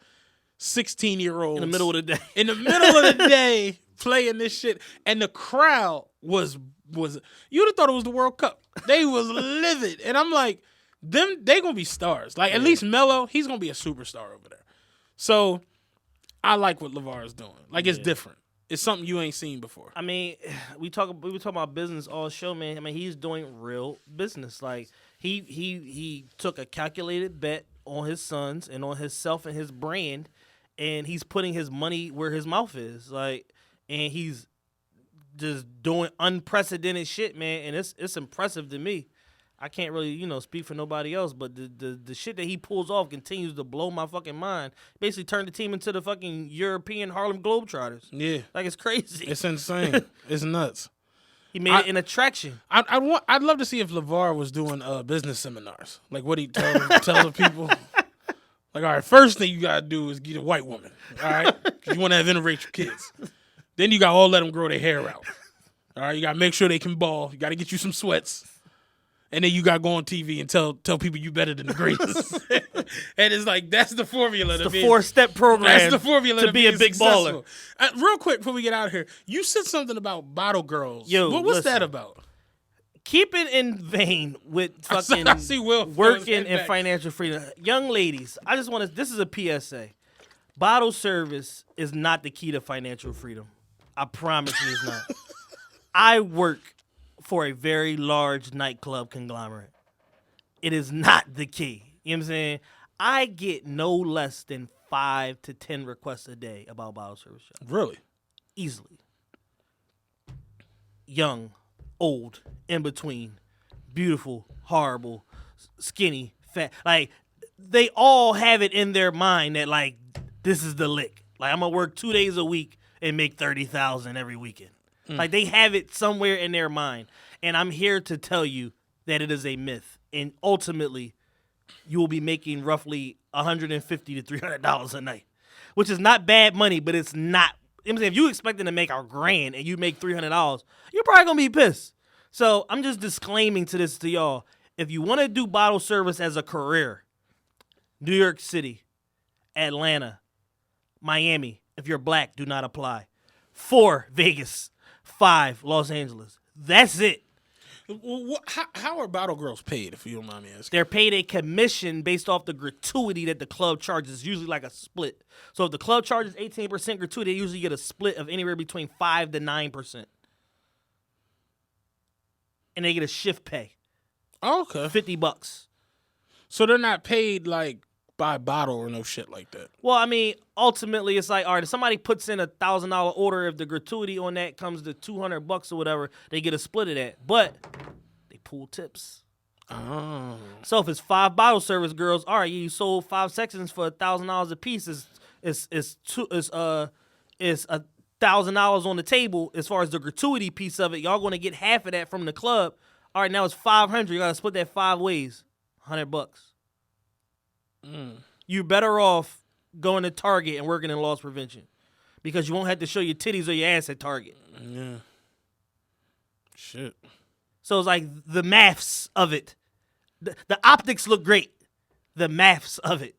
16-year-olds. In the middle of the day. In the middle of the day, playing this shit. And the crowd was you'd have thought it was the World Cup. They was livid. And I'm like, they going to be stars. Like, at least Melo, he's going to be a superstar over there. So, I like what LeVar is doing. Like, it's different. is something you ain't seen before. I mean, we were talking about business all show, man. I mean, he's doing real business. Like he took a calculated bet on his sons and on himself and his brand, and he's putting his money where his mouth is. Like, and he's just doing unprecedented shit, man. And it's impressive to me. I can't really, speak for nobody else, but the shit that he pulls off continues to blow my fucking mind. Basically turned the team into the fucking European Harlem Globetrotters. Yeah. Like, it's crazy. It's insane. It's nuts. He made it an attraction. I'd love to see if LeVar was doing business seminars. Like, what he tell the people. Like, all right, first thing you got to do is get a white woman, all right? 'Cause you want to have interracial kids. Then you got to all let them grow their hair out. All right, you got to make sure they can ball. You got to get you some sweats. And then you got to go on TV and tell people you better than the greatest. And it's like, that's the formula. It's the 4-step program. That's the formula to be a big successful. baller. Real quick before we get out of here, you said something about bottle girls. Yo, what's listen, that about? Keep it in vein with fucking I see Will working and financial freedom. Young ladies, I just want to, this is a PSA. Bottle service is not the key to financial freedom. I promise you it's not. I work for a very large nightclub conglomerate. It is not the key. You know what I'm saying? I get no less than 5 to 10 requests a day about bottle service shops. Really? Easily. Young, old, in between, beautiful, horrible, skinny, fat. Like, they all have it in their mind that, like, this is the lick. Like, I'm going to work 2 days a week and make $30,000 every weekend. Like, they have it somewhere in their mind. And I'm here to tell you that it is a myth. And ultimately, you will be making roughly $150 to $300 a night, which is not bad money, but it's not. I'm saying, if you expecting to make $1,000 and you make $300, you're probably going to be pissed. So I'm just disclaiming to y'all. If you want to do bottle service as a career, New York City, Atlanta, Miami, if you're black, do not apply. 4, Vegas. 5, Los Angeles. That's it. How are bottle girls paid, if you don't mind me asking? They're paid a commission based off the gratuity that the club charges, usually like a split. So if the club charges 18% gratuity, they usually get a split of anywhere between 5 to 9%. And they get a shift pay. Oh, okay. $50. So they're not paid like by bottle or no shit like that. Well, I mean, ultimately, it's like, all right, if somebody puts in $1,000 order, if the gratuity on that comes to $200 or whatever, they get a split of that. But they pool tips. Oh. So if it's 5 bottle service girls, all right, you sold 5 sections for $1,000 a piece. It's $1,000 on the table as far as the gratuity piece of it. Y'all going to get half of that from the club. All right, now it's $500. You got to split that 5 ways. $100. You're better off going to Target and working in loss prevention because you won't have to show your titties or your ass at Target. Yeah. Shit. So it's like the maths of it. The optics look great. The maths of it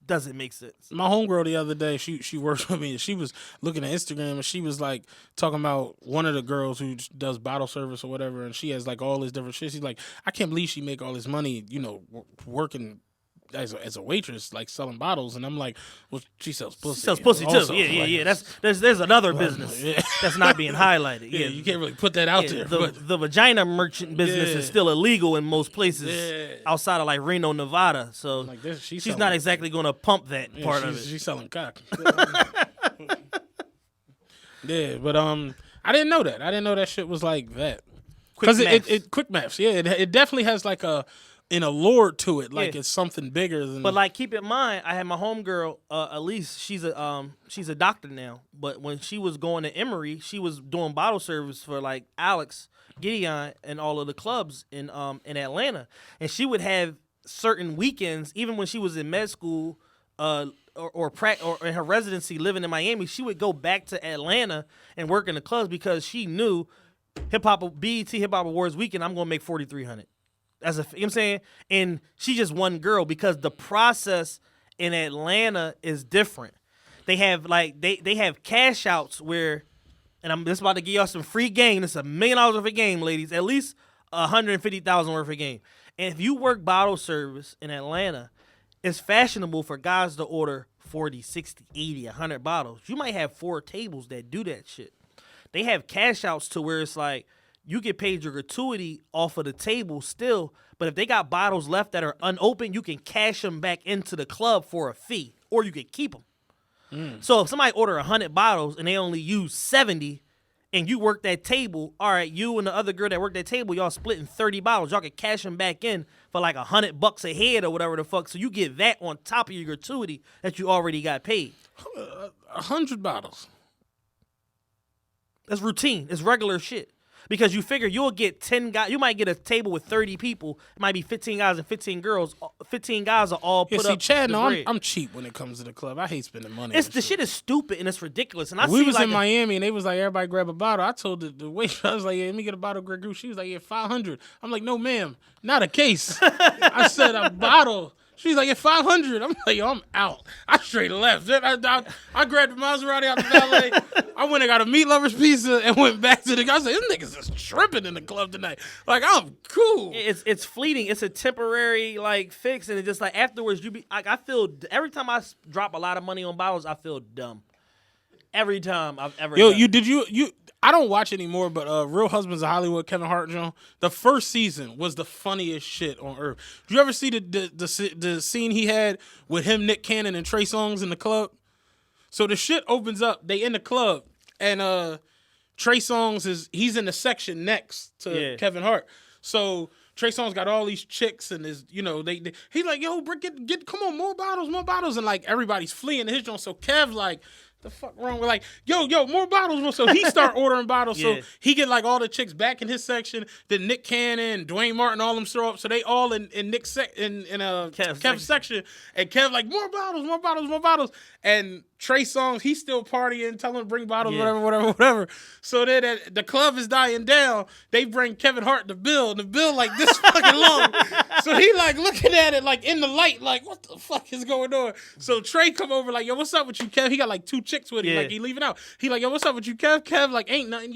doesn't make sense. My homegirl the other day, she works with me, and she was looking at Instagram, and she was like talking about one of the girls who does bottle service or whatever, and she has like all this different shit. She's like, I can't believe she make all this money, working as a waitress, like selling bottles. And I'm like, well, she sells pussy. She sells pussy also. Too. Yeah. There's another business that's not being highlighted. Yeah, you can't really put that out there. The vagina merchant business is still illegal in most places outside of like Reno, Nevada. So like this, she's not exactly going to pump that part of it. She's selling cock. Yeah, but I didn't know that. I didn't know that shit was like that. Because it quick maths. Yeah, it definitely has like an allure to it, like it's something bigger than. But like, keep in mind, I had my homegirl, Elise. She's a doctor now. But when she was going to Emory, she was doing bottle service for like Alex, Gideon, and all of the clubs in Atlanta. And she would have certain weekends, even when she was in med school, or in her residency living in Miami. She would go back to Atlanta and work in the clubs because she knew BET Hip Hop Awards weekend, I'm gonna make $4,300. You know what I'm saying? And she's just one girl because the process in Atlanta is different. They have like they have cash outs where, and I'm just about to give y'all some free game. It's $1 million worth of game, ladies. At least $150,000 worth of game. And if you work bottle service in Atlanta, it's fashionable for guys to order 40, 60, 80, 100 bottles. You might have 4 tables that do that shit. They have cash outs to where it's like you get paid your gratuity off of the table still, but if they got bottles left that are unopened, you can cash them back into the club for a fee, or you can keep them. So if somebody order 100 bottles and they only use 70, and you work that table, all right, you and the other girl that worked that table, y'all splitting 30 bottles. Y'all can cash them back in for like $100 a head or whatever the fuck. So you get that on top of your gratuity that you already got paid. 100 bottles. That's routine. It's regular shit. Because you figure you'll get 10 guys. You might get a table with 30 people. It might be 15 guys and 15 girls. 15 guys are all put up. Chad, no, I'm cheap when it comes to the club. I hate spending money. The shit is stupid and it's ridiculous. And we was in Miami and they was like, everybody grab a bottle. I told the waitress, I was like, yeah, let me get a bottle of Grey Goose. She was like, yeah, 500. I'm like, no, ma'am, not a case. I said a bottle. She's like, yeah, 500. I'm like, yo, I'm out. I straight left. I grabbed the Maserati out the valet. I went and got a meat lover's pizza and went back to the guy. I said, this niggas is tripping in the club tonight. Like, I'm cool. It's fleeting. It's a temporary, like, fix. And it's just like, afterwards, I feel, every time I drop a lot of money on bottles, I feel dumb. Every time I've ever done. I don't watch anymore, but Real Husbands of Hollywood, Kevin Hart, John, the first season was the funniest shit on earth. Did you ever see the scene he had with him, Nick Cannon, and Trey Songz in the club? So the shit opens up. They in the club, and Trey Songz he's in the section next to Kevin Hart. So Trey Songz got all these chicks, and he's like, yo, Brick, come on, more bottles, and like everybody's fleeing his joint. So Kev like, the fuck wrong with like, yo, more bottles. So he start ordering bottles. So he get like all the chicks back in his section. Then Nick Cannon, Dwayne Martin, all them show up. So they all in Nick's Kev's section. And Kev like, more bottles. And Trey Songz, he's still partying, telling him to bring bottles, whatever. So then the club is dying down. They bring Kevin Hart the bill, and the bill like this fucking long. So he like looking at it like in the light, like what the fuck is going on? So Trey come over like, yo, what's up with you, Kev? He got like 2 chicks with him, like he leaving out. He like, yo, what's up with you, Kev? Kev like, ain't nothing,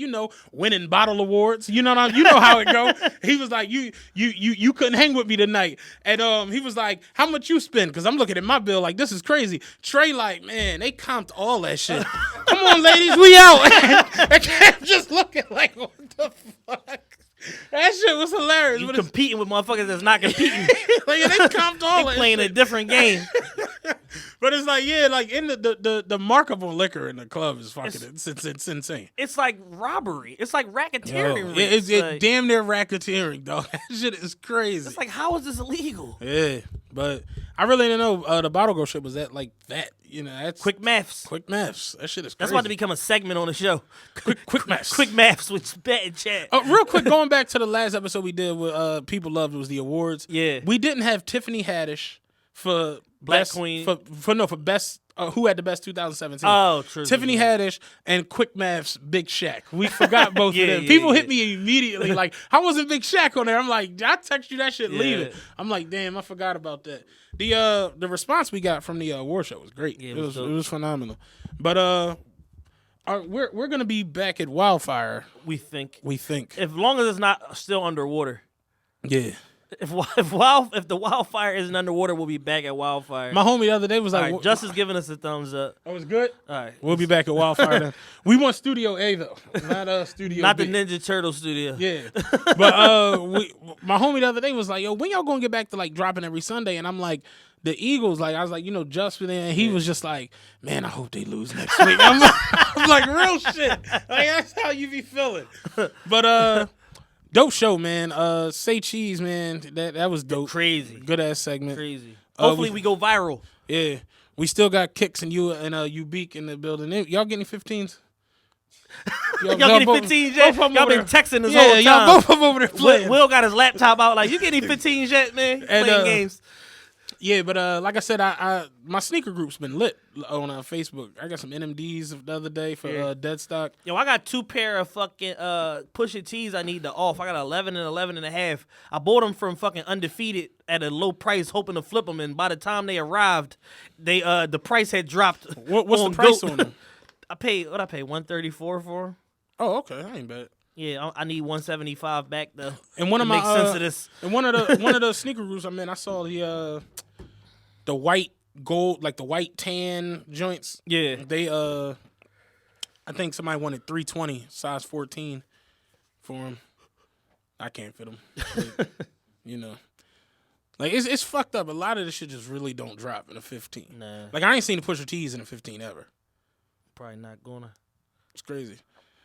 winning bottle awards. You know how it go. He was like, you couldn't hang with me tonight. And he was like, how much you spend? Because I'm looking at my bill like this is crazy. Trey like, man, they comped all that shit. Come on, ladies, we out. And Kev just looking like, what the fuck? That shit was hilarious. You competing with motherfuckers that's not competing. Like, they comped all that playing shit. A different game. But it's like, like in the markup on liquor in the club is fucking it's insane. It's like robbery. It's like racketeering. It's damn near racketeering, dog. That shit is crazy. It's like, how is this illegal? Yeah, but I really didn't know the bottle girl shit was that like that. That's quick maths. Quick maths. That shit is crazy. That's about to become a segment on the show. Quick maths. Quick maths with Bet and Chat. Real quick, going back to the last episode we did with People Loved was the awards. Yeah. We didn't have Tiffany Haddish for Black best, Queen. For best who had the best 2017. Oh, true. Tiffany Haddish and Quick Math's Big Shaq. We forgot both of them. People hit me immediately like, how wasn't Big Shaq on there? I'm like, I text you that shit leaving. I'm like, damn, I forgot about that. The response we got from the award show was great. Yeah, it was phenomenal. But we're gonna be back at Wildfire. We think. As long as it's not still underwater. Yeah. If the Wildfire isn't underwater, we'll be back at Wildfire. My homie the other day was like, right, Justice giving us a thumbs up. Oh, it's good? All right. We'll be back at Wildfire then. We want Studio A, though. Not Studio Not B. the Ninja Turtle studio. Yeah. But my homie the other day was like, yo, when y'all gonna get back to like dropping every Sunday? And I'm like, the Eagles, like, I was like, Just there. And he was just like, man, I hope they lose next week. I'm like, real shit. Like, that's how you be feeling. But, dope show, man. Say Cheese, man. That was dope. Crazy. Good ass segment. Crazy. Hopefully we go viral. Yeah. We still got Kicks and Ubeek in the building. Y'all getting 15s? Y'all getting 15s yet? Y'all been texting this whole time. Y'all both of them over there playing. Will got his laptop out like, you getting 15s yet, man? Playing games. Yeah, but like I said, my sneaker group's been lit on Facebook. I got some NMDs the other day for Deadstock. Yo, I got 2 pair of fucking Pusha T's I need to off. I got 11 and 11 and a half. I bought them from fucking Undefeated at a low price, hoping to flip them. And by the time they arrived, the price had dropped. What's the price on them? I paid $134 for them. Oh, okay, that ain't bad. Yeah, I need 175 back though. And one of my make sense of this. And one of the sneaker groups I'm in, I saw the white gold, like the white tan joints. Yeah. They I think somebody wanted 320 size 14 for them. I can't fit them. You know. Like it's fucked up. A lot of this shit just really don't drop in a 15. Nah. Like I ain't seen the Pusha T's in a 15 ever. Probably not gonna. It's crazy.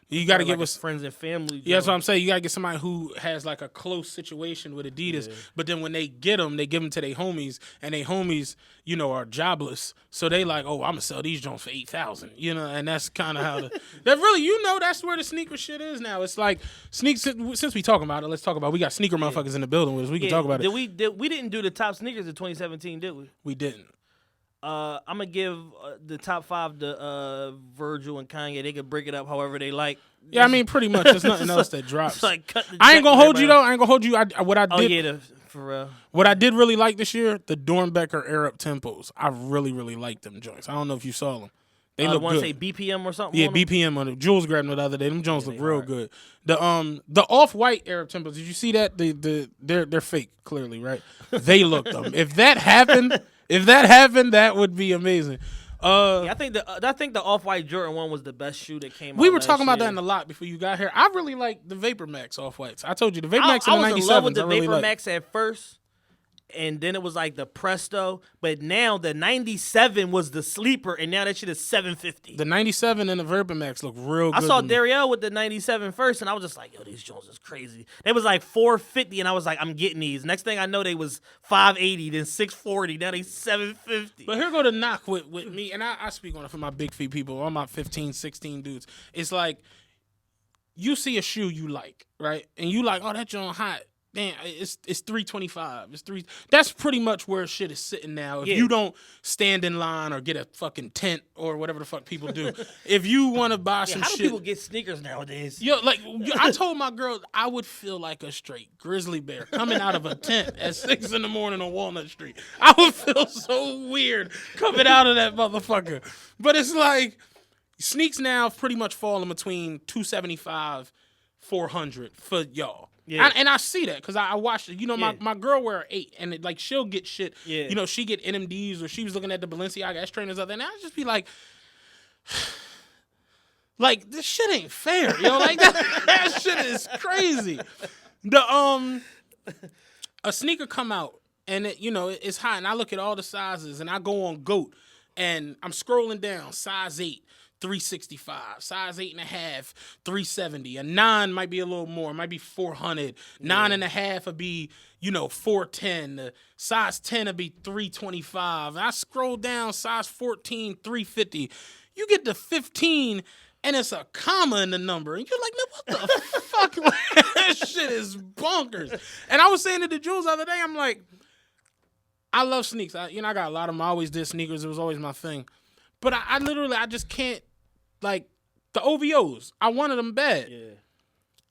You got to get with friends and family. Yeah, that's what I'm saying. You got to get somebody who has like a close situation with Adidas. Yeah. But then when they get them, they give them to their homies, and their homies, you know, are jobless. So they like, oh, I'm gonna sell these joints for $8,000. You know, and that's kind of how that really, you know, that's where the sneaker shit is now. It's like since we talking about it, let's talk about. We got sneaker motherfuckers in the building with us. We can talk about it. We didn't do the top sneakers in 2017, did we? We didn't. I'm gonna give the top 5 to Virgil and Kanye. They can break it up however they like. Yeah, I mean, pretty much. There's nothing else that drops. Like I ain't gonna hold you though. I ain't gonna hold you. For real. What I did really like this year, the Dornbecker Air Up Tempos. I really, really liked them joints. I don't know if you saw them. They look good. Say BPM or something. Yeah, BPM on it. Jules grabbed them the other day. Them joints look real good. The off-white Arab Tempos. Did you see that? They're fake, clearly, right? They looked them. If that happened, that would be amazing. I think the off-white Jordan 1 was the best shoe that came out. We were talking about that in the lot before you got here. I really like the Vapor Max off-whites. I told you the Vapor Max in the 97s. I was in love with the Vapor Max at first. And then it was like the Presto, but now the 97 was the sleeper, and now that shit is $750. The 97 and the Vapor Max look real good. I saw Dariel with the 97 first, and I was just like, yo, these Jones is crazy. They was like $450, and I was like, I'm getting these. Next thing I know, they was $580, then $640, now they $750. But here go the knock with me, and I speak on it for my big feet people, all my 15, 16 dudes. It's like, you see a shoe you like, right? And you like, oh, that joint hot. Damn, it's $325. It's $3. That's pretty much where shit is sitting now. If you don't stand in line or get a fucking tent or whatever the fuck people do, if you want to buy some how shit, do people get sneakers nowadays? Yo, like I told my girl, I would feel like a straight grizzly bear coming out of a tent at 6 a.m. on Walnut Street. I would feel so weird coming out of that motherfucker. But it's like sneaks now pretty much fall in between $275, $400 for y'all. Yeah. And I see that because I watched it. You know, my girl wear an 8, and like she'll get shit. Yeah. You know, she get NMDs, or she was looking at the Balenciaga S trainers other, and I just be like, this shit ain't fair, yo. Like that shit is crazy. A sneaker come out, and it's hot, and I look at all the sizes, and I go on GOAT, and I'm scrolling down, size 8. $365, size 8.5, $370. A 9 might be a little more, it might be $400. 9.5 would be, $410. The size 10 would be $325. And I scroll down, size 14, $350. You get to 15, and it's a comma in the number, and you're like, man, what the fuck? That shit is bonkers. And I was saying to the Jules the other day, I'm like, I love sneaks. I got a lot of them. I always did sneakers. It was always my thing. But I literally just can't, like, the OVOs, I wanted them bad. Yeah.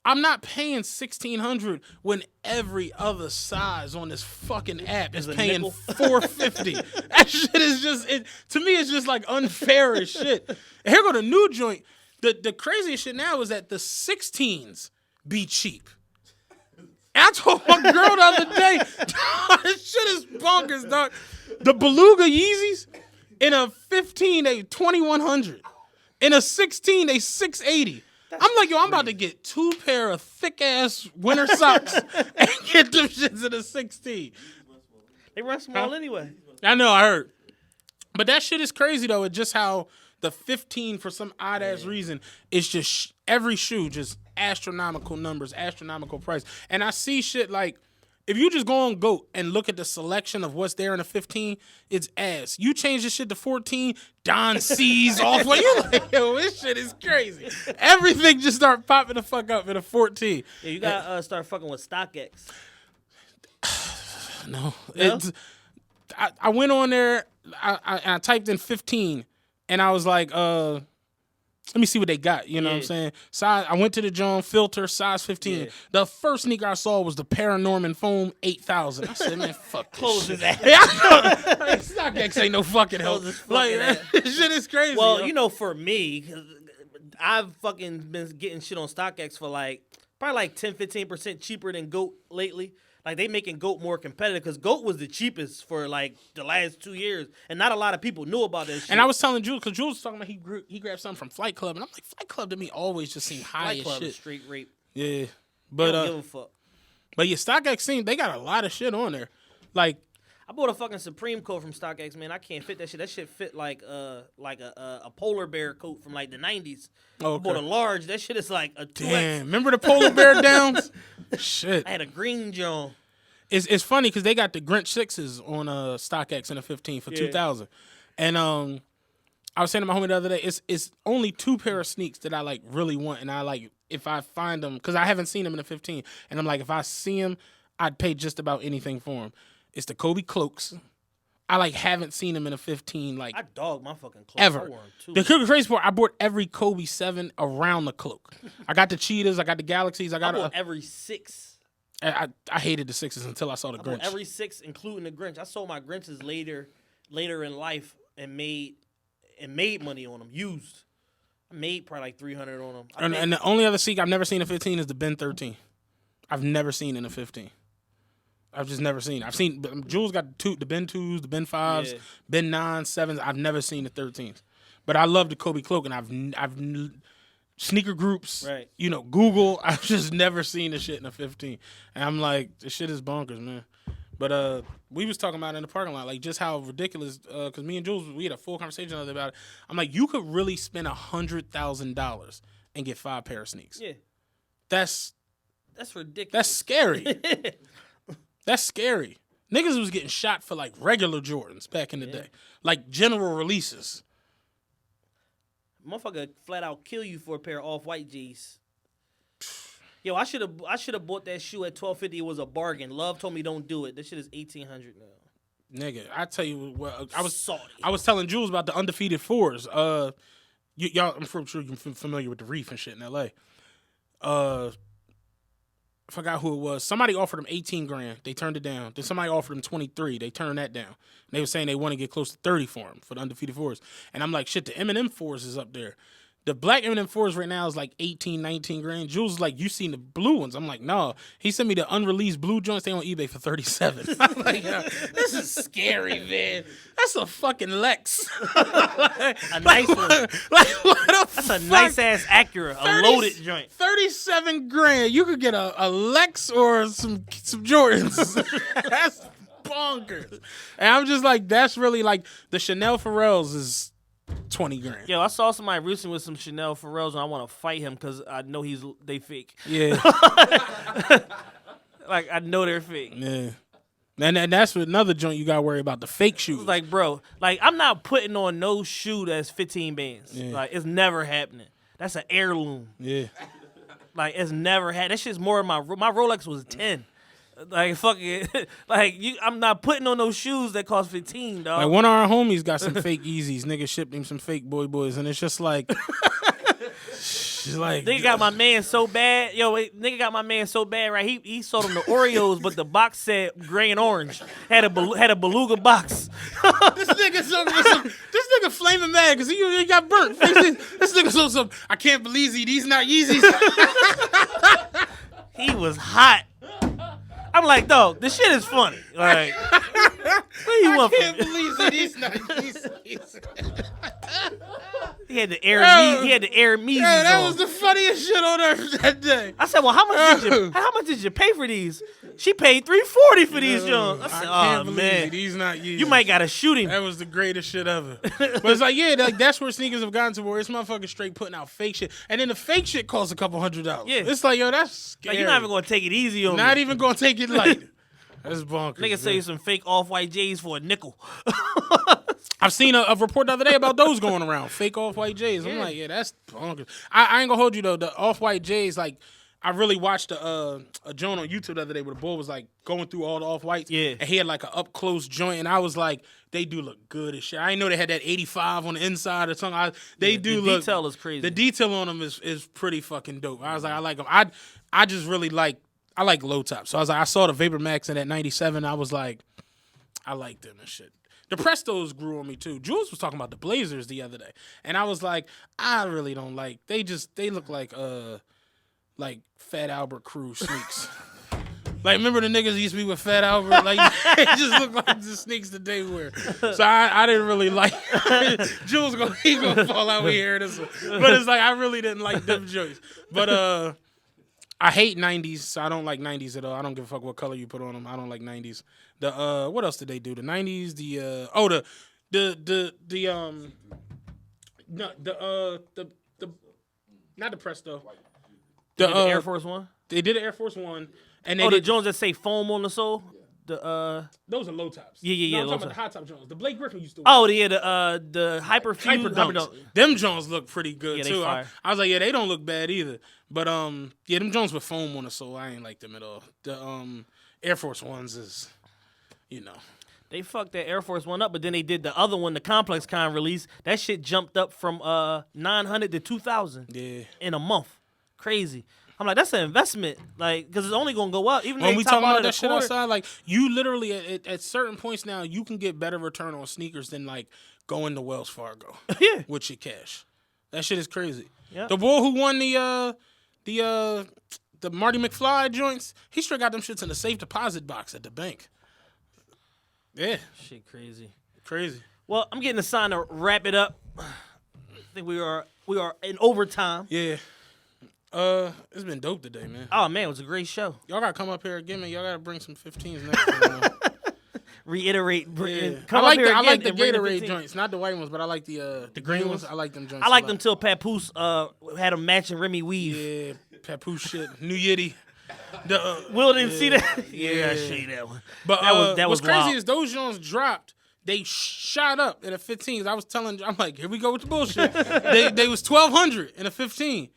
I'm not paying $1,600 when every other size on this fucking app is paying $450. That shit is just, to me, it's just like unfair as shit. And here go the new joint. The craziest shit now is that the 16s be cheap. And I told my girl the other day, this shit is bonkers, dog. The Beluga Yeezys, in a 15, they $2,100. In a 16, they $680. I'm like, yo, I'm about to get 2 pair of thick-ass winter socks and get them shits in a 16. They run small anyway. I know, I heard. But that shit is crazy, though. It's just how the 15, for some odd-ass reason, is just every shoe, just astronomical numbers, astronomical price. And I see shit like, if you just go on GOAT and look at the selection of what's there in a 15, it's ass. You change this shit to 14, Don C's off. Like, you're like, yo, this shit is crazy. Everything just start popping the fuck up in a 14. Yeah, you gotta start fucking with StockX. No? I went on there, I typed in 15, and I was like, let me see what they got. You know what I'm saying? Size. I went to the John Filter, size 15. Yeah. The first sneaker I saw was the Paranorman Foam 8000. I said, man, fuck this Close shit. His ass. Like, StockX ain't no fucking help. Like, this shit is crazy. Well, yo. For me, I've fucking been getting shit on StockX for probably 10-15% cheaper than GOAT lately. Like they making GOAT more competitive because GOAT was the cheapest for like the last 2 years, and not a lot of people knew about that shit. And I was telling Jules because Jules was talking about he grabbed something from Flight Club, and I'm like, Flight Club to me always just seemed high Flight as Club shit. is straight rape. Yeah, But but don't give a fuck. But yeah, StockX team, they got a lot of shit on there. Like, I bought a fucking Supreme coat from StockX, man. I can't fit that shit. That shit fit like a polar bear coat from like the 90s. okay. I bought a large. That shit is like a 2X. Damn, remember the polar bear downs? Shit. I had a green John. It's funny because they got the Grinch 6s on StockX in the 15 for 2000. And I was saying to my homie the other day, it's only 2 pair of sneaks that I like really want, and I like if I find them because I haven't seen them in the 15, and I'm like if I see them, I'd pay just about anything for them. It's the Kobe cloaks. I like haven't seen them in a 15 like I dog my fucking clothes. ever. I wore 'em too. The crazy part, I bought every Kobe 7 around the cloak. I got the cheetahs, I got the galaxies, I I got bought every 6. I hated the 6s until I saw the I bought Grinch. every 6, including the Grinch. I sold my Grinches later in life and made money on them. Used. I made probably like $300 on them. And the only other Seek I've never seen in 15 is the Ben 13. I've never seen in a 15. I've just never seen. I've seen Jules got the Ben 2s, the Ben 5s, Ben 9s, 7s. I've never seen the 13s. But I love the Kobe cloak, and I've sneaker groups, right. You know, Google. I've just never seen the shit in a 15. And I'm like, this shit is bonkers, man. But we was talking about it in the parking lot, like just how ridiculous. Because me and Jules, we had a full conversation the other day about it. I'm like, you could really spend $100,000 and get 5 pair of sneaks. Yeah, that's ridiculous. That's scary. That's scary. Niggas was getting shot for like regular Jordans back in the day, like general releases. Motherfucker flat out kill you for a pair of off-white G's. Yo, I should have bought that shoe at $1,250. It was a bargain. Love told me don't do it. This shit is $1,800 now. Nigga, I tell you what, salty. I was telling Jules about the undefeated 4s. Y'all, I'm sure you're familiar with the Reef and shit in LA. I forgot who it was. Somebody offered them $18,000. They turned it down. Then somebody offered them $23,000. They turned that down. And they were saying they want to get close to $30,000 for them for the undefeated 4s. And I'm like, shit, the Eminem 4s is up there. The black Eminem 4s right now is like $18,000, $19,000. Jules is like, you seen the blue ones? I'm like, no. He sent me the unreleased blue joints. They on eBay for $37,000. I'm like, this is scary, man. That's a fucking Lex. A nice one. Like what the That's a nice ass Acura, a loaded joint. $37,000. You could get a Lex or some Jordans. That's bonkers. And I'm just like, that's really like the Chanel Pharrells is $20,000. Yo, I saw somebody recently with some Chanel Pharrells, and I want to fight him because I know they fake. Yeah. Like I know they're fake. Yeah. And that's another joint you got to worry about, the fake shoes. Like, bro, like I'm not putting on no shoe that's 15 bands. Yeah. Like it's never happening. That's an heirloom. Yeah. Like it's never had. That shit's more. My Rolex was 10. Like fuck it. Like I'm not putting on those shoes that cost 15, dog. Like one of our homies got some fake Yeezys. Nigga shipped him some fake boys, and it's just like, she's like, nigga got my man so bad. Yo, nigga got my man so bad, right? He sold him the Oreos, but the box said gray and orange. Had a beluga box. This nigga flaming mad because he got burnt. This nigga sold some. I can't believe these not Yeezys. He was hot. I'm like, dog, this shit is funny. Like, what do you want can't from me? believe these not Yeezys. He had the Air Meezies That on. was the funniest shit on earth that day. I said, well, how much did you pay for these? She paid $340 for these Jones. I said, can't oh believe man, these not Yeezys. you might gotta shoot him. That was the greatest shit ever. But it's like, yeah, like that's where sneakers have gotten to, where it's motherfucking straight putting out fake shit, and then the fake shit costs a couple $100. Yeah. It's like, yo, that's scary. Like, you're not even gonna take it easy on Not me. even gonna take it light. That's bonkers. Nigga sell you some fake off-white J's for a nickel. I've seen a report the other day about those going around, fake off-white J's. I'm like, yeah, that's bonkers. I ain't gonna hold you though. The off-white J's, like, I really watched a joint on YouTube the other day where the boy was like going through all the off-whites. Yeah. And he had like an up-close joint, and I was like, they do look good as shit. I didn't know they had that 85 on the inside or something. The detail is crazy. The detail on them is pretty fucking dope. I was like, I like them. I just really like low top. So I was like, I saw the Vapor Max in that 97. I was like, I like them and shit. The Prestos grew on me too. Jules was talking about the Blazers the other day, and I was like, I really don't like. They look like Fat Albert Cruz sneaks. Like, remember the niggas used to be with Fat Albert? Like, they just look like the sneaks that they wear. So I didn't really like. Jules gonna fall out here this one, but it's like I really didn't like them joints. But I hate 90s, so I don't like 90s at all. I don't give a fuck what color you put on them. I don't like 90s. The what else did they do? The 90s, not the Presto. The Air Force One. They did the Air Force One, and the Jones that say foam on the sole. Those are low tops. Yeah. I'm talking about the high top Jones. The Blake Griffin used to wear. Oh, yeah, the Hyper Dunks. Them Jones look pretty good too. Fire. I was like, yeah, they don't look bad either. But yeah, them Jones with foam on the sole, I ain't like them at all. The Air Force Ones is, They fucked that Air Force One up, but then they did the other one, the Complex Con release. That shit jumped up from 900 to 2,000 in a month. Crazy. I'm like, that's an investment, like, because it's only gonna go up. Even when we talking about that shit outside, like, you literally at certain points now, you can get better return on sneakers than like going to Wells Fargo, with your cash. That shit is crazy. Yep. The boy who won the Marty McFly joints, he straight got them shits in the safe deposit box at the bank. Yeah, shit, crazy. Well, I'm getting a sign to wrap it up. I think we are in overtime. Yeah. It's been dope today, man. Oh man, it was a great show. Y'all gotta come up here again, man. Y'all gotta bring some 15s next time. Reiterate. I like the Gatorade joints, not the white ones, but I like the green ones. I like them joints. I like them till Papoose had them matching Remy weave. Yeah, Papoose shit. New Yitty. Will didn't see that. Yeah, I see that one. But that was what's crazy wild. is those joints dropped. They shot up in a 15s. I'm like, here we go with the bullshit. they was 1,200 in a 15.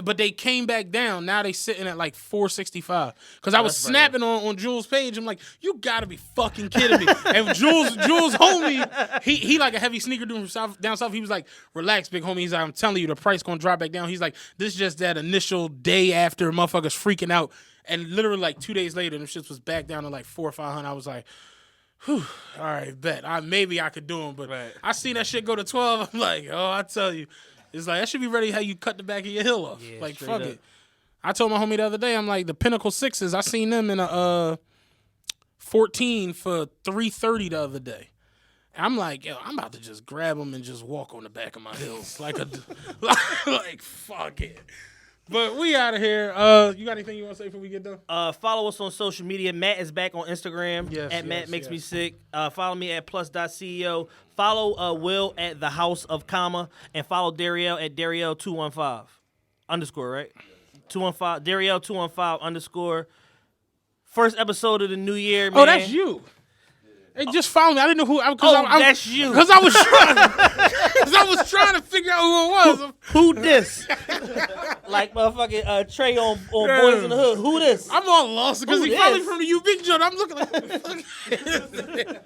But they came back down. Now they sitting at like 465. Because I was snapping on Jules' page. I'm like, you gotta be fucking kidding me. And Jules homie, he like a heavy sneaker dude from down south. He was like, relax, big homie. He's like, I'm telling you, the price gonna drop back down. He's like, this is just that initial day after motherfuckers freaking out. And literally like 2 days later, them shits was back down to like 400 or 500. I was like, whew, all right, bet. Maybe I could do them. But I seen that shit go to 12. I'm like, oh, I tell you. It's like, that should be ready how you cut the back of your heel off. Yeah, like, fuck it. I told my homie the other day, I'm like, the Pinnacle 6s, I seen them in a 14 for $330 the other day. I'm like, yo, I'm about to just grab them and just walk on the back of my heels. like, fuck it. But we out of here. You got anything you want to say before we get done? Follow us on social media. Matt is back on Instagram at Matt Makes Me Sick. Follow me at plus.ceo. Follow Will at the House of Comma. And follow Dariel at Dariel215 _ right? 215 Dariel215 _ First episode of the new year, man. Oh, that's you. Hey, just follow me. I didn't know who. That's you. Because I was trying to figure out who it was. Who this? Like motherfucking Trey on Boys in the Hood. Who this? I'm all lost because he probably from the UB joint. I'm looking like.